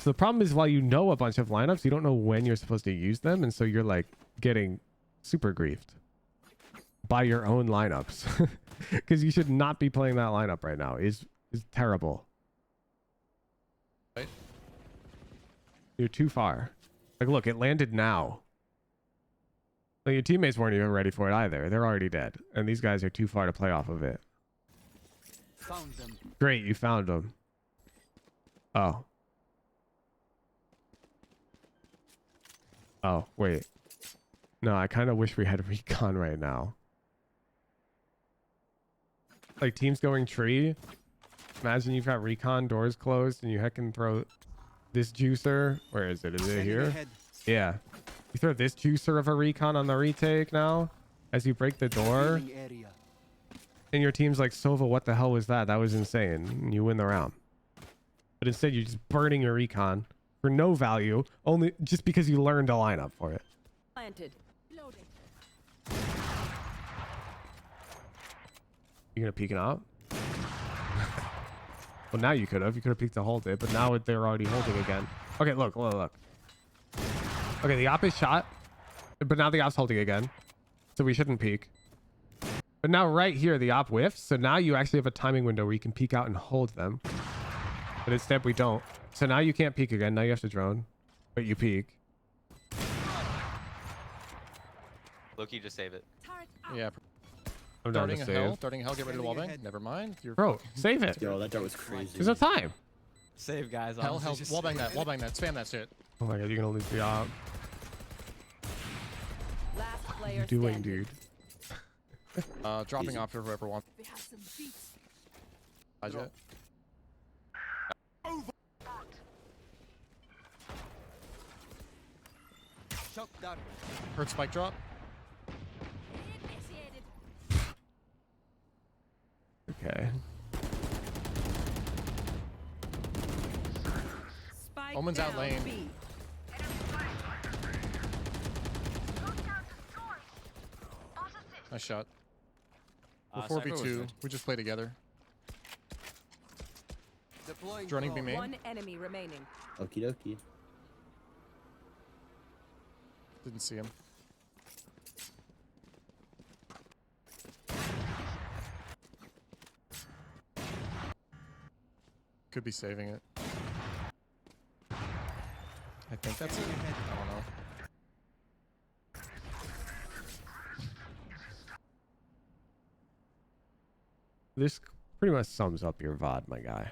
So the problem is, while you know a bunch of lineups, you don't know when you're supposed to use them. And so you're like getting super griefed by your own lineups. Because you should not be playing that lineup right now. Is terrible. Right. You're too far. Like, look, it landed now. Like, your teammates weren't even ready for it either. They're already dead. And these guys are too far to play off of it. Found them. Great, you found them. Oh. Oh, wait. No, I kind of wish we had recon right now. Like, teams going tree. Imagine you've got recon, doors closed, and you can throw this juicer. Where is it? Is it here? Yeah. You throw this juicer of a recon on the retake now as you break the door. And your team's like, Sova, what the hell was that? That was insane. And you win the round. But instead, you're just burning your recon for no value, only just because you learned a lineup for it. Planted. Loading. You gonna peek it out? Well, now you could have. You could have peeked to hold it, but now they're already holding again. Okay, look. Okay, the op is shot, but now the op's holding again. So we shouldn't peek. But now right here, the op whiffs. So now you actually have a timing window where you can peek out and hold them. But instead we don't. So now you can't peek again. Now you have to drone. But you peek. Loki, just save it. Yeah. I'm down to Darting save. hell. Darting hell. Get rid of the wallbang. Never mind. You're Bro, save it. Yo, that dart was crazy. There's no time. Save, guys. Hell. honestly, just Wallbang save that. it. Wallbang that. Spam that shit. Oh my god, you're gonna lose the op. Last What are player you doing, standing. dude? Dropping Easy. off for whoever wants. We have some beats. Hi, Jett. Shock dart. Heard spike drop. Initiated. Okay. Spike Omen's out down lane. B. Nice shot. We're Cypher was 4v2. good. We just play together. Deploying Droning drone. B main. One enemy remaining. Okie dokie. Didn't see him. Could be saving it. I think that's it. I don't know. This pretty much sums up your VOD, my guy.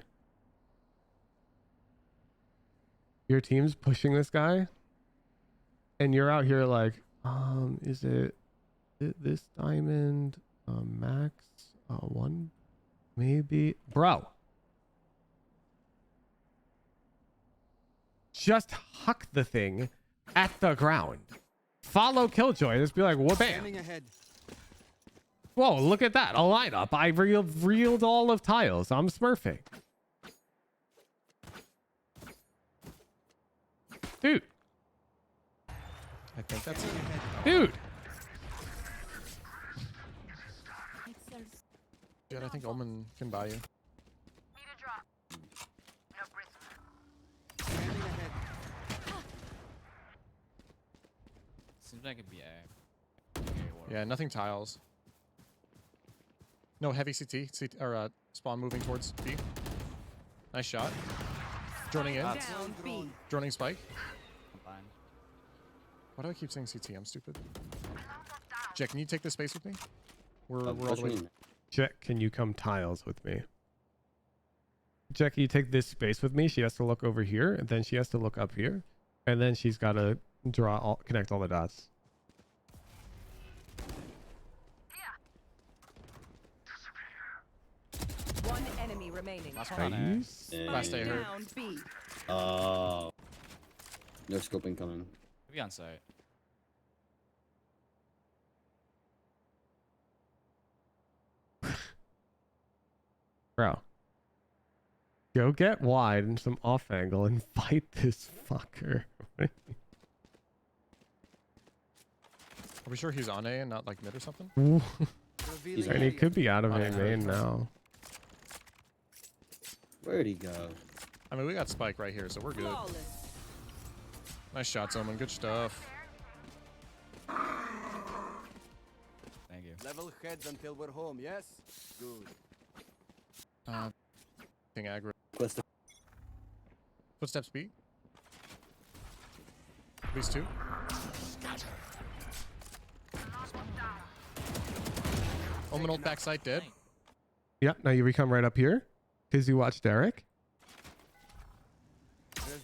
Your team's pushing this guy, and you're out here like, is it this diamond, max, one, maybe, bro. Just huck the thing at the ground. Follow Killjoy. Just be like, whoa, bam. Scanning ahead. Whoa, look at that. A lineup. I reeled all of tiles. I'm smurfing. Dude. I think that's it. Dude. Jett, I think Omen can buy you. Scanning ahead. Seems like it'd be Yeah, nothing tiles. No heavy CT or spawn moving towards B. Nice shot. Joining in. Down B. Joining spike. Combined. Why do I keep saying CT? I'm stupid. Jett, can you take this space with me? We're all What the you way. mean? Jett, can you come tiles with me? Jett, can you take this space with me? She has to look over here, and then she has to look up here, and then she's got to connect all the dots. One enemy remaining. Last one on A. Nice. Last I heard. Down B. Oh. No scope incoming. Maybe on site. Bro. Go get wide and some off angle and fight this fucker. Are we sure he's on A and not like mid or something? Ooh. He's And he could be out of Oh, A yeah. main now. Where'd he go? I mean, we got Spike right here, so we're good. Nice shots, Omen. Good stuff. Thank you. Level heads until we're home, yes? Good. King aggro. What's the Footsteps B. At least 2. Omen ult backside dead. Yep, now you come right up here because you watched Derek.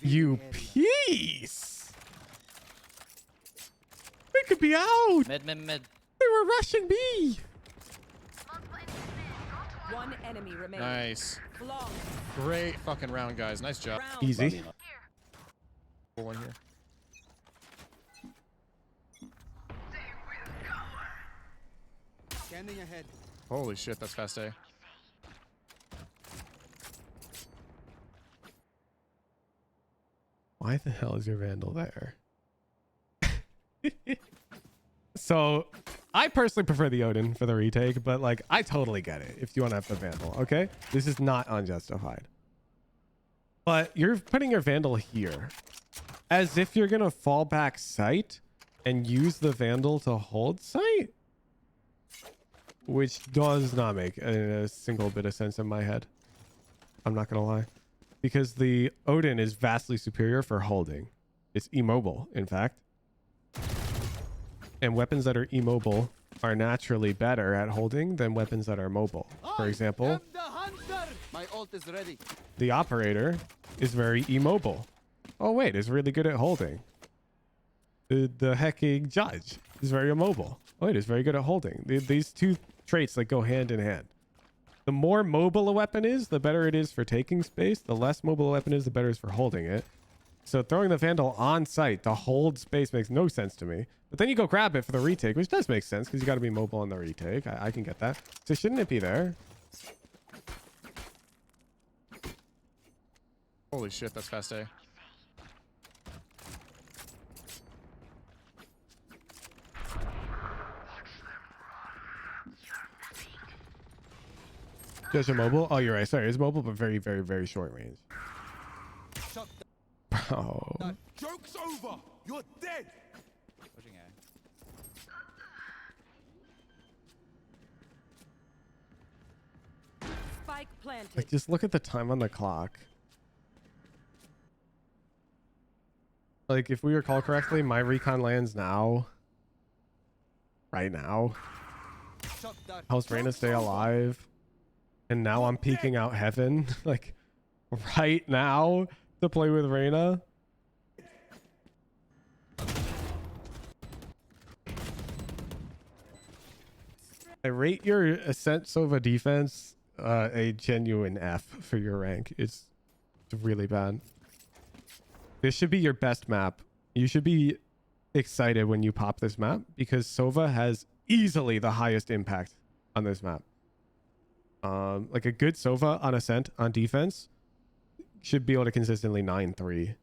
You piece! We could be out! Mid. They were rushing B! One enemy remaining. Nice. Flawless. Great fucking round, guys. Nice job. Easy. One here. Scanning ahead. Holy shit, that's fast A. Why the hell is your Vandal there? So, I personally prefer the Odin for the retake, but like, I totally get it if you want to have the Vandal, okay? This is not unjustified. But you're putting your Vandal here as if you're going to fall back sight and use the Vandal to hold sight, which does not make a single bit of sense in my head. I'm not going to lie. Because the Odin is vastly superior for holding. It's immobile, in fact. And weapons that are immobile are naturally better at holding than weapons that are mobile. For example, My ult is ready. the Operator is very immobile. Oh wait, is really good at holding. The hecking Judge is very immobile. Oh wait, is very good at holding. These two traits that go hand in hand. The more mobile a weapon is, the better it is for taking space. The less mobile a weapon is, the better it is for holding it. So throwing the Vandal on site to hold space makes no sense to me. But then you go grab it for the retake, which does make sense because you got to be mobile on the retake. I can get that. So shouldn't it be there? Holy shit, that's fast A. Just a mobile? Oh, you're right. Sorry, it's mobile, but very, very, very short range. Bro. Joke's over. You're dead. Pushing A. Spike planted. Like, just look at the time on the clock. Like, if we recall correctly, my recon lands now. Right now. Helps Reyna stay alive. And now I'm peeking out heaven. Like, right now to play with Reyna. I rate your Ascent Sova defense a genuine F for your rank. It's really bad. This should be your best map. You should be excited when you pop this map because Sova has easily the highest impact on this map. Like a good Sova on Ascent on defense should be able to consistently 9-3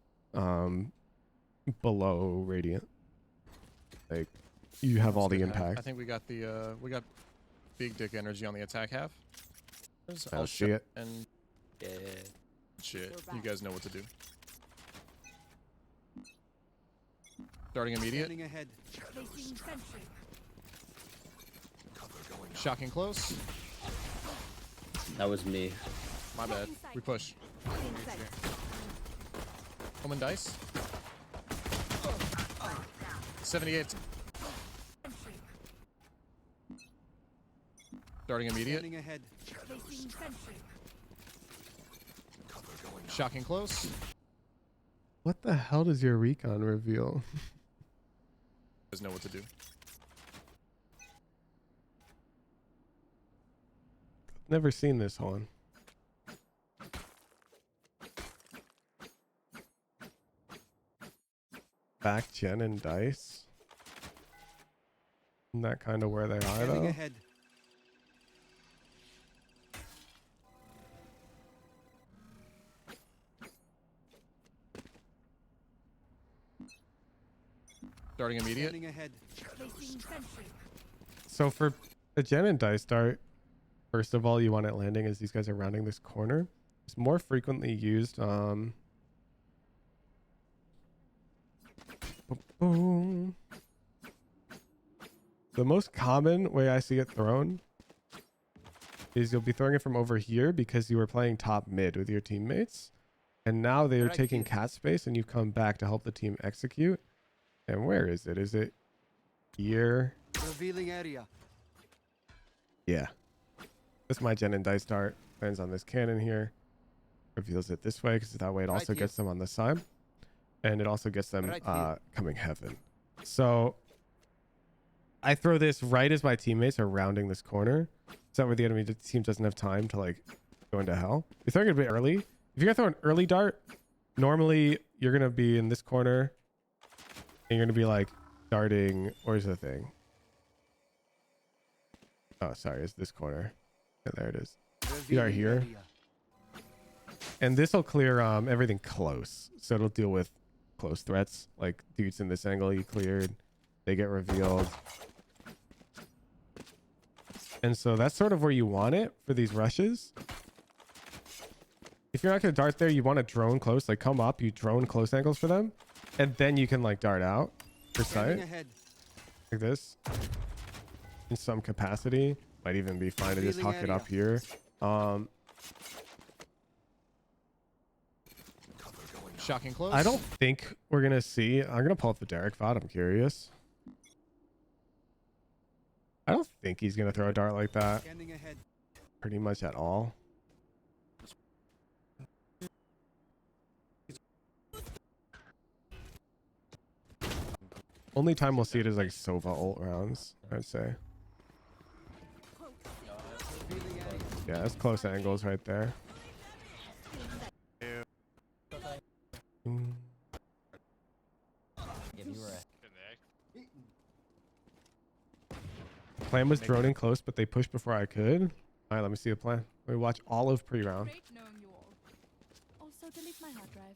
below Radiant. Like, you have all the impact. I think we got the big dick energy on the attack half. I'll see it. And shit, you guys know what to do. Starting immediate. Scanning ahead. Placing sentry. Shocking close. That was me. My bad. We push. Omen dice. 78. Starting immediate. Scanning ahead. Placing sentry. Shocking close. What the hell does your recon reveal? You guys know what to do. Never seen this one. Back Jen and Dice. Isn't that kind of where they are Scanning though? ahead. Darting immediate. Placing sentry. So for the Jen and Dice dart, first of all, you want it landing as these guys are rounding this corner. It's more frequently used. Boom. The most common way I see it thrown is you'll be throwing it from over here because you were playing top mid with your teammates. And now they are taking cat space and you've come back to help the team execute. And where is it? Is it here? Revealing area. Yeah. That's my Jen and Dice dart. Lands on this cannon here. Reveals it this way because that way it also gets them on the side. And it also gets them coming heaven. So I throw this right as my teammates are rounding this corner. So that way the enemy team doesn't have time to like go into hell. You're throwing it a bit early. If you're gonna throw an early dart, normally you're gonna be in this corner and you're gonna be like darting. Where's the thing? Oh, sorry, it's this corner. Yeah, there it is. You are here. And this will clear everything close. So it'll deal with close threats. Like dudes in this angle you cleared. They get revealed. And so that's sort of where you want it for these rushes. If you're not going to dart there, you want to drone close. Like come up, you drone close angles for them. And then you can like dart out for sight. Like this. In some capacity. Might even be fine to just huck it up here. Shocking close. I don't think we're going to see... I'm going to pull up the Derek VOD. I'm curious. I don't think he's going to throw a dart like that. Pretty much at all. Only time we'll see it is like Sova ult rounds, I'd say. Yeah, that's close angles right there. Plan was droning close, but they pushed before I could. All right, let me see the plan. Let me watch all of pre-round. Great knowing you all. Also, delete my hard drive.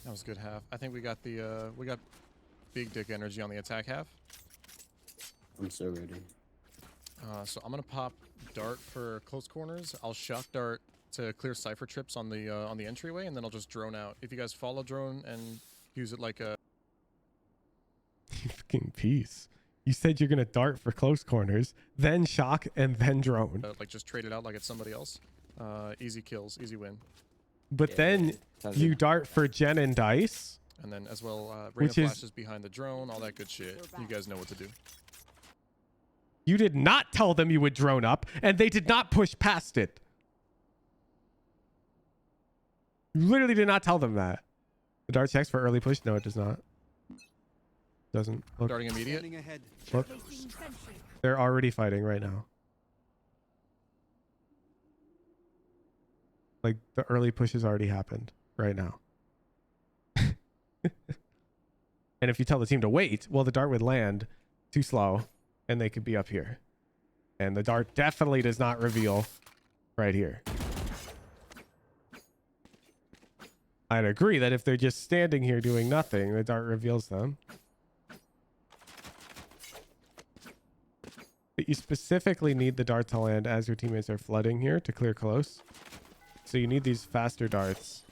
That was a good half. I think we got the we got big dick energy on the attack half. I'm so ready. So I'm gonna pop dart for close corners. I'll shock dart to clear cipher trips on the entryway, and then I'll just drone out. If you guys follow drone and use it like a fucking piece. You said you're gonna dart for close corners, then shock, and then drone. like just trade it out like it's somebody else. Easy kills, easy win. But then you dart for Jen and Dice. And then as well, rain of flashes behind the drone, all that good shit. You guys know what to do. You did not tell them you would drone up, and they did not push past it. You literally did not tell them that. The dart checks for early push? No, it does not. Doesn't. Look. Darting immediate. Look. They're already fighting right now. Like, the early push has already happened right now. And if you tell the team to wait, well, the dart would land too slow, and they could be up here. And the dart definitely does not reveal right here. I'd agree that if they're just standing here doing nothing, the dart reveals them. But you specifically need the dart to land as your teammates are flooding here to clear close. So you need these faster darts.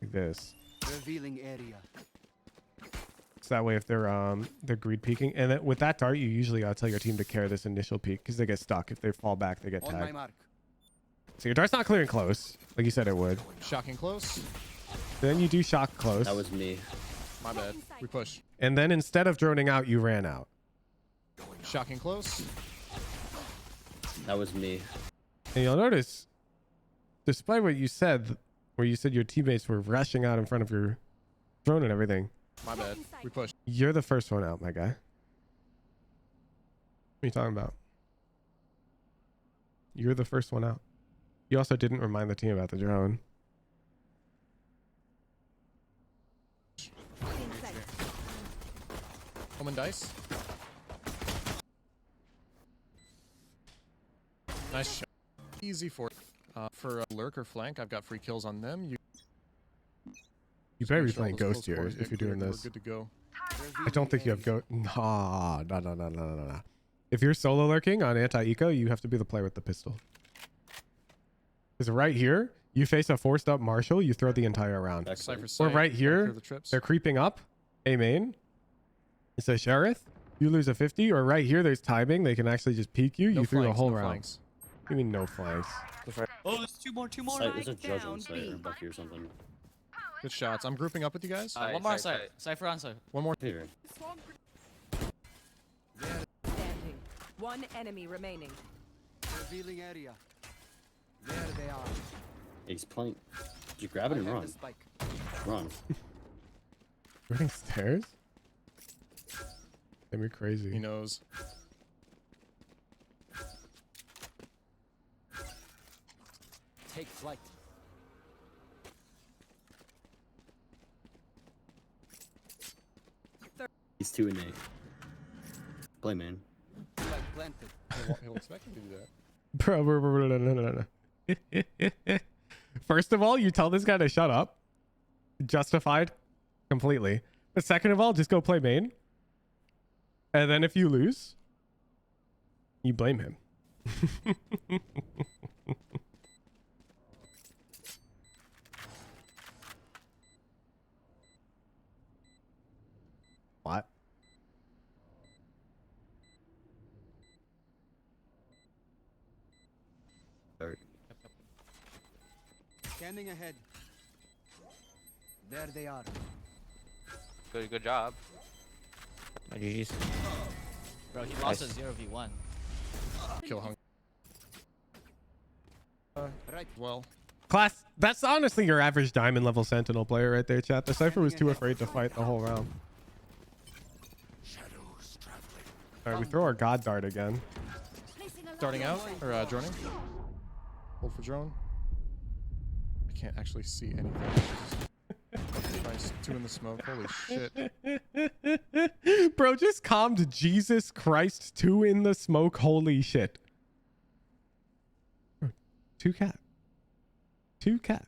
Like this. Revealing area. So that way if they're greed peeking. And then with that dart, you usually gotta tell your team to carry this initial peek because they get stuck. If they fall back, they get On my tagged. mark. So your dart's not clearing close, like you said it would. Shocking close. Then you do shock close. That was me. My bad. We push. And then instead of droning out, you ran out. Shocking close. That was me. And you'll notice, despite what you said, where you said your teammates were rushing out in front of your drone and everything. My bad. We push. You're the first one out, my guy. What are you talking about? You're the first one out. You also didn't remind the team about the drone. Home and dice. Nice shot. Easy for For lurk or flank, I've got free kills on them. You better be make sure all playing those Ghost close here quarters if get you're doing cleared and this. We're good to go. I don't think you have go. No. If you're solo lurking on anti-eco, you have to be the player with the pistol. Because right here, you face a forced up Marshall, you throw the entire round. Cypher Or sight, right gotta here, clear the trips. they're creeping up. A main. It's a Sheriff. You lose a 50. Or right here, there's timing. They can actually just peek you. No You threw the flanks, whole no round. flanks. You mean no flanks? Oh, there's two more. Site, there's a judge on site or Bucky or something. Good shots. I'm grouping up with you guys. One more side. Cypher on side. One more. Here. Standing. One enemy remaining. Revealing area. There they are. He's playing. Did you grab it and run? Run. Running stairs? That'd be crazy. He knows. Take flight. He's 2 and 8. Play man. Flight planted. He'll expect me to do that. Bro, no. First of all, you tell this guy to shut up. Justified completely. But second of all, just go play main. And then if you lose, you blame him. What? Scanning ahead. There they are. Good job. GG's. Bro, he lost a 0v1. Kill hung. Right. Well. Class, that's honestly your average diamond level sentinel player right there, chat. The Cypher was too afraid to fight the whole round. Alright, we throw our god dart again. Darting out or droning. Hold for drone. I can't actually see anything. Nice. 2 in the smoke. Holy shit. Bro, just calmed Jesus Christ. 2 in the smoke. Holy shit. 2 cat. 2 cat.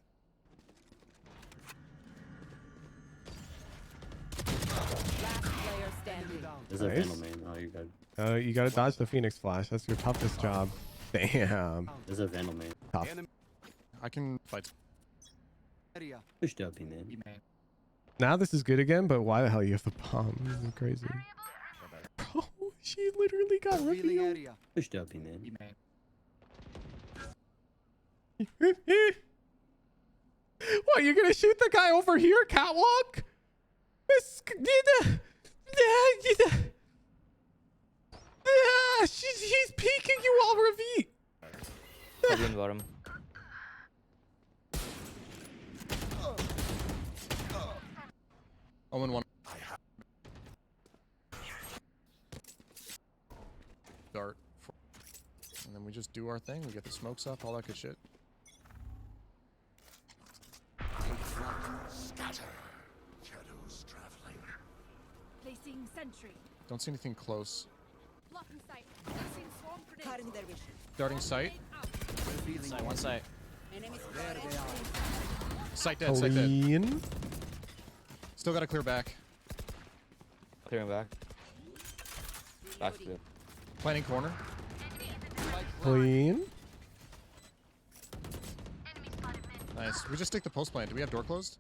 Last player standing. There's a Nice. vandal main. Oh, you're good. You gotta dodge the Phoenix Flash. That's your toughest job. Damn. There's a vandal main. Tough. I can fight. Area. Push up, man. Now this is good again, but why the hell you have the bomb? This is crazy. Bro, she literally got Revealing revealed. area. Push up, man. What, you're gonna shoot the guy over here, catwalk? He's peeking you all reveal. Probably bottom. Omen 1. Dart. And then we just do our thing. We get the smokes up, all that good shit. Scatter. Shadows traveling. Placing sentry. Don't see anything close. Blocking sight. Placing swarm grenade. Darting sight. Revealing Side, one side. There they are. Sight dead, sight dead. Clean. Still gotta clear back. Clearing back. Back to Planning corner. Clean. Nice. We just stick the post plant. Do we have door closed?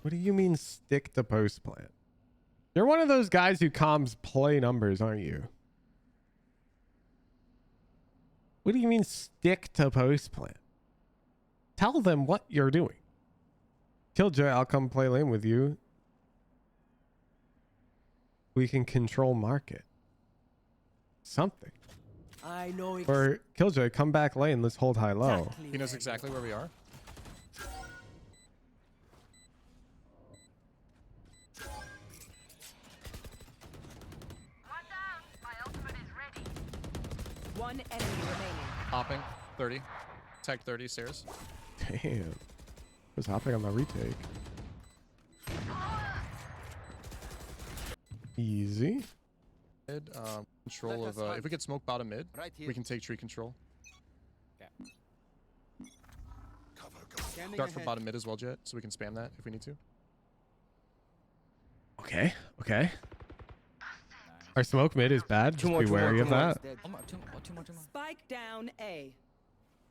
What do you mean stick to post plant? You're one of those guys who comms play numbers, aren't you? What do you mean stick to post plant? Tell them what you're doing. Killjoy, I'll come play lane with you. We can control market. Something. I know Or Killjoy, come back lane. Let's hold high low. He knows exactly where we are. One enemy remaining. Hopping. 30. Tag 30 stairs. Damn. Was hopping on my retake. Easy. Mid, control of if we get smoke bottom mid, Right here. we can take tree control. Dart for bottom mid as well, Jett, so we can spam that if we need to. Okay. Okay. Our smoke mid is bad. Just be wary of that. Two more. Spike down A.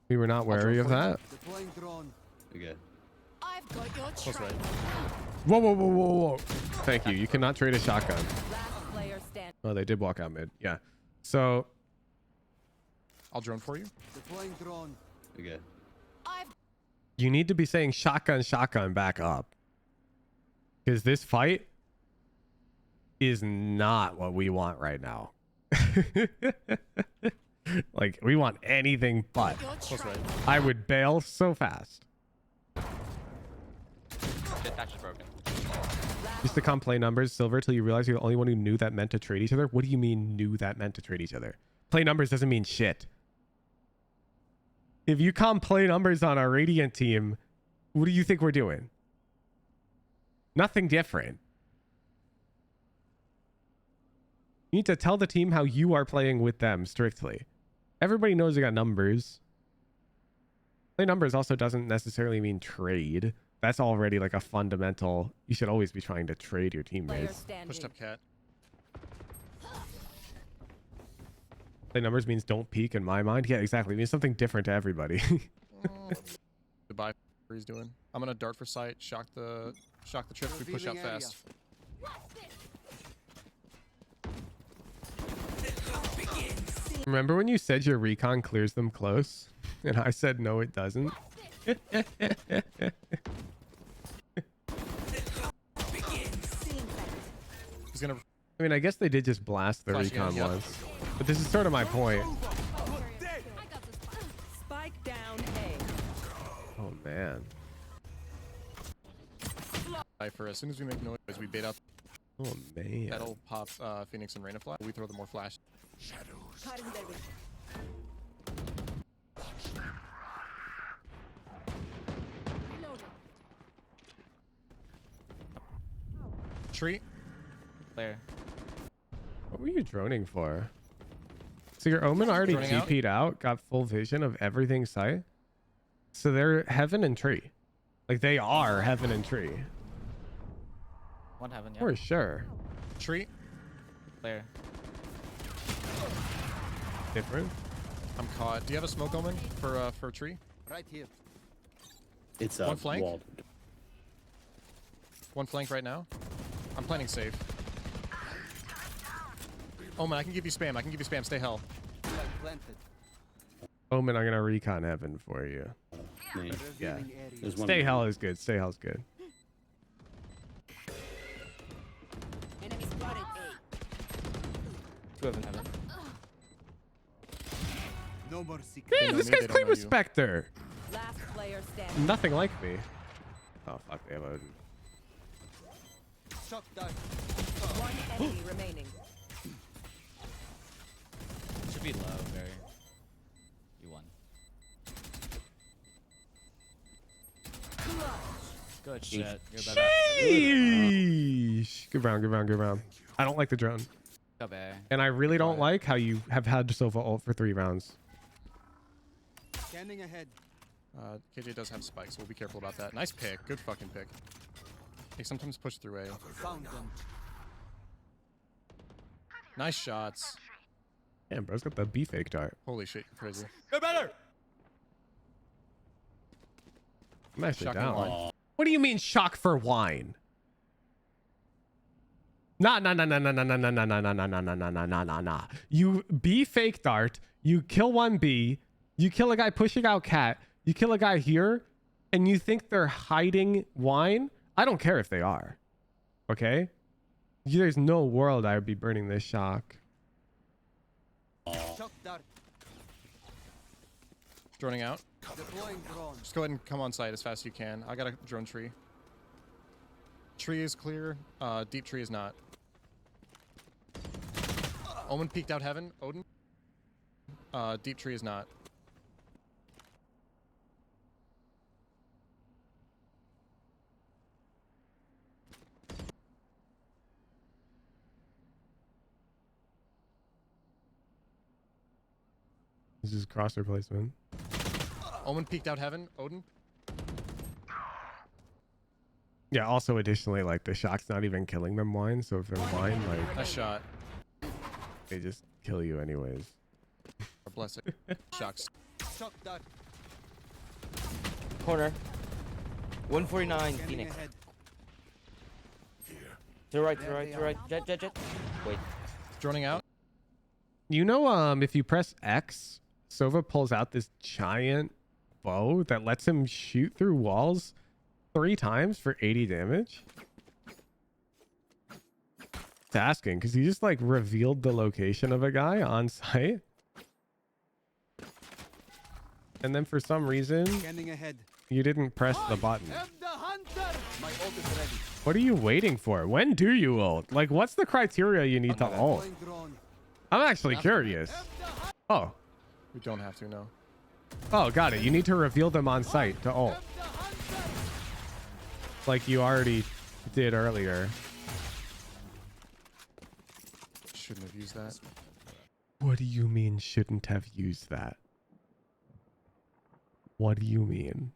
We were not wary of that. Deploying drone. Okay. I've got your Close trail. right. Whoa, whoa, whoa, whoa, whoa. Thank you. You cannot trade a shotgun. Last player stand. Oh, they did walk out mid. Yeah. So I'll drone for you. Deploying drone. Okay. you need to be saying shotgun, shotgun back up. Because this fight is not what we want right now. Like, we want anything but. Close right. I would bail so fast. Jett dash is broken. Used to come play numbers, Silver, till you realize you're the only one who knew that meant to trade each other. What do you mean knew that meant to trade each other? Play numbers doesn't mean shit. If you come play numbers on our Radiant team, what do you think we're doing? Nothing different. You need to tell the team how you are playing with them strictly. Everybody knows you got numbers. Play numbers also doesn't necessarily mean trade. That's already like a fundamental. You should always be trying to trade your teammates. Pushed up cat. Play numbers means don't peek in my mind. Yeah, exactly. It means something different to everybody. Goodbye. What he's doing. I'm gonna dart for sight. Shock the trip. We push out fast. Remember when you said your recon clears them close? And I said, no, it doesn't. He's gonna. I mean, I guess they did just blast the Flash recon again, yeah. once. But this is sort of my point. Spike down A. Oh, man. For as soon as we make noise, we bait out. Oh, man. That'll pop Phoenix and Reyna flash. We throw the more flash. Tree. Player. What were you droning for? So your Omen already Droning out? TP'd out, got full vision of everything sight? So they're heaven and tree. Like, they are heaven and tree. One heaven, yeah. For sure. Tree. Player. Different. I'm caught. Do you have a smoke omen for tree? Right here. It's One flank? walled. One flank right now. I'm planning safe. Omen, I can give you spam. I can give you spam. Stay hell. Planted. Omen, I'm gonna recon heaven for you. Me. Yeah. There's one Stay more. hell is good. Stay hell's good. Enemy spotted A. Two heaven, heaven. No more secret. Damn, know this me, guy's they don't playing know with you. Spectre. Last player standing. Nothing like me. Oh, fuck, they have Odin. Shock dart. One enemy remaining. Should be low, very. You won. Good shit. You're better. Sheesh. Good round, good round, good round. I don't like the drone. Go A. And I really don't like how you have had Sova ult for 3 rounds. Scanning ahead. KJ does have spikes, so we'll be careful about that. Nice pick. Good fucking pick. They sometimes push through A. Found them. Nice shots. Damn, bro's got the B fake dart. Holy shit, you're crazy. Go better! I'm actually Shotgun down. line. What do you mean shock for wine? Nah. You B fake dart, you kill one B, you kill a guy pushing out cat, you kill a guy here, and you think they're hiding wine? I don't care if they are. Okay? There's no world I would be burning this shock. Shock dart. Droning out. Deploying drone. Just go ahead and come on site as fast as you can. I got a drone tree. Tree is clear. Deep tree is not. Omen peeked out heaven. Odin. Deep tree is not. This is cross replacement. Omen peeked out heaven. Odin. Yeah, also additionally, like the shock's not even killing them wine, so if they're wine, like Nice shot. they just kill you anyways. Or bless it. Shocks. Shock dart. Corner. 149, Phoenix. To the right, to the right, to the right. Jett. Wait. Droning out. You know, if you press X, Sova pulls out this giant bow that lets him shoot through walls 3 times for 80 damage. It's asking because he just like revealed the location of a guy on site, and then for some reason you didn't press the button. What are you waiting for? When do you ult? Like, what's the criteria you need to ult? I'm actually curious. Oh, We don't have to, no. oh, got it. You need to reveal them on site to ult, like you already did earlier. Shouldn't have used that. What do you mean shouldn't have used that? What do you mean?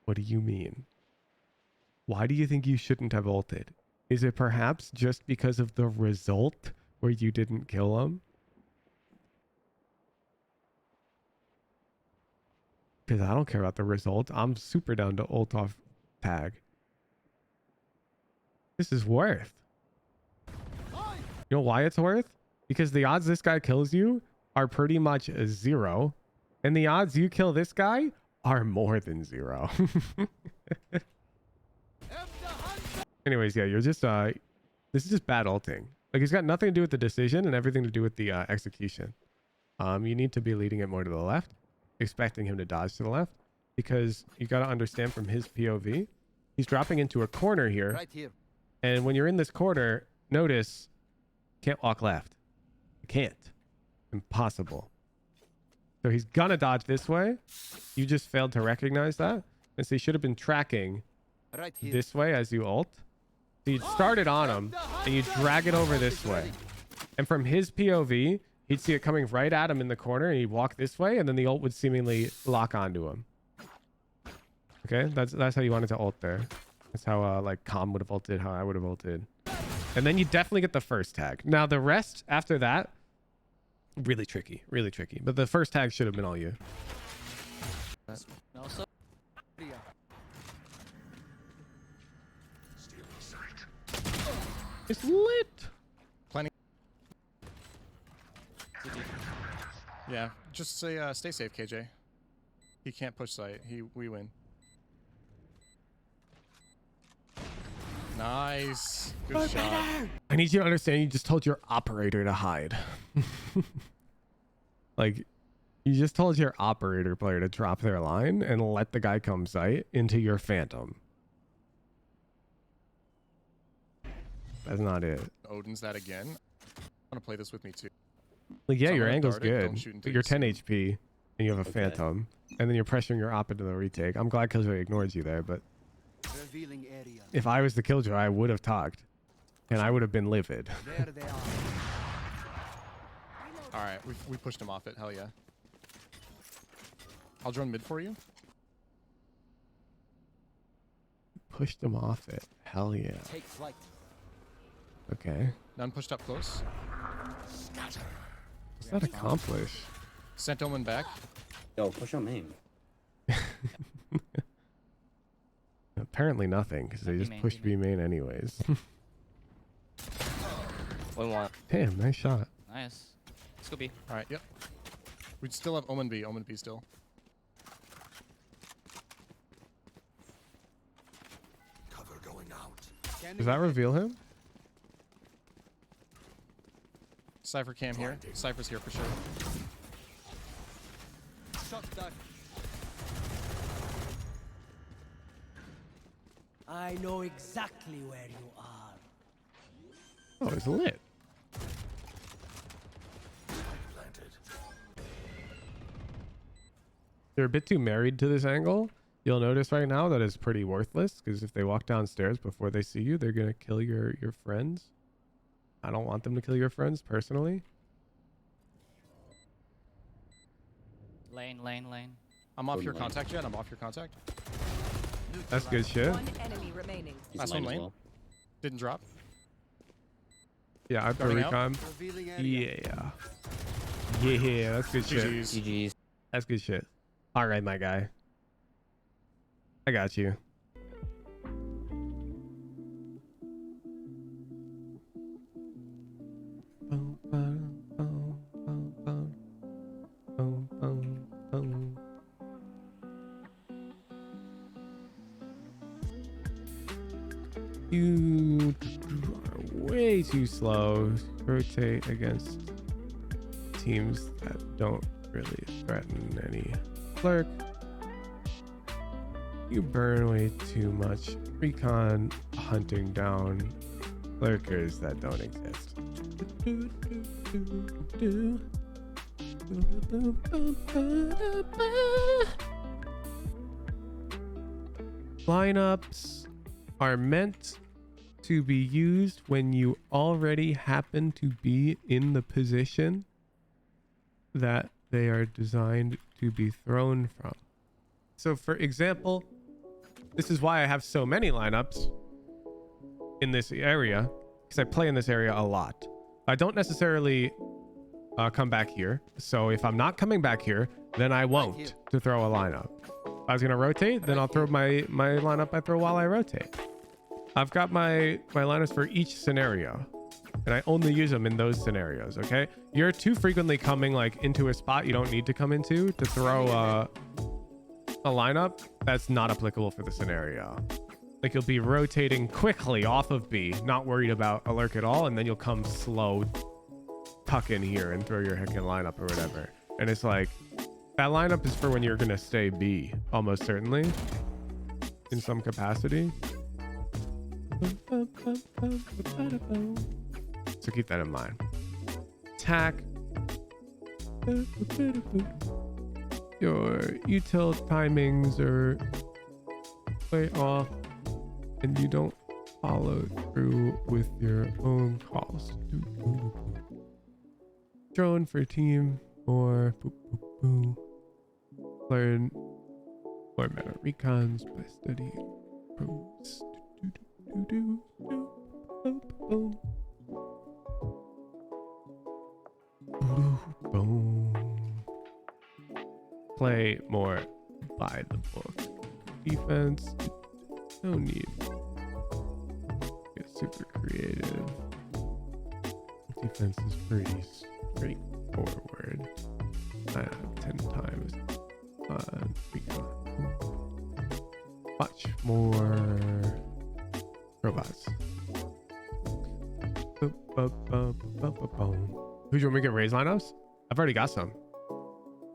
What do you mean? Why do you think you shouldn't have ulted? Is it perhaps just because of the result where you didn't kill him? Because I don't care about the result. I'm super down to ult off tag. This is worth. You know why it's worth? Because the odds this guy kills you are pretty much a 0. And the odds you kill this guy are more than 0. Anyways, yeah, you're just, this is just bad ulting. Like, it's got nothing to do with the decision and everything to do with the execution. You need to be leading it more to the left, expecting him to dodge to the left, because you got to understand from his POV, he's dropping into a corner here. Right here. And when you're in this corner, notice, can't walk left. You can't. Impossible. So he's gonna dodge this way. You just failed to recognize that. And so you should have been tracking Right here. this way as you ult. So you started on him and you drag it over this way. And from his POV, he'd see it coming right at him in the corner and he'd walk this way and then the ult would seemingly lock onto him. Okay, that's how you wanted to ult there. That's how like Calm would have ulted, how I would have ulted. And then you definitely get the first tag. Now the rest after that, really tricky, really tricky. But the first tag should have been all you. Also, It's lit. Plenty. Yeah, just say stay safe, KJ. He can't push site. We win. Nice. Good shot. I need you to understand you just told your operator to hide. Like, you just told your operator player to drop their line and let the guy come sight into your phantom. That's not it. Odin's that again. I want to play this with me too. Like, yeah, So I'm your gonna angle's dart it, don't good, shoot but until you're you 10 see HP and you have a phantom, and then you're pressuring your op into the retake. I'm glad Killjoy ignored you there, but Revealing area. if I was the Killjoy, I would have talked, and I would have been livid. There they are. All right, we pushed him off it. Hell yeah. I'll drone mid for you. Pushed him off it. Hell yeah. Take flight. Okay. None pushed up close. What's that accomplish? Sent Omen back. Yo, push on main. Apparently nothing, because they just pushed B main anyways. 1-1. Damn, nice shot. nice. Let's go B. All right, yep. We still have Omen B. Omen B still. Cover going out. Does that reveal him? Cypher cam here. Cypher's here for sure. Shock dart. I know exactly where you are. Oh, it's lit. They're a bit too married to this angle. You'll notice right now that it's pretty worthless, because if they walk downstairs before they see you, they're going to kill your friends. I don't want them to kill your friends, personally. Lane. I'm off your Lane. contact, Jett. I'm off your contact. That's good shit. One enemy remaining. He's Last lane one as lane. well. Didn't drop. Yeah, I throw Going out. recon. Revealing area. Yeah, that's good shit. GG's. GG's. That's good shit. All right, my guy. I got you. You are way too slow. Rotate against teams that don't really threaten any lurk. You burn way too much recon hunting down lurkers that don't exist. Lineups are meant to be used when you already happen to be in the position that they are designed to be thrown from. So for example, this is why I have so many lineups in this area, because I play in this area a lot. I don't necessarily come back here. So if I'm not coming back here, then I won't to throw a lineup. If I was gonna rotate, then I'll throw my lineup I throw while I rotate. I've got my lineups for each scenario, and I only use them in those scenarios. Okay, you're too frequently coming like into a spot you don't need to come into to throw a lineup that's not applicable for the scenario. Like you'll be rotating quickly off of B, not worried about a lurk at all, and then you'll come slow, tuck in here and throw your heckin' lineup or whatever. And it's like that lineup is for when you're gonna stay B, almost certainly, in some capacity. So keep that in mind. Attack. Your util timings are way off, and you don't follow through with your own calls. Drone for team or learn more meta recons by studying pros. Play more by the book. Defense, no need. Get super creative. Defense is pretty straightforward. 9 out of 10 times. Much more robots. Who's you want me to get raise lineups? I've already got some.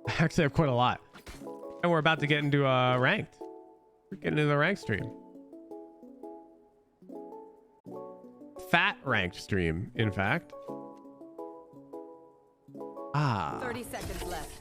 I actually have quite a lot. And we're about to get into ranked. We're getting into the ranked stream. Fat ranked stream, in fact. 30 seconds left.